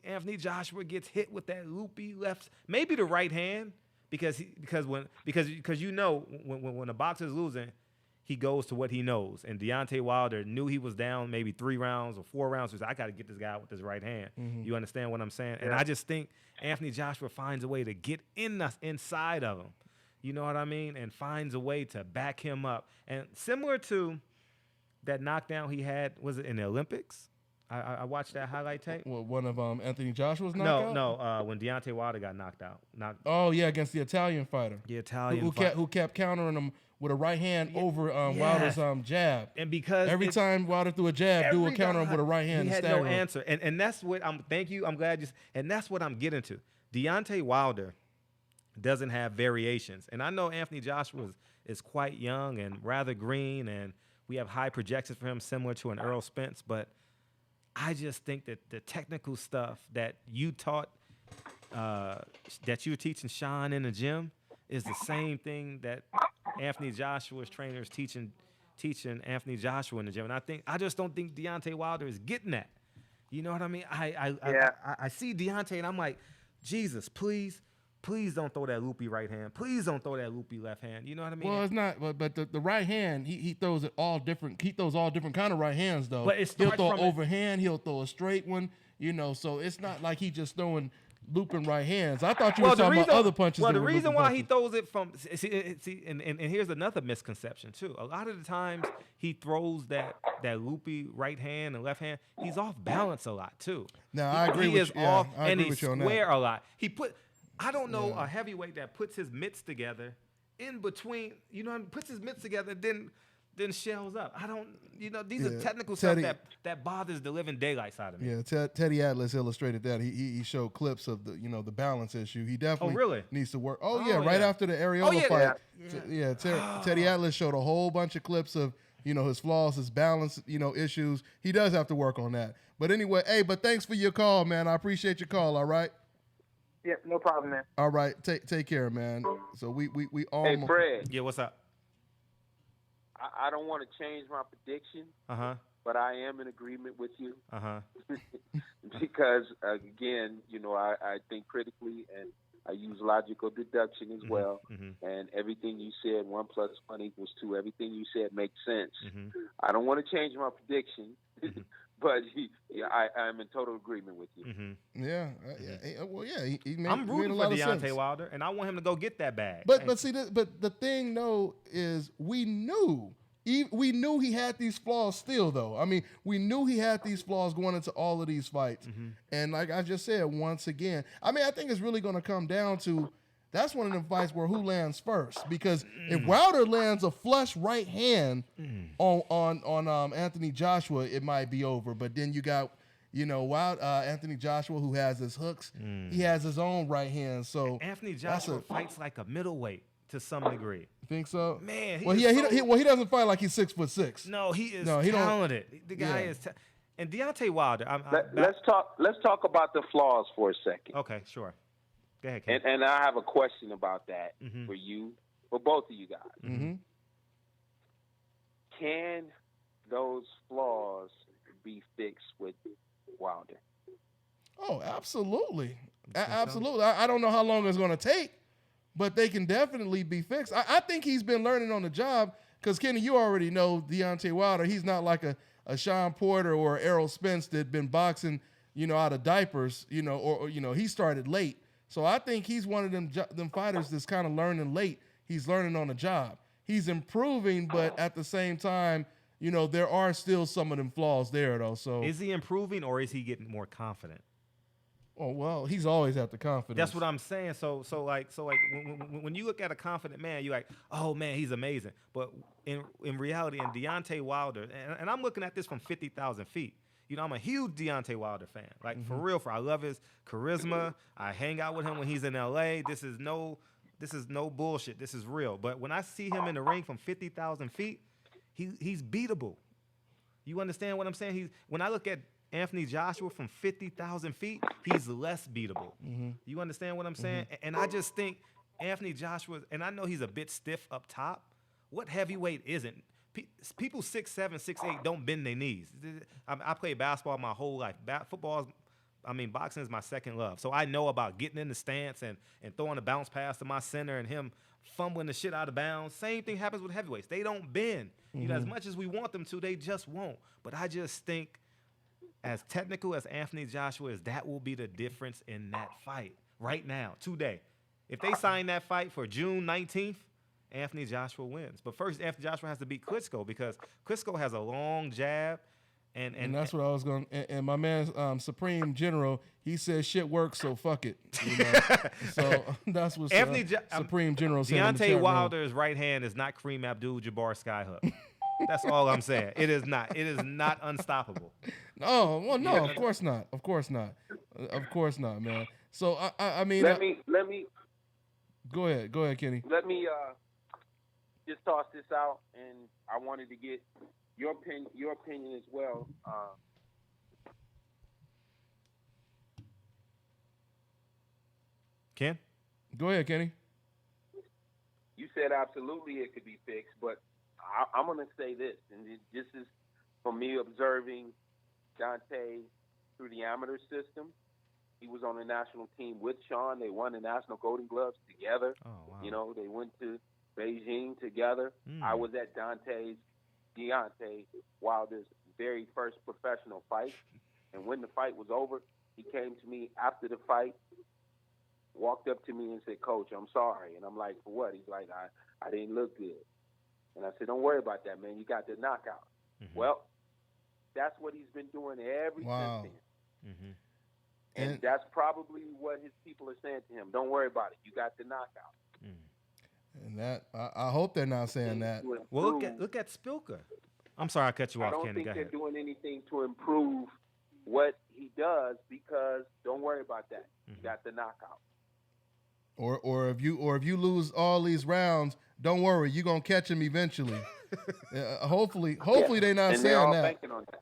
Anthony Joshua gets hit with that loopy left, maybe the right hand, because when a boxer's losing, he goes to what he knows. And Deontay Wilder knew he was down maybe 3 rounds or 4 rounds. So he said, I got to get this guy out with his right hand. You understand what I'm saying? Yeah. And I just think Anthony Joshua finds a way to get inside of him. You know what I mean? And finds a way to back him up. And similar to that knockdown he had, was it in the Olympics? I watched that highlight tape. Well, one of Anthony Joshua's knockout? No. When Deontay Wilder got knocked out. Oh, yeah, against the Italian fighter. The Italian who kept countering him with a right hand over Wilder's jab. And because every time Wilder threw a jab, do a counter him with a right hand. He had no answer. And that's what thank you. I'm glad and that's what I'm getting to. Deontay Wilder doesn't have variations. And I know Anthony Joshua is quite young and rather green, and we have high projections for him similar to an Errol Spence, but I just think that the technical stuff that you taught, that you were teaching Sean in the gym is the same thing that Anthony Joshua's trainers teaching Anthony Joshua in the gym. And I just don't think Deontay Wilder is getting that. You know what I mean? I see Deontay and I'm like, Jesus, please don't throw that loopy right hand. Please don't throw that loopy left hand. You know what I mean? Well, it's not, but the right hand, he throws it all different. He throws all different kind of right hands, though. But he'll throw overhand. He'll throw a straight one. You know, so it's not like he just throwing looping right hands. I thought you were talking about other punches. Well, the reason why he throws it from and here's another misconception too. A lot of the times he throws that loopy right hand and left hand. He's off balance a lot too. No, I agree with you. Off, I and agree he's with you on square that. a lot. I don't know a heavyweight that puts his mitts together in between. You know, puts his mitts together, then shells up. I don't. You know, these are technical stuff that bothers the living daylights out of me. Yeah, Teddy Atlas illustrated that. He showed clips of the balance issue. He definitely needs to work. Right after the Areola fight. Teddy Atlas showed a whole bunch of clips of his flaws, his balance issues. He does have to work on that. But anyway, but thanks for your call, man. I appreciate your call. All right. Yeah, no problem, man. All right, take care, man. So we almost. Hey, Fred. Yeah, what's up? I don't want to change my prediction, but I am in agreement with you. Because, again, I think critically and I use logical deduction as well. And everything you said, 1 + 1 = 2, everything you said makes sense. I don't want to change my prediction, but I'm in total agreement with you. I'm rooting for Deontay Wilder, and I want him to go get that bag. But see, but the thing though is we knew he had these flaws still though. I mean, we knew he had these flaws going into all of these fights, and like I just said once again, I mean, I think it's really going to come down to. That's one of them fights where who lands first. Because if Wilder lands a flush right hand on Anthony Joshua, it might be over. But then you got, Anthony Joshua who has his hooks. He has his own right hand. So Anthony Joshua fights like a middleweight to some degree. Think so? Man, he doesn't fight like he's 6'6". No, he is talented. The guy is. And Deontay Wilder. Let's talk about the flaws for a second. Okay, sure. Go ahead, Ken. And I have a question about that for both of you guys. Can those flaws be fixed with Wilder? Oh, absolutely. Absolutely. I don't know how long it's going to take, but they can definitely be fixed. I think he's been learning on the job because, Kenny, you already know Deontay Wilder. He's not like a Sean Porter or Errol Spence that been boxing, out of diapers, or he started late. So I think he's one of them fighters that's kind of learning late. He's learning on the job. He's improving, but at the same time, there are still some of them flaws there, though. So is he improving or is he getting more confident? Oh well, he's always at the confidence. That's what I'm saying. So when you look at a confident man, you're like, oh man, he's amazing. But in reality, in Deontay Wilder, and I'm looking at this from 50,000 feet. I'm a huge Deontay Wilder fan. Like, for real. I love his charisma. I hang out with him when he's in L.A. This is no bullshit. This is real. But when I see him in the ring from 50,000 feet, he's beatable. You understand what I'm saying? When I look at Anthony Joshua from 50,000 feet, he's less beatable. You understand what I'm saying? And I just think Anthony Joshua, and I know he's a bit stiff up top. What heavyweight isn't? People 6'7", 6'8" don't bend their knees. I played basketball my whole life. Boxing is my second love. So I know about getting in the stance and throwing a bounce pass to my center and him fumbling the shit out of bounds. Same thing happens with heavyweights. They don't bend. As much as we want them to, they just won't. But I just think as technical as Anthony Joshua is, that will be the difference in that fight right now, today. If they sign that fight for June 19th, Anthony Joshua wins. But first, Anthony Joshua has to beat Klitschko because Klitschko has a long jab. And that's what I was going to. And my man, Supreme General, he said shit works, so fuck it. So that's what Supreme General said. Deontay Wilder's right hand is not Kareem Abdul-Jabbar skyhook. That's all I'm saying. It is not. It is not unstoppable. Oh, well, no, of course not. Of course not. Of course not, man. So, I mean. Let me Go ahead, Kenny. Let me just toss this out, and I wanted to get your opinion as well. Ken? Go ahead, Kenny. You said absolutely it could be fixed, but I'm going to say this, and this is from me observing Dontae through the amateur system. He was on the national team with Sean. They won the National Golden Gloves together. Oh, wow. You know, they went to Beijing together. I was at Deontay Wilder's very first professional fight. And when the fight was over, he came to me after the fight, walked up to me and said, "Coach, I'm sorry." And I'm like, "For what?" He's like, I didn't look good. And I said, "Don't worry about that, man. You got the knockout." Well, that's what he's been doing ever since then. And that's probably what his people are saying to him. Don't worry about it. You got the knockout. And that I hope they're not saying that. Well, look at Spilka. I'm sorry I cut you off, I don't Kenny. think Go they're ahead. doing anything to improve what he does because don't worry about that. You got the knockout. Or if you lose all these rounds, don't worry, you're gonna catch him eventually. Hopefully they're not and saying they're all that. banking on that.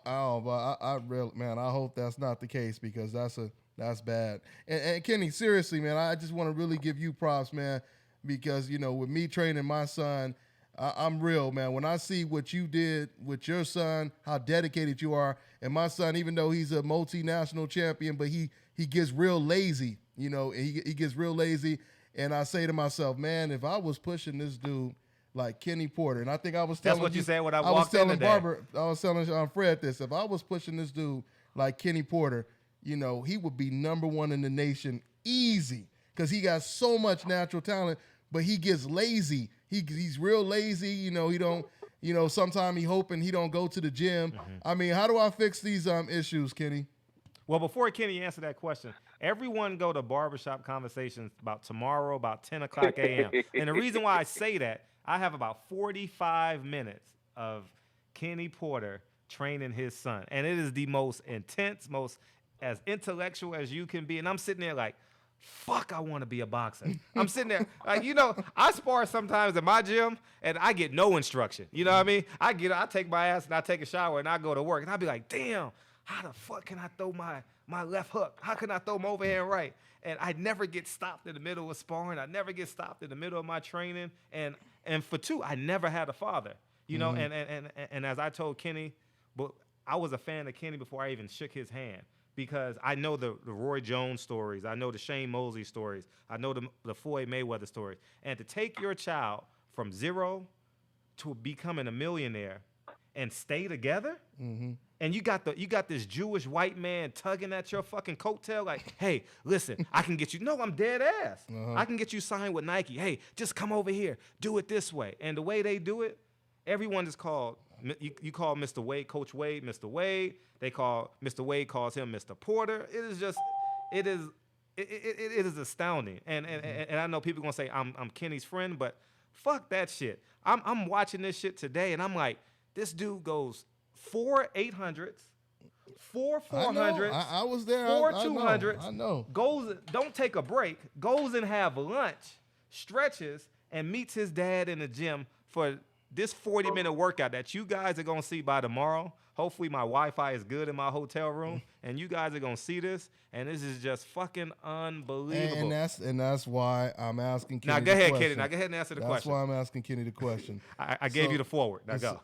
I really, man, I hope that's not the case because that's bad. And Kenny, seriously, man, I just want to really give you props, man, because with me training my son, I'm real, man. When I see what you did with your son, how dedicated you are, and my son, even though he's a multinational champion, but he gets real lazy, he gets real lazy. And I say to myself, man, if I was pushing this dude like Kenny Porter, and I think I was telling That's what you said when I was walked in telling today. Barbara, I was telling Fred this. If I was pushing this dude like Kenny Porter, he would be number one in the nation easy because he got so much natural talent, but he gets lazy. He's real lazy. He don't. Sometimes he hoping he don't go to the gym. I mean, how do I fix these issues, Kenny? Well, before Kenny answer that question, everyone go to Barbershop Conversations about tomorrow, about 10 o'clock a.m. And the reason why I say that, I have about 45 minutes of Kenny Porter training his son. And it is the most intense, most as intellectual as you can be. And I'm sitting there like, fuck, I want to be a boxer. I'm sitting there like, I spar sometimes in my gym and I get no instruction. You know what I mean? I take my ass and I take a shower and I go to work and I'll be like, damn, how the fuck can I throw my left hook? How can I throw my overhand right? And I never get stopped in the middle of sparring. I never get stopped in the middle of my training. And for two, I never had a father. And as I told Kenny, but I was a fan of Kenny before I even shook his hand. Because I know the Roy Jones stories. I know the Shane Mosley stories. I know the Floyd Mayweather stories. And to take your child from zero to becoming a millionaire and stay together, and you got this Jewish white man tugging at your fucking coattail like, hey, listen, I can get you. No, I'm dead ass. I can get you signed with Nike. Hey, just come over here. Do it this way. And the way they do it, everyone is called. You call Mr. Wade, Coach Wade, Mr. Wade. Mr. Wade calls him Mr. Porter. It is astounding. And I know people gonna say I'm Kenny's friend, but fuck that shit. I'm watching this shit today, and I'm like, this dude goes 4 800s, 4 400s. I was there. 4 200s. I know. Don't take a break. Goes and have lunch, stretches, and meets his dad in the gym for this 40-minute workout that you guys are going to see by tomorrow. Hopefully my Wi-Fi is good in my hotel room, and you guys are going to see this, and this is just fucking unbelievable. And that's why I'm asking Kenny Now, the go ahead, question. Kenny. Now, go ahead and answer the That's question. why I'm asking Kenny the question. I gave you the forward. Now, go.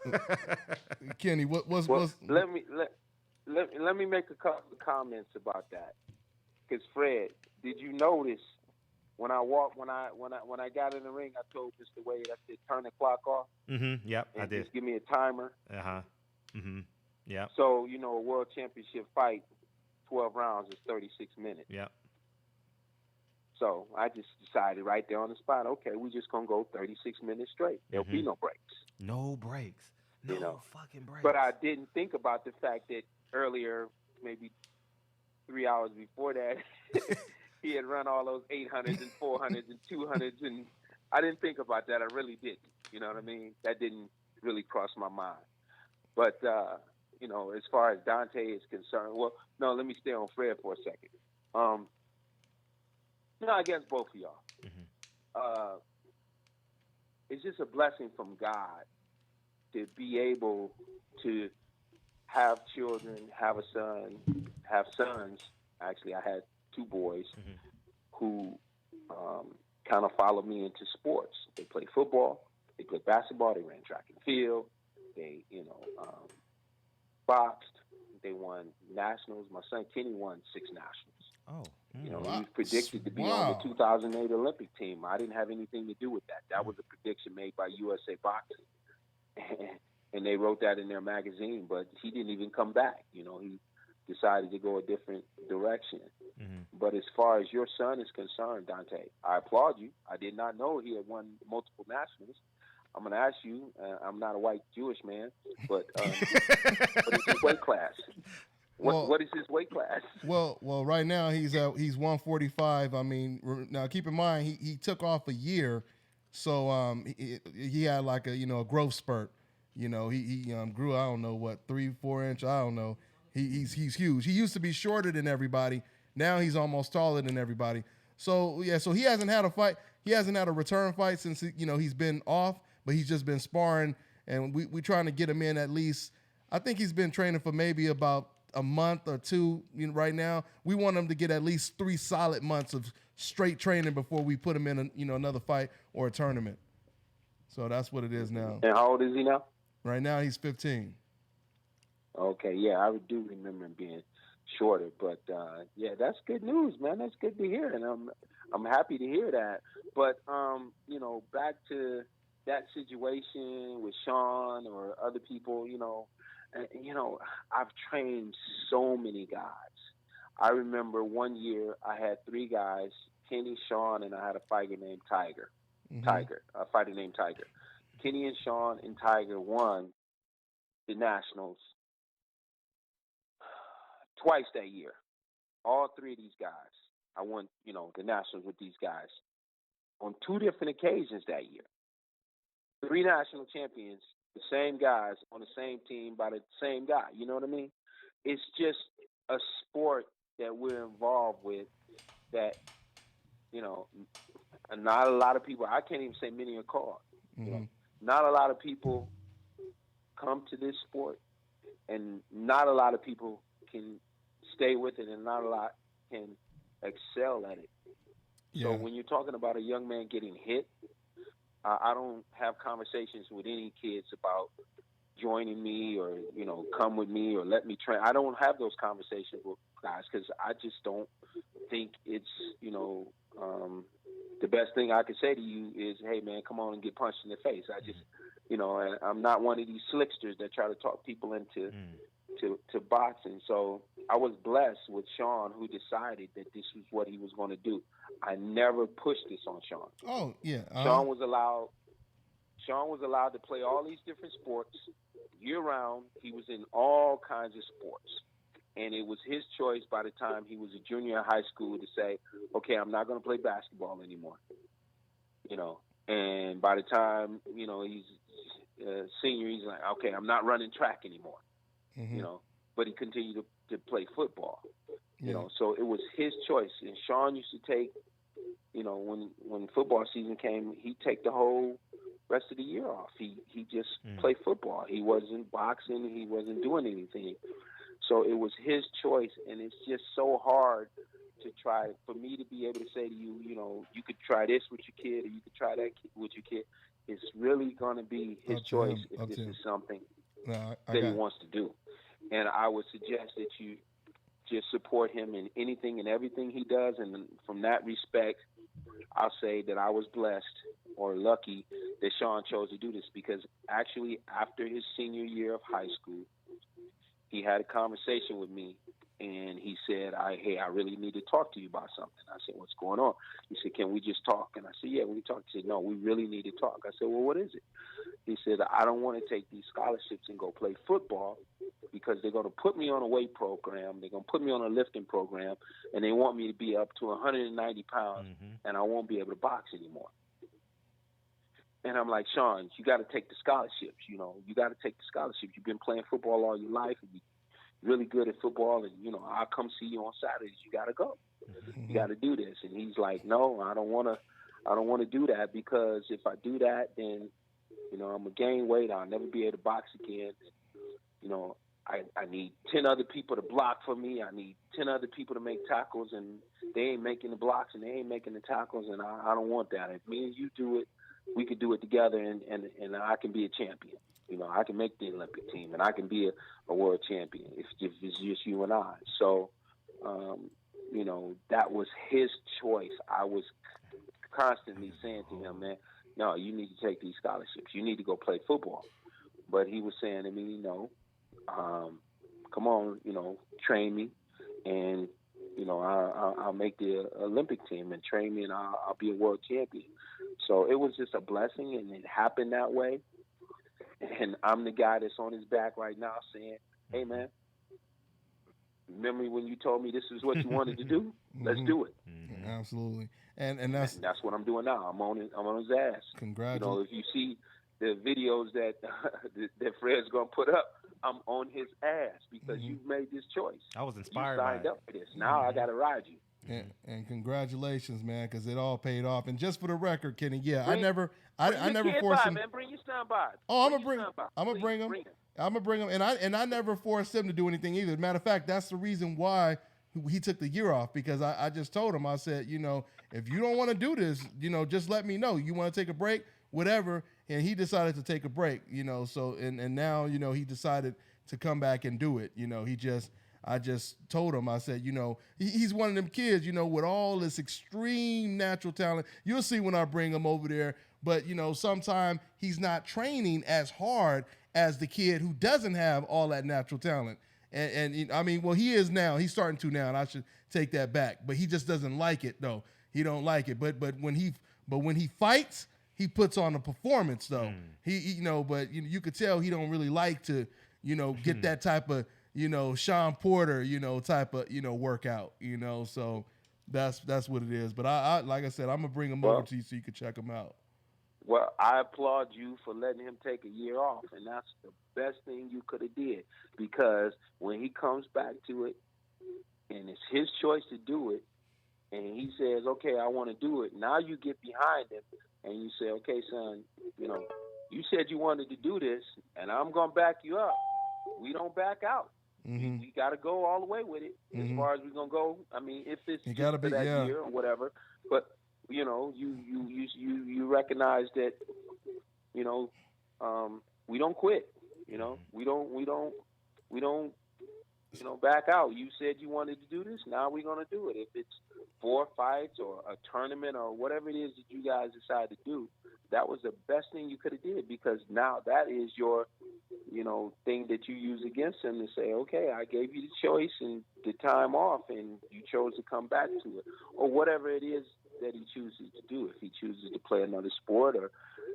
Kenny, what's Let me make a couple of comments about that. Because, Fred, did you notice when I got in the ring, I told Mr. Wade, I said, turn the clock off. Yep, I did. Just give me a timer. Yeah. So, a world championship fight, 12 rounds is 36 minutes. Yeah. So I just decided right there on the spot, okay, we're just going to go 36 minutes straight. There'll be no breaks. No breaks. No fucking breaks. But I didn't think about the fact that earlier, maybe 3 hours before that, he had run all those 800s and 400s and 200s, and I didn't think about that. I really didn't. You know what I mean? That didn't really cross my mind. But, as far as Dontae is concerned, well, no, let me stay on Fred for a second. No, against both of y'all. It's just a blessing from God to be able to have children, have a son, have sons. Actually, I had 2 boys who kind of followed me into sports. They played football, they played basketball, they ran track and field, they, boxed, they won nationals. My son Kenny won 6 nationals. He was predicted to be on the 2008 Olympic team. I didn't have anything to do with that. That was a prediction made by USA Boxing. And they wrote that in their magazine, but he didn't even come back. He decided to go a different direction. But as far as your son is concerned, Dontae, I applaud you. I did not know he had won multiple nationals. I'm going to ask you, I'm not a white Jewish man, but what is his weight class? What is his weight class? Well, right now he's 145. I mean, now keep in mind he took off a year, so he had like a a growth spurt. He grew, I don't know what, 3-4 inch, I don't know. He's huge. He used to be shorter than everybody. Now he's almost taller than everybody. So yeah, so he hasn't had a fight. He hasn't had a return fight since he's been off, but he's just been sparring, and we trying to get him in at least. I think he's been training for maybe about a month or 2 right now. We want him to get at least 3 solid months of straight training before we put him in another fight or a tournament. So that's what it is now. And how old is he now? Right now he's 15. Okay, yeah, I do remember him being shorter, but yeah, that's good news, man. That's good to hear, and I'm happy to hear that. But back to that situation with Sean or other people, I've trained so many guys. I remember one year I had 3 guys, Kenny, Sean, and I had a fighter named Tiger. A fighter named Tiger. Kenny and Sean and Tiger won the nationals twice that year. All 3 of these guys, I won, the nationals with these guys on 2 different occasions that year. 3 national champions, the same guys on the same team by the same guy. You know what I mean? It's just a sport that we're involved with that, not a lot of people, I can't even say many are called. Not a lot of people come to this sport, and not a lot of people can stay with it, and not a lot can excel at it. Yeah. So when you're talking about a young man getting hit, I don't have conversations with any kids about joining me or, come with me or let me train. I don't have those conversations with guys because I just don't think it's, the best thing I could say to you is, hey, man, come on and get punched in the face. I just, and I'm not one of these slicksters that try to talk people into to boxing. So I was blessed with Sean, who decided that this was what he was going to do. I never pushed this on Sean. Oh, yeah. Sean was allowed to play all these different sports year-round. He was in all kinds of sports. And it was his choice by the time he was a junior in high school to say, okay, I'm not going to play basketball anymore. And by the time, he's a senior, he's like, okay, I'm not running track anymore. But he continued to play football. So it was his choice. And Sean used to take, when football season came, he'd take the whole rest of the year off. He just played football. He wasn't boxing. He wasn't doing anything. So it was his choice, and it's just so hard to try for me to be able to say to you, you could try this with your kid, or you could try that with your kid. It's really going to be his choice if this is something that he wants to do. And I would suggest that you just support him in anything and everything he does. And from that respect, I'll say that I was blessed or lucky that Sean chose to do this, because actually after his senior year of high school, he had a conversation with me, and he said, hey, I really need to talk to you about something. I said, what's going on? He said, can we just talk? And I said, yeah, we can talk. He said, no, we really need to talk. I said, well, what is it? He said, I don't want to take these scholarships and go play football because they're going to put me on a weight program. They're going to put me on a lifting program, and they want me to be up to 190 pounds, and I won't be able to box anymore. And I'm like, Sean, you got to take the scholarships. You got to take the scholarships. You've been playing football all your life, and you're really good at football, and, I'll come see you on Saturdays. You got to go. You got to do this. And he's like, no, I don't want to do that, because if I do that, then, you know, I'm going to gain weight. I'll never be able to box again. You know, I need 10 other people to block for me. I need 10 other people to make tackles, and they ain't making the blocks and they ain't making the tackles, and I don't want that. If me and you do it, we could do it together, and I can be a champion. You know, I can make the Olympic team, and I can be a world champion if it's just you and I. So, you know, that was his choice. I was constantly saying to him, man, no, you need to take these scholarships. You need to go play football. But he was saying to me, no, come on, you know, train me, and, you know, I'll make the Olympic team, and train me, and I'll be a world champion. So it was just a blessing, and it happened that way. And I'm the guy that's on his back right now saying, hey, man, remember when you told me this is what you wanted to do? Let's do it. Absolutely. And that's what I'm doing now. I'm on his ass. Congratulations. You know, if you see the videos that that Fred's gonna put up, I'm on his ass because you made this choice. I was inspired you signed by up for this. Now I gotta ride you. And congratulations, man, because it all paid off. And just for the record, Kenny, I Bring never your forced kid him. by, man. Bring your son by. Oh, I'm Bring gonna bring him, and I never forced him to do anything either. As a matter of fact, that's the reason why he took the year off, because I just told him, I said, you know, if you don't want to do this, you know, just let me know. You want to take a break, whatever. And he decided to take a break, you know. So and now, you know, he decided to come back and do it. You know, I just told him, I said, you know, he's one of them kids, you know, with all this extreme natural talent. You'll see when I bring him over there. But, you know, sometimes he's not training as hard as the kid who doesn't have all that natural talent. And I mean, well, he is now. He's starting to now, and I should take that back. But he just doesn't like it, though. He don't like it. But when he fights, he puts on a performance, though. He you know, but you could tell he don't really like to, you know, get that type of, you know, Sean Porter, you know, type of, you know, workout, you know. So that's what it is. But I like I said, I'm gonna bring him over to you so you can check him out. Well, I applaud you for letting him take a year off, and that's the best thing you could have did, because when he comes back to it, and it's his choice to do it, and he says, okay, I want to do it, now you get behind him, and you say, okay, son, you know, you said you wanted to do this, and I'm going to back you up. We don't back out. We got to go all the way with it as far as we're going to go. I mean, if it's just for that year or whatever, but you know, you recognize that, you know, we don't quit. You know, we don't, you know, back out. You said you wanted to do this. Now we're gonna do it. If it's 4 fights or a tournament or whatever it is that you guys decide to do, that was the best thing you could have did, because now that is your, you know, thing that you use against him to say, okay, I gave you the choice and the time off, and you chose to come back to it, or whatever it is that he chooses to do. If he chooses to play another sport, or,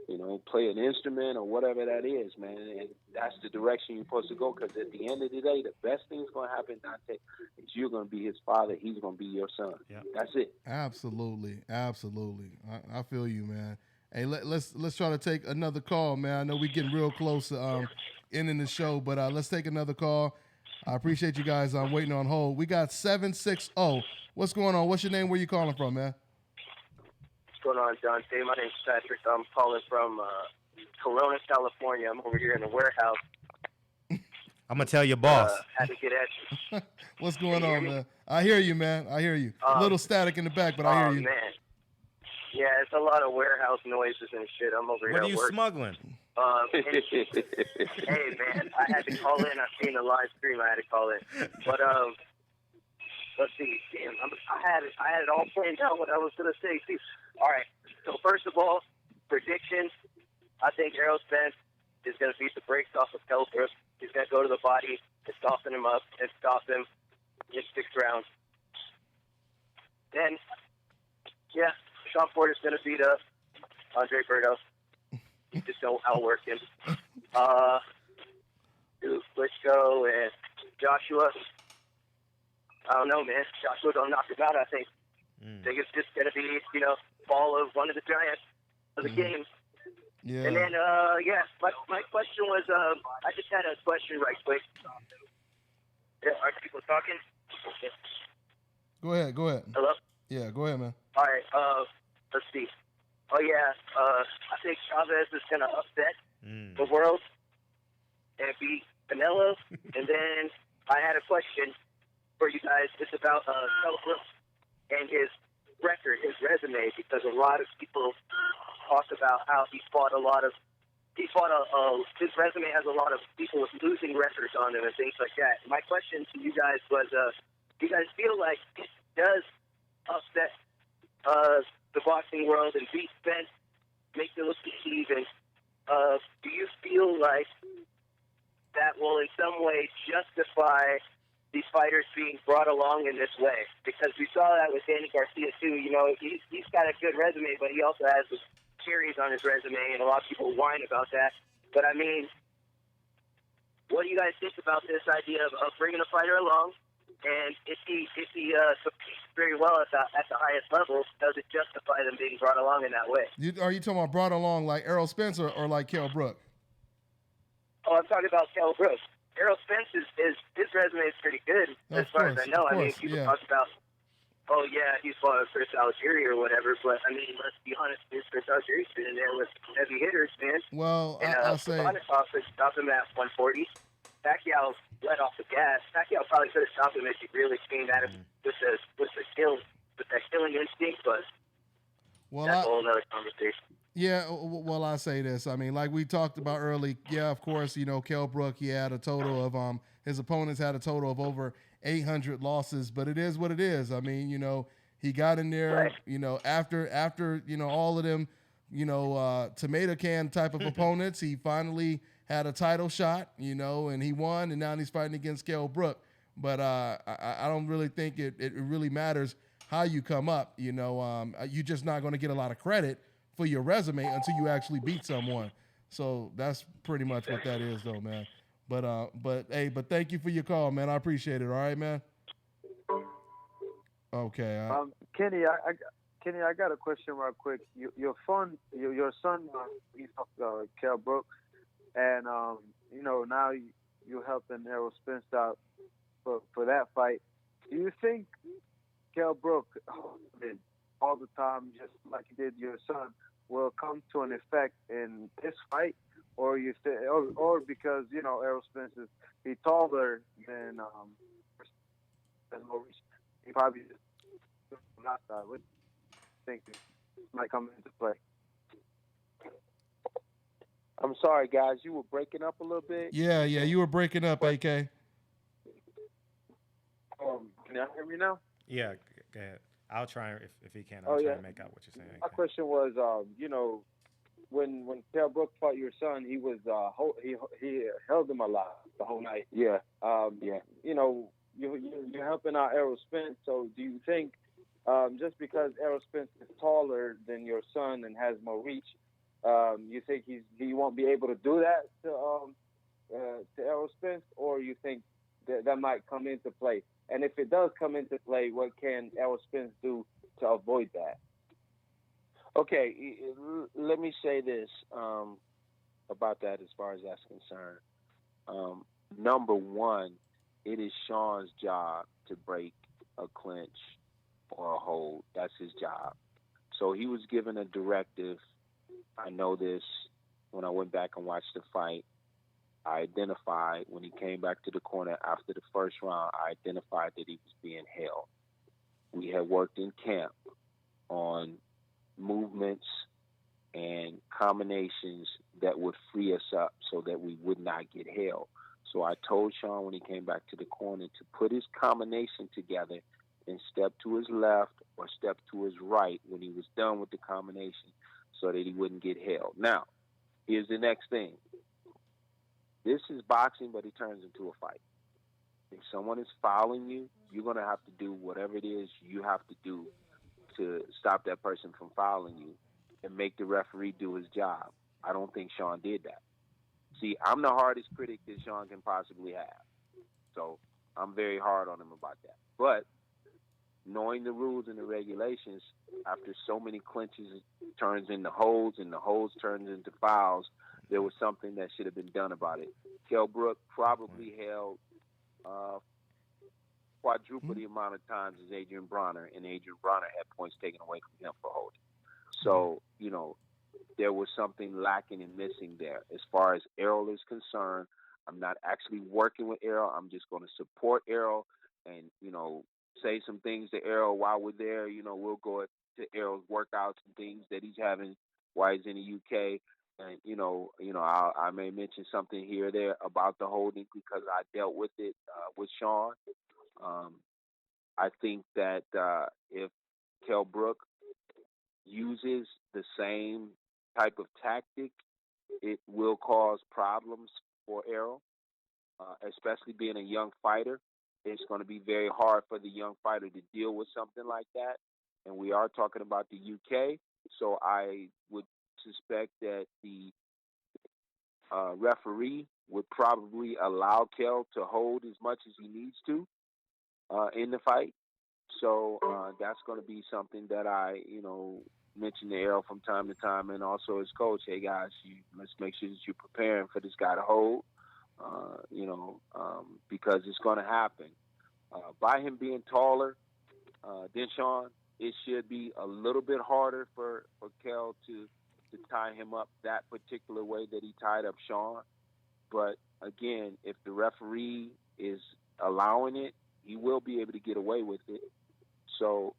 you know, play an instrument, or whatever that is, man, and that's the direction you're supposed to go, because at the end of the day, the best thing's going to happen, Dontae, is you're going to be his father. He's going to be your son. That's it. Absolutely. I feel you, man. Hey, let's try to take another call, man. I know we're getting real close to ending the show, but let's take another call. I appreciate you guys waiting on hold. We got 760. What's going on? What's your name? Where you calling from, man? What's going on, Dontae? My name's Patrick. I'm calling from Corona, California. I'm over here in the warehouse. I'm going to tell your boss. Had to get at you. What's going on, man? I hear you, man. I hear you. A little static in the back, but I hear you. Oh, man. Yeah, it's a lot of warehouse noises and shit. I'm over here What are you at work. smuggling? Hey, man, I had to call in. I seen the live stream. I had to call in. But, let's see. Damn, I had it all planned out what I was going to say, too. All right. So, first of all, predictions. I think Errol Spence is going to beat the brakes off of Kell Brooks. He's going to go to the body and soften him up and stop him in 6 rounds. Then, yeah, Sean Porter's going to beat up Andre Berto. You just don't outwork him. Klitschko and Joshua. I don't know, man. Joshua don't knock him out, I think. I think it's just going to be, you know, fall of one of the giants of the game. Yeah. And then, my question was, I just had a question right quick. Are people talking? Go ahead. Hello? Yeah, go ahead, man. All right, let's see. Oh, yeah, I think Chavez is going to upset the world and beat Canelo. And then I had a question for you guys. It's about Kell Brooks and his record, his resume, because a lot of people talk about how his resume has a lot of people with losing records on them and things like that. My question to you guys was, do you guys feel like it does upset the boxing world and beat Spence, make it look even? Do you feel like that will in some way justify these fighters being brought along in this way? Because we saw that with Danny Garcia too. You know, he's got a good resume, but he also has the cherries on his resume, and a lot of people whine about that. But I mean, what do you guys think about this idea of bringing a fighter along? And if he competes very well at the highest level, does it justify them being brought along in that way? Are you talking about brought along like Errol Spence or like Kell Brook? Oh, I'm talking about Kell Brooks. Errol Spence his resume is pretty good as far as I know. I mean, people talk about, oh yeah, he's fought with Chris Algieri or whatever, but I mean, let's be honest, Chris Algieri's been in there with heavy hitters, man. Well, and, I'll say stopped him at 140. Pacquiao let off the gas. Pacquiao probably could have stopped him if he really came at him with that killing instinct, but that's a whole other conversation. Yeah, well, I say this. I mean, like we talked about early, yeah, of course, you know, Kell Brook, he had a total of, his opponents had a total of over 800 losses, but it is what it is. I mean, you know, he got in there, you know, after, you know, all of them, you know, tomato can type of opponents, he finally had a title shot, you know, and he won, and now he's fighting against Kell Brook. But I don't really think it really matters how you come up, you know. You're just not going to get a lot of credit for your resume until you actually beat someone. So that's pretty much what that is, though, man. But thank you for your call, man. I appreciate it. All right, man. Okay. Kenny, I got a question real quick. Your son, he's Kell Brook, and you know, now you're helping Errol Spence out for that fight. Do you think Kell Brook, all the time, just like you did your son, will come to an effect in this fight, or you say, or because you know Errol Spence he's taller than Maurice, he probably just not that. What do you think might come into play? I'm sorry, guys. You were breaking up a little bit. Yeah, you were breaking up, AK. Can y'all hear me now? Yeah, go ahead. I'll try if he can. I'll try to make out what you're saying. My question was, you know, when Kell Brook fought your son, he was he held him alive the whole night. Yeah. You know, you're helping out Errol Spence. So do you think just because Errol Spence is taller than your son and has more reach, you think he won't be able to do that to Errol Spence, or you think that might come into play? And if it does come into play, what can Errol Spence do to avoid that? Okay, let me say this about that as far as that's concerned. Number one, it is Sean's job to break a clinch or a hold. That's his job. So he was given a directive. I know this when I went back and watched the fight. I identified when he came back to the corner after the first round, I identified that he was being held. We had worked in camp on movements and combinations that would free us up so that we would not get held. So I told Sean when he came back to the corner to put his combination together and step to his left or step to his right when he was done with the combination so that he wouldn't get held. Now, here's the next thing. This is boxing, but it turns into a fight. If someone is fouling you, you're going to have to do whatever it is you have to do to stop that person from fouling you and make the referee do his job. I don't think Sean did that. See, I'm the hardest critic that Sean can possibly have. So I'm very hard on him about that. But knowing the rules and the regulations, after so many clinches turns into holds and the holds turns into fouls, there was something that should have been done about it. Kell Brook probably held quadruple the amount of times as Adrian Bronner, and Adrian Bronner had points taken away from him for holding. So, you know, there was something lacking and missing there. As far as Errol is concerned, I'm not actually working with Errol. I'm just going to support Errol and, you know, say some things to Errol while we're there. You know, we'll go to Errol's workouts and things that he's having while he's in the UK. And, I may mention something here or there about the holding because I dealt with it with Sean. I think that if Kell Brook uses the same type of tactic, it will cause problems for Errol, especially being a young fighter. It's going to be very hard for the young fighter to deal with something like that. And we are talking about the UK, so I would suspect that the referee would probably allow Kell to hold as much as he needs to in the fight. So that's going to be something that I, mention to Errol from time to time, and also his coach. Hey guys, let's make sure that you're preparing for this guy to hold. Because it's going to happen. By him being taller than Sean, it should be a little bit harder for Kell to tie him up that particular way that he tied up Sean. But again, if the referee is allowing it, he will be able to get away with it. So,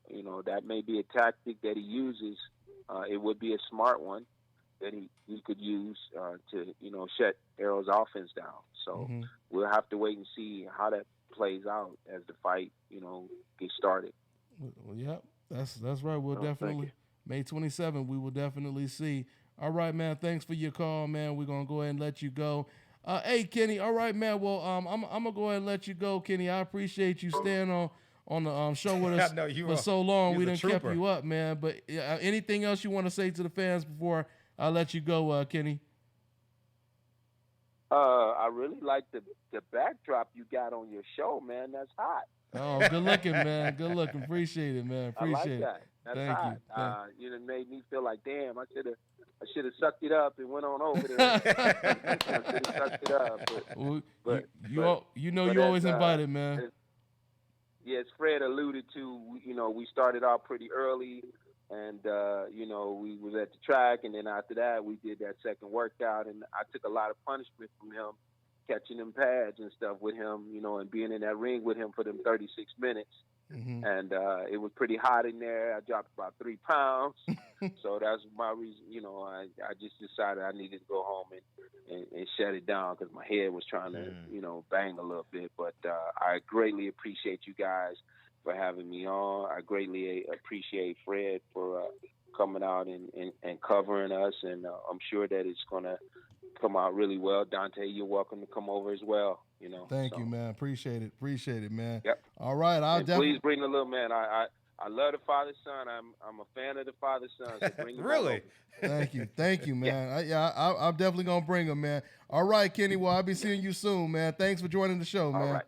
that may be a tactic that he uses. It would be a smart one that he could use to, shut Errol's offense down. So we'll have to wait and see how that plays out as the fight, gets started. Well, yep, that's right. We'll definitely, May 27th, we will definitely see. All right, man, thanks for your call, man. We're going to go ahead and let you go. Hey, Kenny, all right, man. Well, I'm going to go ahead and let you go, Kenny. I appreciate you staying on the show with us for so long. We done kept you up, man. But anything else you want to say to the fans before I let you go, Kenny? I really like the backdrop you got on your show, man. That's hot. Oh, good looking, man. Good looking. Appreciate it, man. Appreciate I like that. That's Thank hot. You know, made me feel like, damn, I should have sucked it up and went on over there. I should have sucked it up. But you always invited, man. As Fred alluded to, we started out pretty early, and we was at the track, and then after that we did that second workout, and I took a lot of punishment from him, catching them pads and stuff with him, and being in that ring with him for them 36 minutes. And it was pretty hot in there. I dropped about 3 pounds. So that's my reason, I just decided I needed to go home and shut it down because my head was trying to, bang a little bit. But I greatly appreciate you guys for having me on. I greatly appreciate Fred for coming out and covering us. And I'm sure that it's going to come out really well. Dontae, you're welcome to come over as well. Thank you, man. Appreciate it, man. Yep. All right, I'll definitely please bring the little man. I love the father son. I'm a fan of the father son. So bring him really. Thank you, man. I'm definitely gonna bring him, man. All right, Kenny. Well, I'll be seeing you soon, man. Thanks for joining the show, man.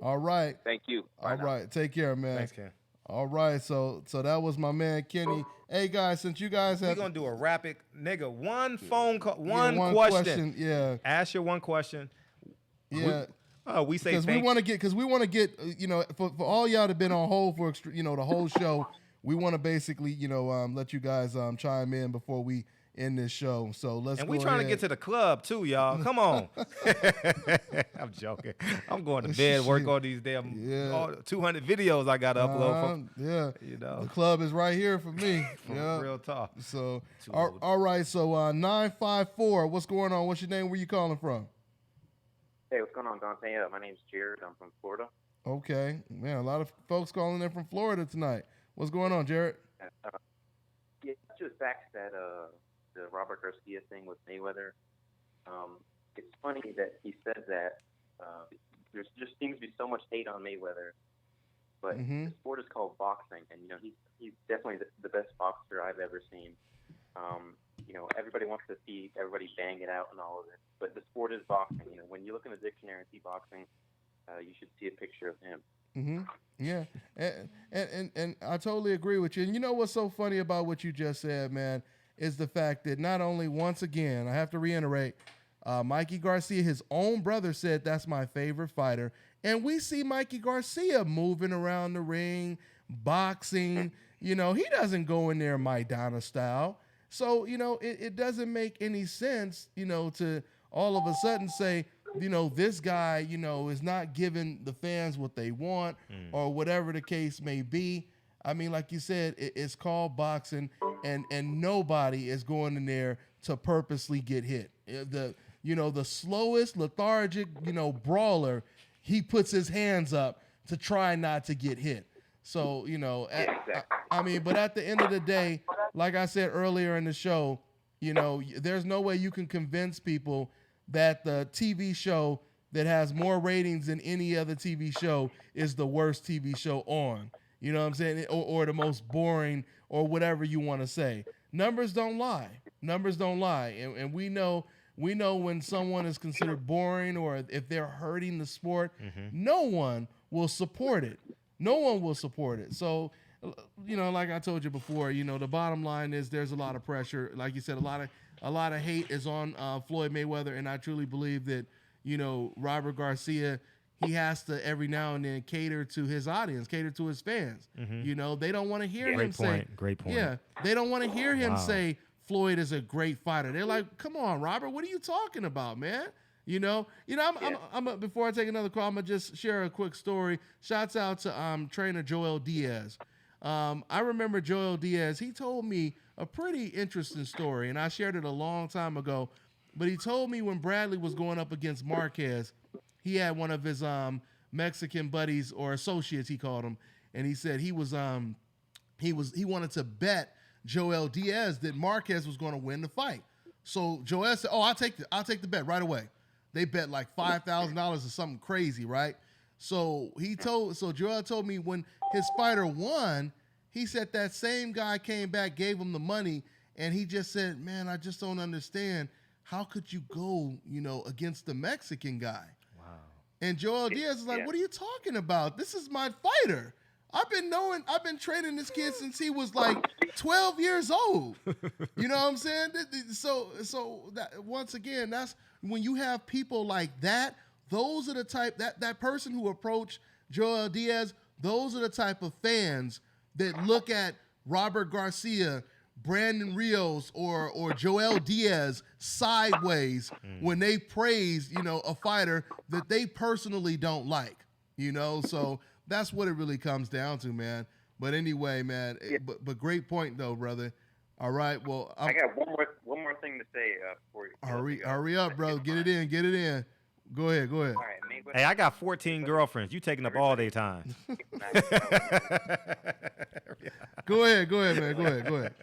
All right. Thank you. All right. Take care, man. Thanks, Ken. All right, so that was my man Kenny. Hey guys, since you guys we're gonna do a rapid one phone call, one question. Yeah. Ask your one question. Yeah. We say because we want to get for all y'all that been on hold for the whole show. We want to basically let you guys chime in before we end this show. So let's. And we trying to get to the club too, y'all. Come on. I'm joking. I'm going to bed, work on these damn 200 videos I got to upload. The club is right here for me. Real talk. So all right. So 954. What's going on? What's your name? Where you calling from? Hey, what's going on, Dontae? My name's Jared. I'm from Florida. Okay. Man, a lot of folks calling in from Florida tonight. What's going on, Jared? Just back to that the Robert Garcia thing with Mayweather. It's funny that he said that there just seems to be so much hate on Mayweather, but the sport is called boxing, and he's definitely the best boxer I've ever seen. Everybody wants to see everybody bang it out and all of it, but the sport is boxing. When you look in the dictionary and see boxing, you should see a picture of him. Yeah, and I totally agree with you. And you know what's so funny about what you just said, man, is the fact that not only once again, I have to reiterate, Mikey Garcia, his own brother said that's my favorite fighter, And we see Mikey Garcia moving around the ring, boxing. He doesn't go in there Maidana style. So, it doesn't make any sense, to all of a sudden say, this guy, is not giving the fans what they want or whatever the case may be. I mean, like you said, it's called boxing, and nobody is going in there to purposely get hit. The slowest, lethargic, brawler, he puts his hands up to try not to get hit. So, but at the end of the day, like I said earlier in the show, there's no way you can convince people that the TV show that has more ratings than any other TV show is the worst TV show on. You know what I'm saying? Or the most boring or whatever you want to say. Numbers don't lie. And we know when someone is considered boring or if they're hurting the sport, no one will support it. So, like I told you before, the bottom line is there's a lot of pressure. Like you said, a lot of hate is on Floyd Mayweather, and I truly believe that, Robert Garcia, he has to every now and then cater to his audience, cater to his fans. They don't want to hear him say. Great point. Yeah, they don't want to hear him say Floyd is a great fighter. They're like, come on, Robert, what are you talking about, man? I'm before I take another call, I'm gonna just share a quick story. Shouts out to trainer Joel Diaz. I remember Joel Diaz. He told me a pretty interesting story, and I shared it a long time ago. But he told me when Bradley was going up against Marquez, he had one of his Mexican buddies or associates, he called him, and he said he wanted to bet Joel Diaz that Marquez was going to win the fight. So Joel said, "Oh, I'll take the bet right away." They bet like $5,000 or something crazy, right? So Joel told me when his fighter won, he said that same guy came back, gave him the money, and he just said, "Man, I just don't understand. How could you go, against the Mexican guy?" Wow. And Joel Diaz is like, "What are you talking about? This is my fighter. I've been training this kid since he was like 12 years old." You know what I'm saying? So that, once again, that's when you have people like that. Those are the type that person who approached Joel Diaz. Those are the type of fans that look at Robert Garcia, Brandon Rios, or Joel Diaz sideways when they praise, a fighter that they personally don't like. So that's what it really comes down to, man. But anyway, man. But great point though, brother. All right. Well, I got one more thing to say for you. Hurry up, bro. Get it in. Go ahead. All right, hey, I got 14 girlfriends. You taking up all day time. Go ahead, man. Go ahead.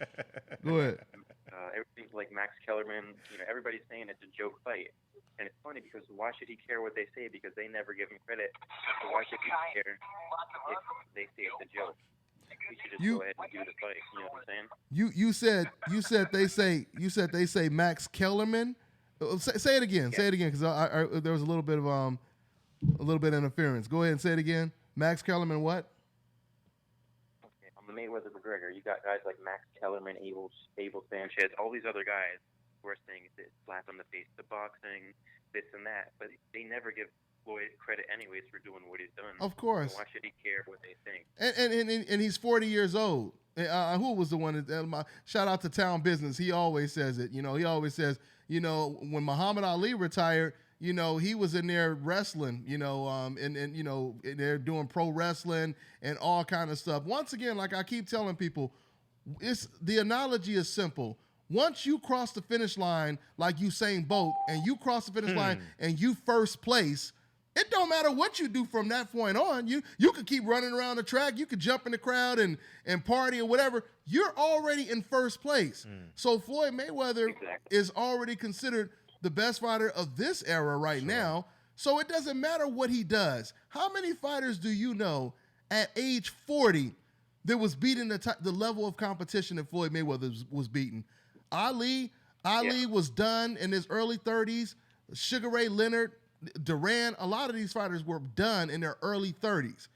Everything's like Max Kellerman. Everybody's saying it's a joke fight. And it's funny because why should he care what they say? Because they never give him credit. So why should he care if they say it's a joke? We should just go ahead and do the fight. You know what I'm saying? You said they say Max Kellerman. Say it again. Say it again, because there was a little bit of interference. Go ahead and say it again. Max Kellerman, what? Okay, on the Mayweather McGregor, you got guys like Max Kellerman, Abel Sanchez, all these other guys who are saying it's slap in the face to boxing, this and that, but they never give Floyd credit anyways for doing what he's done. Of course. So why should he care what they think? And he's 40 years old. Who was the one that shout out to Town Business? He always says it. He always says, when Muhammad Ali retired, he was in there wrestling, and they're doing pro wrestling and all kind of stuff. Once again, like I keep telling people, the analogy is simple. Once you cross the finish line, like Usain Bolt, and you cross the finish line and you first place, it don't matter what you do from that point on. You could keep running around the track. You could jump in the crowd and party or whatever. You're already in first place. So Floyd Mayweather is already considered the best fighter of this era right now. So it doesn't matter what he does. How many fighters do you know at age 40 that was beating the level of competition that Floyd Mayweather was beating? Ali was done in his early 30s. Sugar Ray Leonard, Duran, a lot of these fighters were done in their early 30s.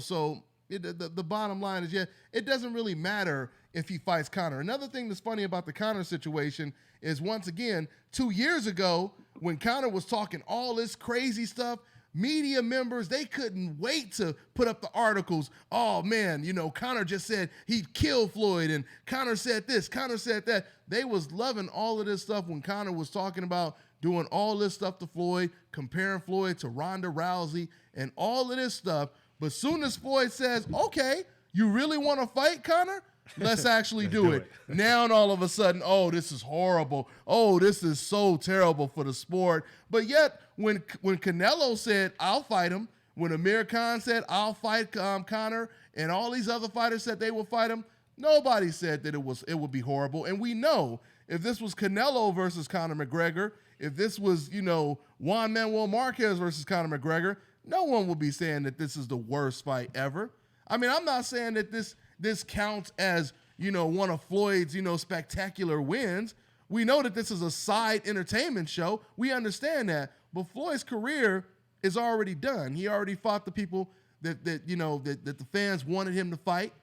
So the bottom line is, it doesn't really matter if he fights Conor. Another thing that's funny about the Conor situation is, once again, 2 years ago, when Conor was talking all this crazy stuff, media members, they couldn't wait to put up the articles. Oh man, Conor just said he'd kill Floyd, and Conor said this, Conor said that. They was loving all of this stuff when Conor was talking about doing all this stuff to Floyd, comparing Floyd to Ronda Rousey and all of this stuff. But soon as Floyd says, okay, you really want to fight, Conor? Let's actually do it. Now and all of a sudden, oh, this is horrible. Oh, this is so terrible for the sport. But yet, when Canelo said, I'll fight him, when Amir Khan said, I'll fight Conor, and all these other fighters said they will fight him, nobody said that it would be horrible. And we know if this was Canelo versus Conor McGregor, if this was, Juan Manuel Marquez versus Conor McGregor, no one would be saying that this is the worst fight ever. I mean, I'm not saying that this counts as, one of Floyd's, spectacular wins. We know that this is a side entertainment show. We understand that. But Floyd's career is already done. He already fought the people that the fans wanted him to fight.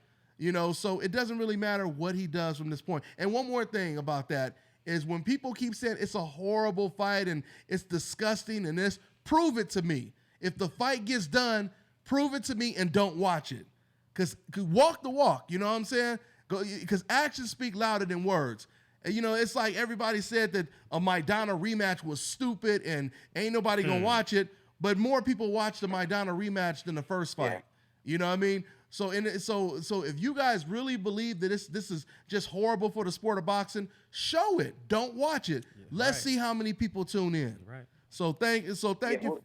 So it doesn't really matter what he does from this point. And one more thing about that is when people keep saying it's a horrible fight and it's disgusting and this, prove it to me. If the fight gets done, prove it to me and don't watch it. Because walk the walk, you know what I'm saying? Because actions speak louder than words. And, it's like everybody said that a Maidana rematch was stupid and ain't nobody going to watch it. But more people watch the Maidana rematch than the first fight. Yeah. You know what I mean? So if you guys really believe that this is just horrible for the sport of boxing, show it. Don't watch it. Yeah, Let's see how many people tune in. Right. So thank you.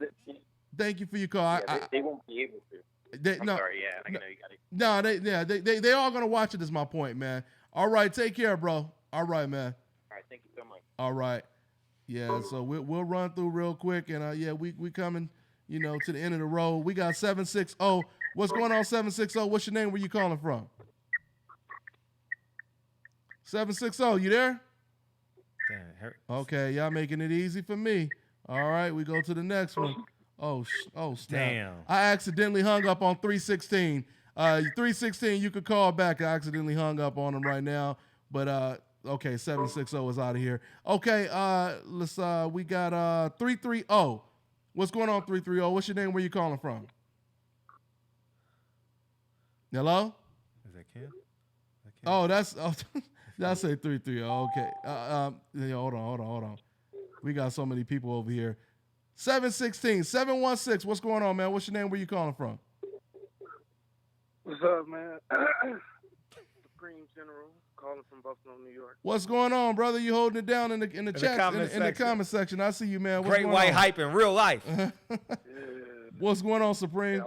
Thank you for your call. Yeah, they won't be able to. I'm sorry. Yeah, I know you got it. No, they all gonna watch it. Is my point, man. All right, take care, bro. All right, man. All right, thank you so much. All right. Yeah. So we'll run through real quick, and we coming, to the end of the road. We got 760. What's going on, 760? What's your name? Where you calling from? 760. You there? Okay, y'all making it easy for me. All right, we go to the next one. Oh, snap. Damn. I accidentally hung up on 316. 316, you could call back. I accidentally hung up on him right now. But, okay, 760 is out of here. Okay, we got 330. What's going on, 330? What's your name? Where you calling from? Hello? Is that Kim? Oh, that's say 330. Okay. Hold on. We got so many people over here. 716, 716. What's going on, man? What's your name? Where you calling from? What's up, man? Supreme General, calling from Buffalo, New York. What's going on, brother? You holding it down in the chat, in the comment section. I see you, man. What's Great white hype in real life. Yeah. What's going on, Supreme? Yeah,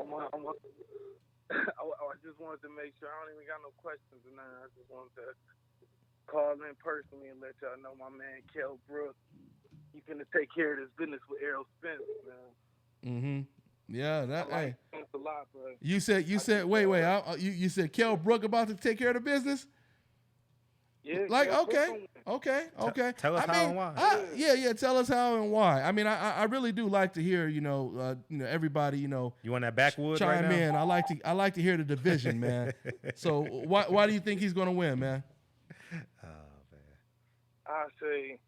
I just wanted to make sure I don't even got no questions or nothing. I just wanted to call in personally and let y'all know my man Kell Brooks, he finna take care of this business with Errol Spence, man. Mm-hmm. Yeah, that. Hey. Thanks a lot, bro. You said. Wait. You said Kell Brooks about to take care of the business. Yeah. Like okay. Tell us how and why. Tell us how and why. I mean, I really do like to hear everybody You want that backwood chime right now? in. I like to hear the division, man. So why do you think he's gonna win, man? I say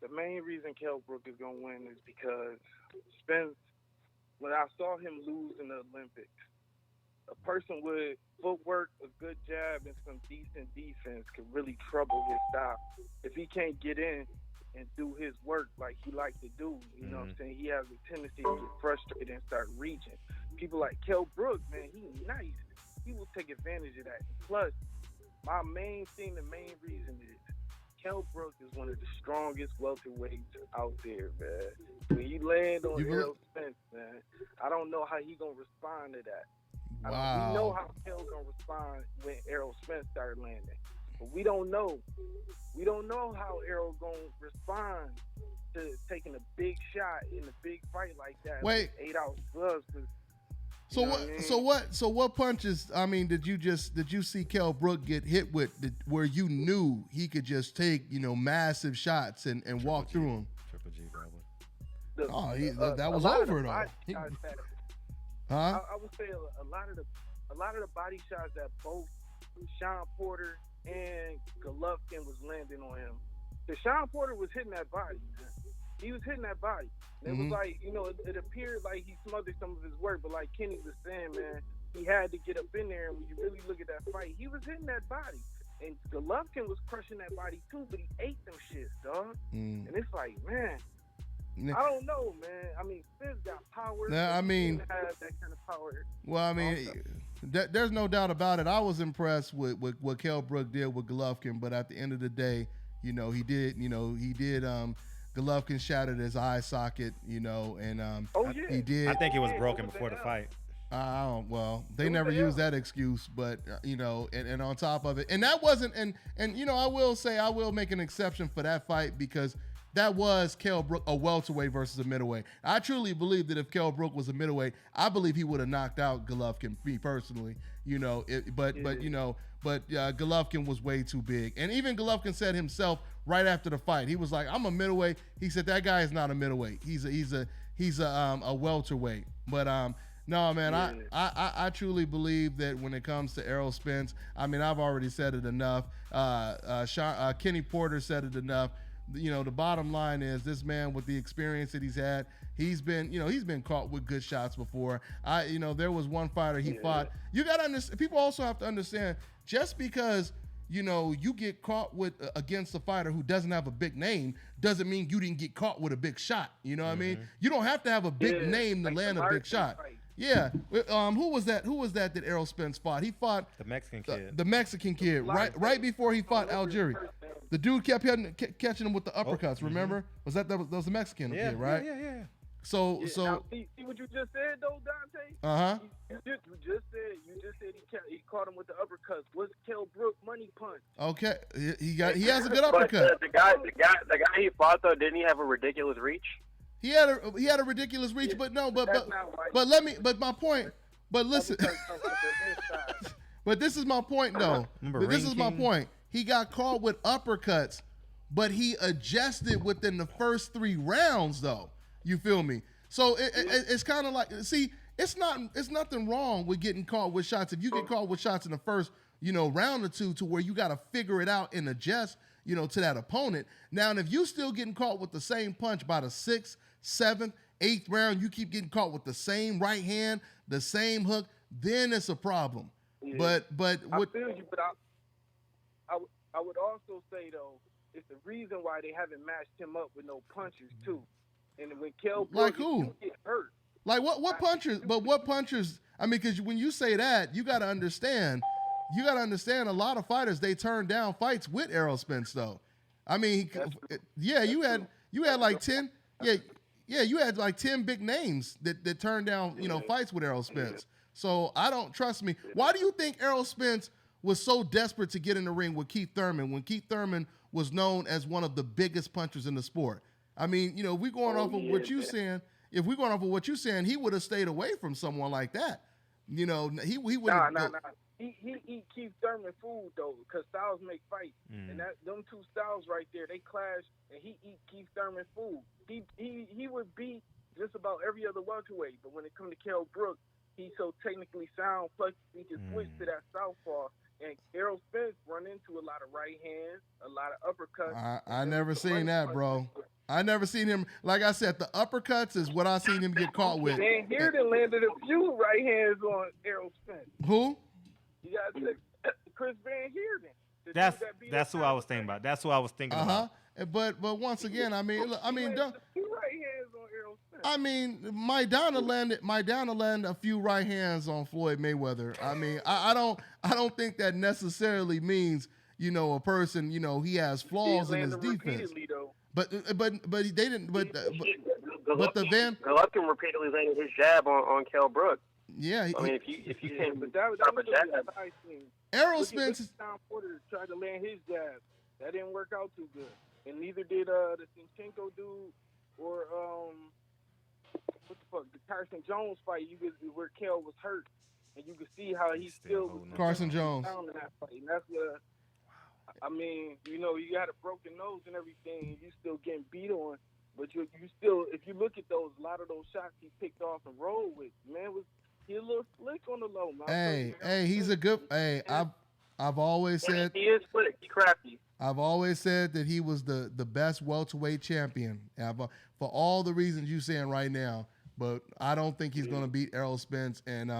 the main reason Kell Brooks is gonna win is because Spence. When I saw him lose in the Olympics, a person with footwork, a good jab, and some decent defense could really trouble his style. If he can't get in and do his work like he likes to do, you know what I'm saying? He has a tendency to get frustrated and start reaching. People like Kell Brooks, man, he's nice. He will take advantage of that. Plus, the main reason is Kell Brooks is one of the strongest welterweights out there, man. When you land on Errol Spence, man, I don't know how he gonna respond to that. Wow. We know how Kell gonna respond when Errol Spence started landing, but we don't know. We don't know how Errol gonna respond to taking a big shot in a big fight like that. Wait. With 8 ounce gloves. So what punches? I mean, did you see Kell Brooks get hit with where you knew he could just take massive shots and walk through them? Triple G, probably. That was over though. Huh? I would say a lot of the body shots that both Sean Porter and Golovkin was landing on him. Because Sean Porter was hitting that body, man. he was hitting that body. And it was like, you know, it appeared like he smothered some of his work, but like Kenny was saying, man, he had to get up in there. And when you really look at that fight, he was hitting that body. And Golovkin was crushing that body too, but he ate them shits, dog. And it's like, man, I don't know, man. I mean, Spence got power. Now, I mean, he has that kind of power. Well, I mean, there's no doubt about it. I was impressed with what Kell Brook did with Golovkin, but at the end of the day, you know, he did. Golovkin shattered his eye socket, you know, and he did. I think it was broken before the fight. Well, they never used that excuse, but you know, and on top of it, and that wasn't, and you know, I will make an exception for that fight because that was Kell Brook, a welterweight versus a middleweight. I truly believe that if Kell Brook was a middleweight, I believe he would have knocked out Golovkin. Me personally, you know, but Golovkin was way too big, and even Golovkin said himself right after the fight, he was like, "I'm a middleweight." He said that guy is not a middleweight. He's a welterweight. But no, man, I truly believe that when it comes to Errol Spence, I mean, I've already said it enough. Kenny Porter said it enough. You know, the bottom line is this man, with the experience that he's had, he's been caught with good shots before. There was one fighter he fought. You got to understand. People also have to understand, just because you know you get caught with against a fighter who doesn't have a big name doesn't mean you didn't get caught with a big shot. You know what I mean? You don't have to have a big name to land a big shot. Yeah. Who was that Errol Spence fought? He fought the Mexican kid. The Mexican kid, right before he fought Algieri. The dude kept catching him with the uppercuts. Remember? Was that was the Mexican kid, right? Yeah. So now, see what you just said though, Dontae? You just said he caught him with the uppercuts. What's Kell Brook money punch? Okay, he has a good uppercut. The guy he fought though, didn't he have a ridiculous reach? He had a ridiculous reach, but my point. But listen, but this is my point though. This is my point. He got caught with uppercuts, but he adjusted within the first 3 rounds though. You feel me? So it's kind of like, see, it's nothing wrong with getting caught with shots. If you get caught with shots in the first, round or two, to where you got to figure it out and adjust, to that opponent. Now, if you still getting caught with the same punch by the 6th, 7th, 8th round, you keep getting caught with the same right hand, the same hook, then it's a problem. Yeah. But I feel you, but I would also say though, it's the reason why they haven't matched him up with no punchers too. And when Kell Brook, like who? Get hurt. Like what punchers? But what punchers? I mean, because when you say that, you got to understand. You got to understand. A lot of fighters, they turn down fights with Errol Spence, though. I mean, you had like 10. Yeah, you had like 10 big names that turned down fights with Errol Spence. So I don't trust me. Why do you think Errol Spence was so desperate to get in the ring with Keith Thurman when Keith Thurman was known as one of the biggest punchers in the sport? I mean, if we're going off of what you're saying, he would have stayed away from someone like that. He would. Nah. He eat Keith Thurman food though, because styles make fights, and them two styles right there, they clash, and he eat Keith Thurman food. He would beat just about every other welterweight, but when it comes to Kell Brook, he's so technically sound, plus he can switch to that southpaw. And Errol Spence run into a lot of right hands, a lot of uppercuts. I never seen that, bro. I never seen him. Like I said, the uppercuts is what I seen him get caught with. Van Heerden landed a few right hands on Errol Spence. Who? You got Chris Van Heerden. That's who I was thinking about. That's who I was thinking about. But once again, I mean, two right hands on Errol Spence. I mean, Maidana landed a few right hands on Floyd Mayweather. I mean, I don't think that necessarily means a person he has flaws in his defense. But they didn't. But the Van Golovkin repeatedly landed his jab on Kell Brook. Yeah, I mean, if you can stop a jab. Errol Spence. Tom Porter tried to land his jab. That didn't work out too good, and neither did the Sinchenko dude or what the fuck, the Carson Jones fight. Where Kell was hurt, and you could see how he still was Carson Jones. Down in that fight, and that's I mean, you had a broken nose and everything, and you still getting beat on. But you still, if you look at a lot of those shots he picked off and rolled with, man, he a little slick on the low, man. Hey, he's a good. Hey, I've always said he is slick. He's crafty. I've always said that he was the best welterweight champion. For all the reasons you're saying right now, but I don't think he's going to beat Errol Spence. And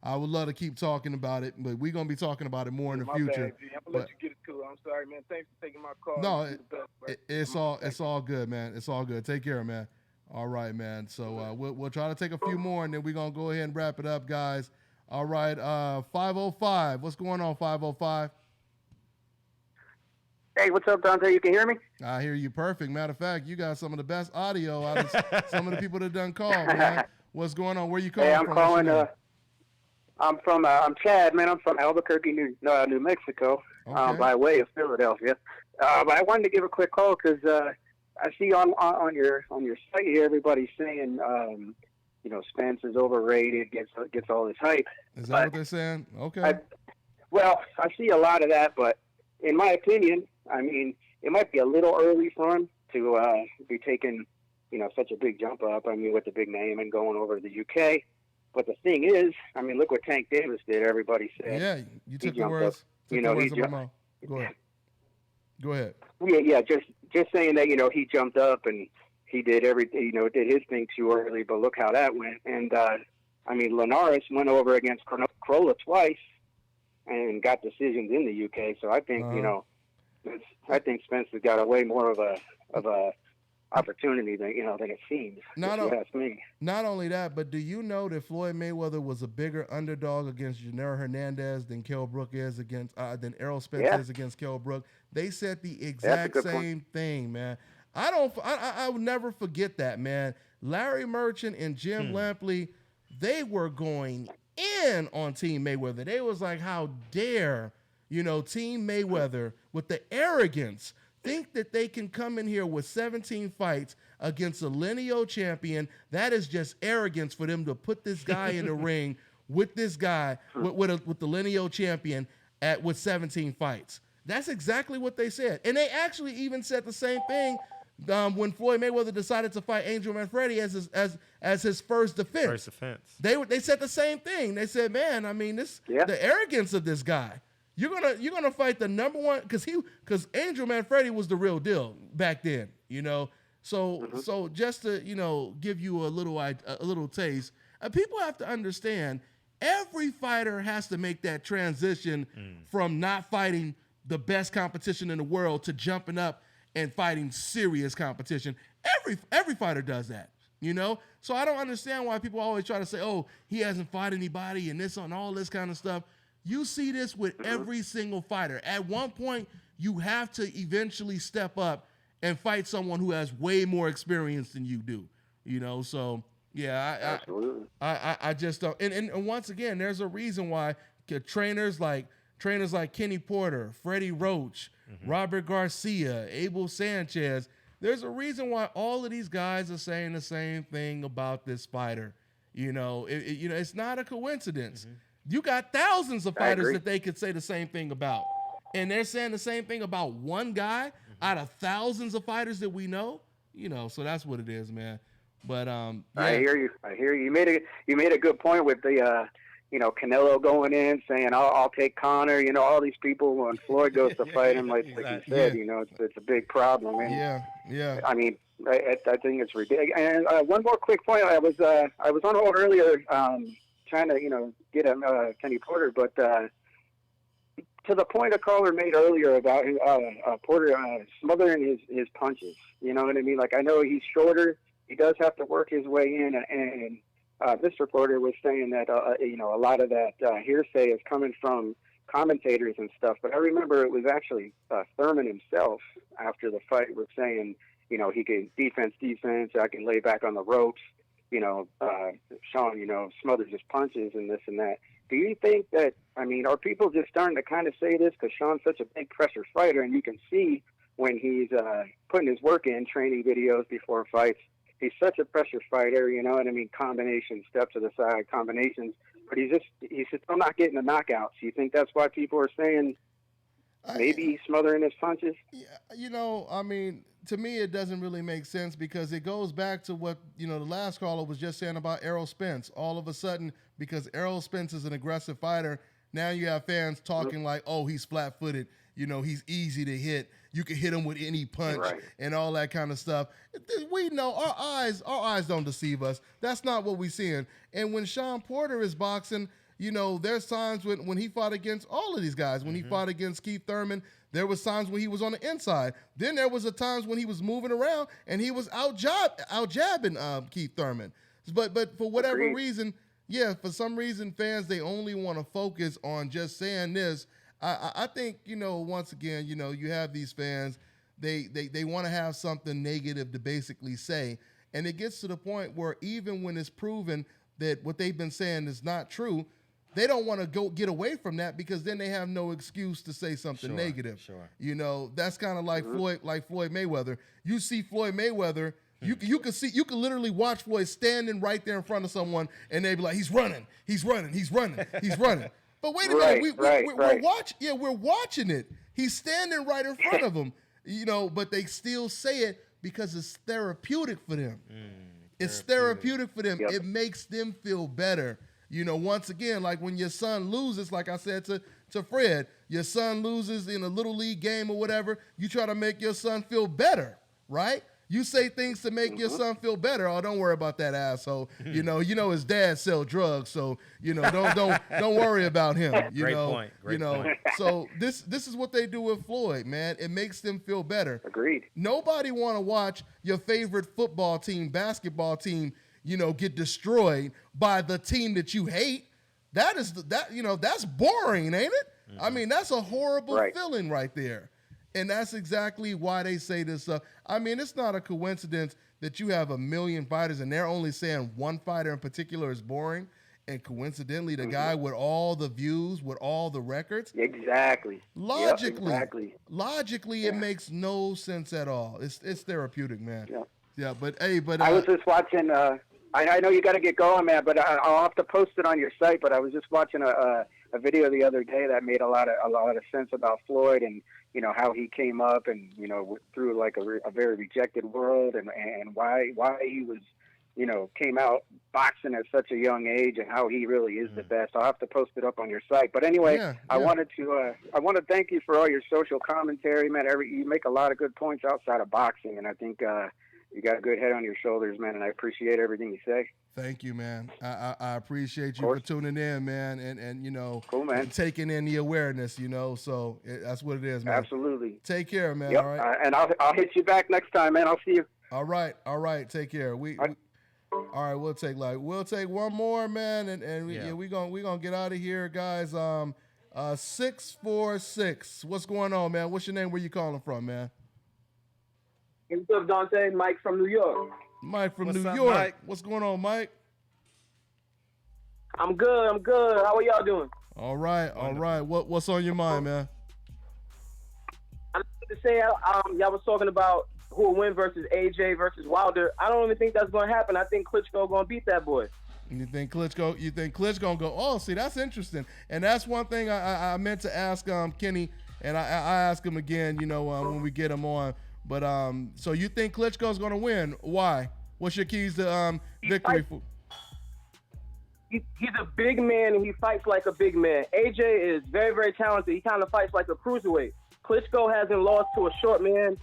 I would love to keep talking about it, but we're going to be talking about it more in the future. Bad, G. I'm going to let you get it to it. I'm sorry, man. Thanks for taking my call. No, it's all good, man. It's all good. Take care, man. All right, man. So we'll try to take a few more, and then we're going to go ahead and wrap it up, guys. All right, 505. What's going on, 505? Hey, what's up, Dontae? You can hear me? I hear you perfect. Matter of fact, you got some of the best audio out of some of the people that done called, man. What's going on? Where you calling from? I'm calling. I'm Chad, man. I'm from Albuquerque, New Mexico, by way of Philadelphia. But I wanted to give a quick call because I see on your site here everybody's saying Spence is overrated, gets all this hype. Is that what they're saying? Okay. I see a lot of that, but in my opinion, I mean, it might be a little early for him to be taking, such a big jump up. I mean, with the big name and going over to the UK. But the thing is, I mean, look what Tank Davis did. Everybody said. Yeah, you took the words. Go ahead. Go ahead. Yeah. Just saying that he jumped up and he did everything. Did his thing too early. But look how that went. And I mean, Linares went over against Crolla twice and got decisions in the UK. So I think I think Spence has got a way more of a opportunity than it seems. That's me. Not only that, but do you know that Floyd Mayweather was a bigger underdog against Janelle Hernandez than Kell Brook is against than Errol Spence is against Kell Brook? They said the exact same thing, man. I would never forget that, man. Larry Merchant and Jim Lampley, they were going in on Team Mayweather. They was like, how dare, Team Mayweather with the arrogance think that they can come in here with 17 fights against a lineal champion. That is just arrogance for them to put this guy in the ring with this guy, with the lineal champion with 17 fights. That's exactly what they said. And they actually even said the same thing when Floyd Mayweather decided to fight Angel Manfredi as his first defense. They said the same thing. They said, man, I mean, the arrogance of this guy. You're gonna fight the number one because Angel Manfredi was the real deal back then, So just to give you a little taste, people have to understand every fighter has to make that transition from not fighting the best competition in the world to jumping up and fighting serious competition. Every fighter does that, So I don't understand why people always try to say, oh, he hasn't fought anybody and this and all this kind of stuff. You see this with every single fighter. At one point, you have to eventually step up and fight someone who has way more experience than you do. So yeah, I just don't. And once again, there's a reason why trainers like Kenny Porter, Freddie Roach, Robert Garcia, Abel Sanchez. There's a reason why all of these guys are saying the same thing about this fighter. It's not a coincidence. You got thousands of fighters that they could say the same thing about. And they're saying the same thing about one guy out of thousands of fighters that we know. So that's what it is, man. But yeah. I hear you. You made a good point with the Canelo going in saying I'll take Conor, all these people when Floyd goes to fight him like you said, it's a big problem. And, yeah. I mean, I think it's ridiculous. And one more quick point. I was on hold earlier trying to get Kenny Porter, but to the point a caller made earlier about Porter smothering his punches. You know what I mean? Like, I know he's shorter. He does have to work his way in, and this reporter was saying that a lot of that hearsay is coming from commentators and stuff. But I remember it was actually Thurman himself after the fight was saying, he can defense. I can lay back on the ropes. Sean, smothers his punches and this and that. Do you think that, are people just starting to kind of say this because Sean's such a big pressure fighter, and you can see when he's putting his work in, training videos before fights, he's such a pressure fighter, combinations, step to the side, combinations, but he's still not getting the knockouts. You think that's why people are saying maybe he's smothering his punches? Yeah, to me, it doesn't really make sense because it goes back to what, the last caller was just saying about Errol Spence. All of a sudden, because Errol Spence is an aggressive fighter, now you have fans talking like, oh, he's flat-footed, he's easy to hit, you can hit him with any punch and all that kind of stuff. We know our eyes don't deceive us. That's not what we're seeing. And when Sean Porter is boxing, you know, there's times when he fought against all of these guys. When he fought against Keith Thurman, there was times when he was on the inside. Then there was times when he was moving around and he was out jabbing Keith Thurman. But for whatever reason, for some reason, fans, they only want to focus on just saying this. I think, you know, once again, you know, you have these fans, they want to have something negative to basically say. And it gets to the point where even when it's proven that what they've been saying is not true, they don't want to get away from that because then they have no excuse to say something negative. You know, that's kind of like Floyd Mayweather. You see Floyd Mayweather, you can literally watch Floyd standing right there in front of someone and they be like, he's running. But wait a minute, we're watching it. He's standing right in front of him, you know, but they still say it because it's therapeutic for them. It's therapeutic for them. Yep. It makes them feel better. You know, once again, like when your son loses, like I said to Fred, your son loses in a little league game or whatever, you try to make your son feel better, right? You say things to make your son feel better. Oh, don't worry about that asshole. You know his dad sell drugs, so you know don't worry about him. Great point. So this is what they do with Floyd, man. It makes them feel better. Agreed. Nobody want to watch your favorite football team, basketball team, you know, get destroyed by the team that you hate. That's boring, ain't it? I mean, that's a horrible feeling right there. And that's exactly why they say this stuff. I mean, it's not a coincidence that you have 1 million fighters and they're only saying one fighter in particular is boring. And coincidentally, the guy with all the views, with all the records. Exactly. Logically, it makes no sense at all. It's therapeutic, man. Yeah, but hey, I was just watching. I know you got to get going, man, but I'll have to post it on your site. But I was just watching a video the other day that made a lot of sense about Floyd and, you know, how he came up and, you know, through like a very rejected world and why he was, you know, came out boxing at such a young age and how he really is the best. I'll have to post it up on your site. But anyway, I want to thank you for all your social commentary, man. You make a lot of good points outside of boxing, and I think you got a good head on your shoulders, man, and I appreciate everything you say. Thank you, man. I appreciate you for tuning in, man, and you know, cool, man, taking in the awareness, you know. So that's what it is, man. Absolutely. Take care, man. Yep. All right. And I'll hit you back next time, man. I'll see you. All right. Take care. All right. We'll take one more, man, and we gonna get out of here, guys. 646. What's going on, man? What's your name? Where you calling from, man? What's up, Dontae? Mike from New York. Mike from New York. Mike? What's going on, Mike? I'm good. How are y'all doing? All right. What's on your mind, man? I was to say, y'all was talking about who will win versus AJ versus Wilder. I don't even think that's going to happen. I think Klitschko going to beat that boy. You think Klitschko going to go, oh, see, that's interesting. And that's one thing I meant to ask Kenny, and I ask him again, you know, when we get him on. But so you think Klitschko's going to win? Why? What's your keys to victory? He's a big man, and he fights like a big man. AJ is very, very talented. He kind of fights like a cruiserweight. Klitschko hasn't lost to a short man.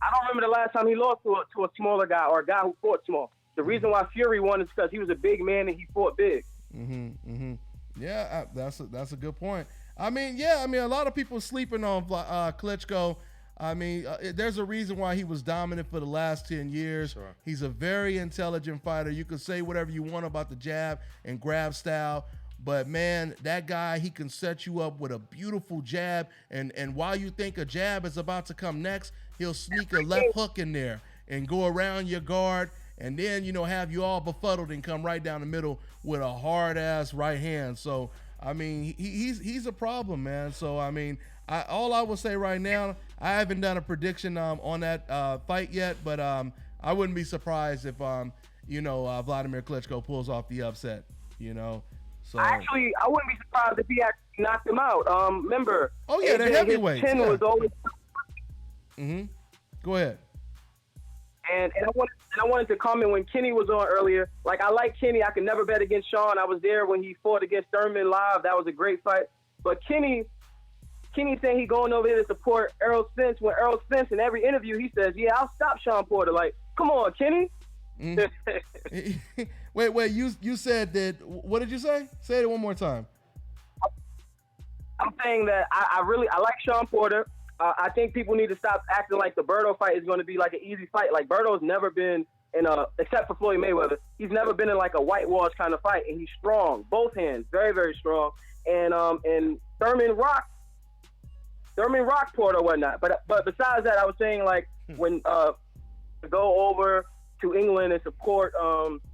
I don't remember the last time he lost to a smaller guy or a guy who fought small. The reason why Fury won is because he was a big man and he fought big. Yeah, that's a good point. I mean, a lot of people sleeping on Klitschko. I mean, there's a reason why he was dominant for the last 10 years. Sure. He's a very intelligent fighter. You can say whatever you want about the jab and grab style, but man, that guy, he can set you up with a beautiful jab, and while you think a jab is about to come next, he'll sneak a left hook in there and go around your guard, and then, you know, have you all befuddled and come right down the middle with a hard-ass right hand. So, I mean, he's a problem, man. So, I mean, all I will say right now, I haven't done a prediction on that fight yet, but I wouldn't be surprised if Vladimir Klitschko pulls off the upset. You know, so actually, I wouldn't be surprised if he actually knocked him out. Remember? Oh yeah, they're heavyweights. His chin was always. Go ahead. And I wanted to comment when Kenny was on earlier. Like, I like Kenny. I could never bet against Sean. I was there when he fought against Thurman live. That was a great fight. But Kenny Kenny saying he going over there to support Errol Spence when Errol Spence in every interview he says, yeah, I'll stop Sean Porter. Like, come on, Kenny. Wait, you said that, what did you say? Say it one more time. I'm saying that I like Sean Porter. I think people need to stop acting like the Berto fight is going to be like an easy fight. Like, Berto's never been except for Floyd Mayweather, he's never been in like a whitewash kind of fight, and he's strong, both hands, very, very strong. And Thurman rocked Porter or whatnot. But besides that, I was saying, like, when to go over to England and support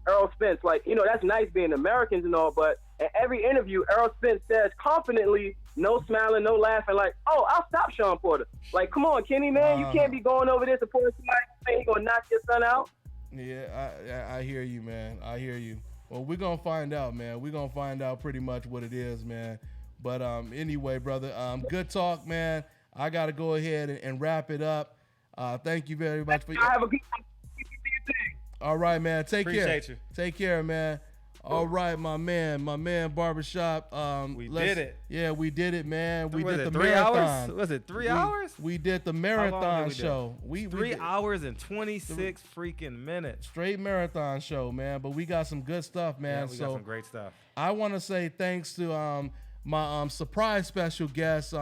Errol Spence, like, you know, that's nice being Americans and all, but in every interview, Errol Spence says confidently, no smiling, no laughing, like, oh, I'll stop Sean Porter. Like, come on, Kenny, man, you can't be going over there supporting somebody saying he's going to knock your son out. Yeah, I hear you, man. I hear you. Well, we're going to find out, man. We're going to find out pretty much what it is, man. But anyway, brother, good talk, man. I got to go ahead and wrap it up. Thank you very much for have a good one. All right, man. Appreciate you. Take care, man. All right, my man, Barbershop. We did it. Yeah, we did it, man. We did the 3 marathon. hours? Was it 3 hours? We did the marathon show. We 3 hours and 26 freaking minutes. Straight marathon show, man. But we got some good stuff, man. Yeah, we got some great stuff. I want to say thanks to my surprise special guest,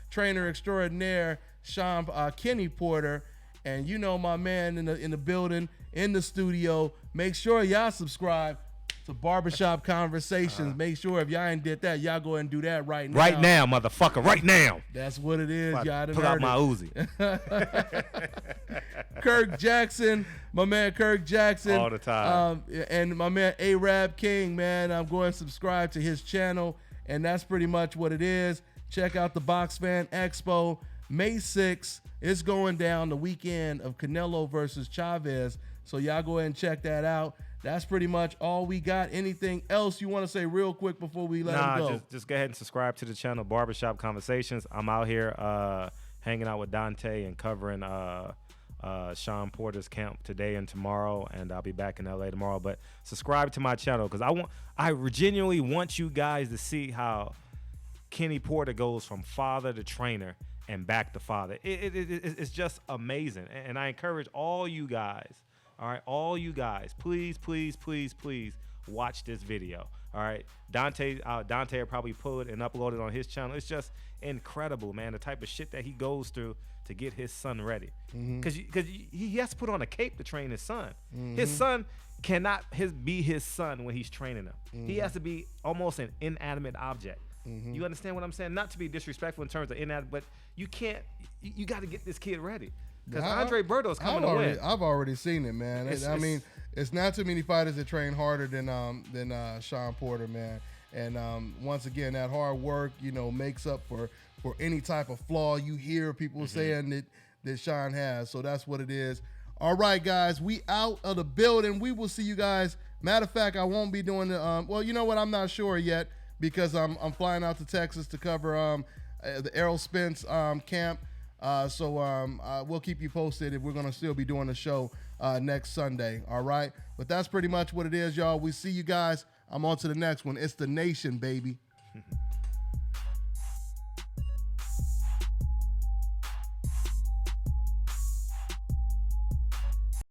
trainer extraordinaire Sean Kenny Porter, and you know my man in the building, in the studio. Make sure y'all subscribe to Barbershop Conversations. Make sure if y'all ain't did that, y'all go ahead and do that right now. Right now, motherfucker. Right now. That's what it is. Y'all pull out my Uzi. Kirk Jackson, my man Kirk Jackson. All the time. And my man Arab King, man. I'm going to subscribe to his channel. And that's pretty much what it is. Check out the Box Fan Expo. May 6th. It's going down the weekend of Canelo versus Chavez. So y'all go ahead and check that out. That's pretty much all we got. Anything else you want to say real quick before we let him go? Just go ahead and subscribe to the channel, Barbershop Conversations. I'm out here hanging out with Dontae and covering Sean Porter's camp today and tomorrow, and I'll be back in LA tomorrow. But subscribe to my channel because I genuinely want you guys to see how Kenny Porter goes from father to trainer and back to father. It's just amazing, and I encourage all you guys. All right, all you guys, please watch this video. All right, Dontae will probably pull it and upload it on his channel. It's just incredible, man, the type of shit that he goes through to get his son ready. Because he has to put on a cape to train his son. His son cannot be his son when he's training him. He has to be almost an inanimate object. You understand what I'm saying? Not to be disrespectful in terms of inanimate, but you can't. You got to get this kid ready. Because Andre Berto's coming to win. I've already seen it, man. I mean, it's not too many fighters that train harder than Sean Porter, man. And once again, that hard work, you know, makes up for any type of flaw you hear people saying that Sean has. So that's what it is. All right, guys, we out of the building. We will see you guys. Matter of fact, I won't be doing the well, you know what? I'm not sure yet because I'm flying out to Texas to cover the Errol Spence camp. So we'll keep you posted if we're going to still be doing the show next Sunday. All right. But that's pretty much what it is, y'all. We see you guys. I'm on to the next one. It's the Nation, baby.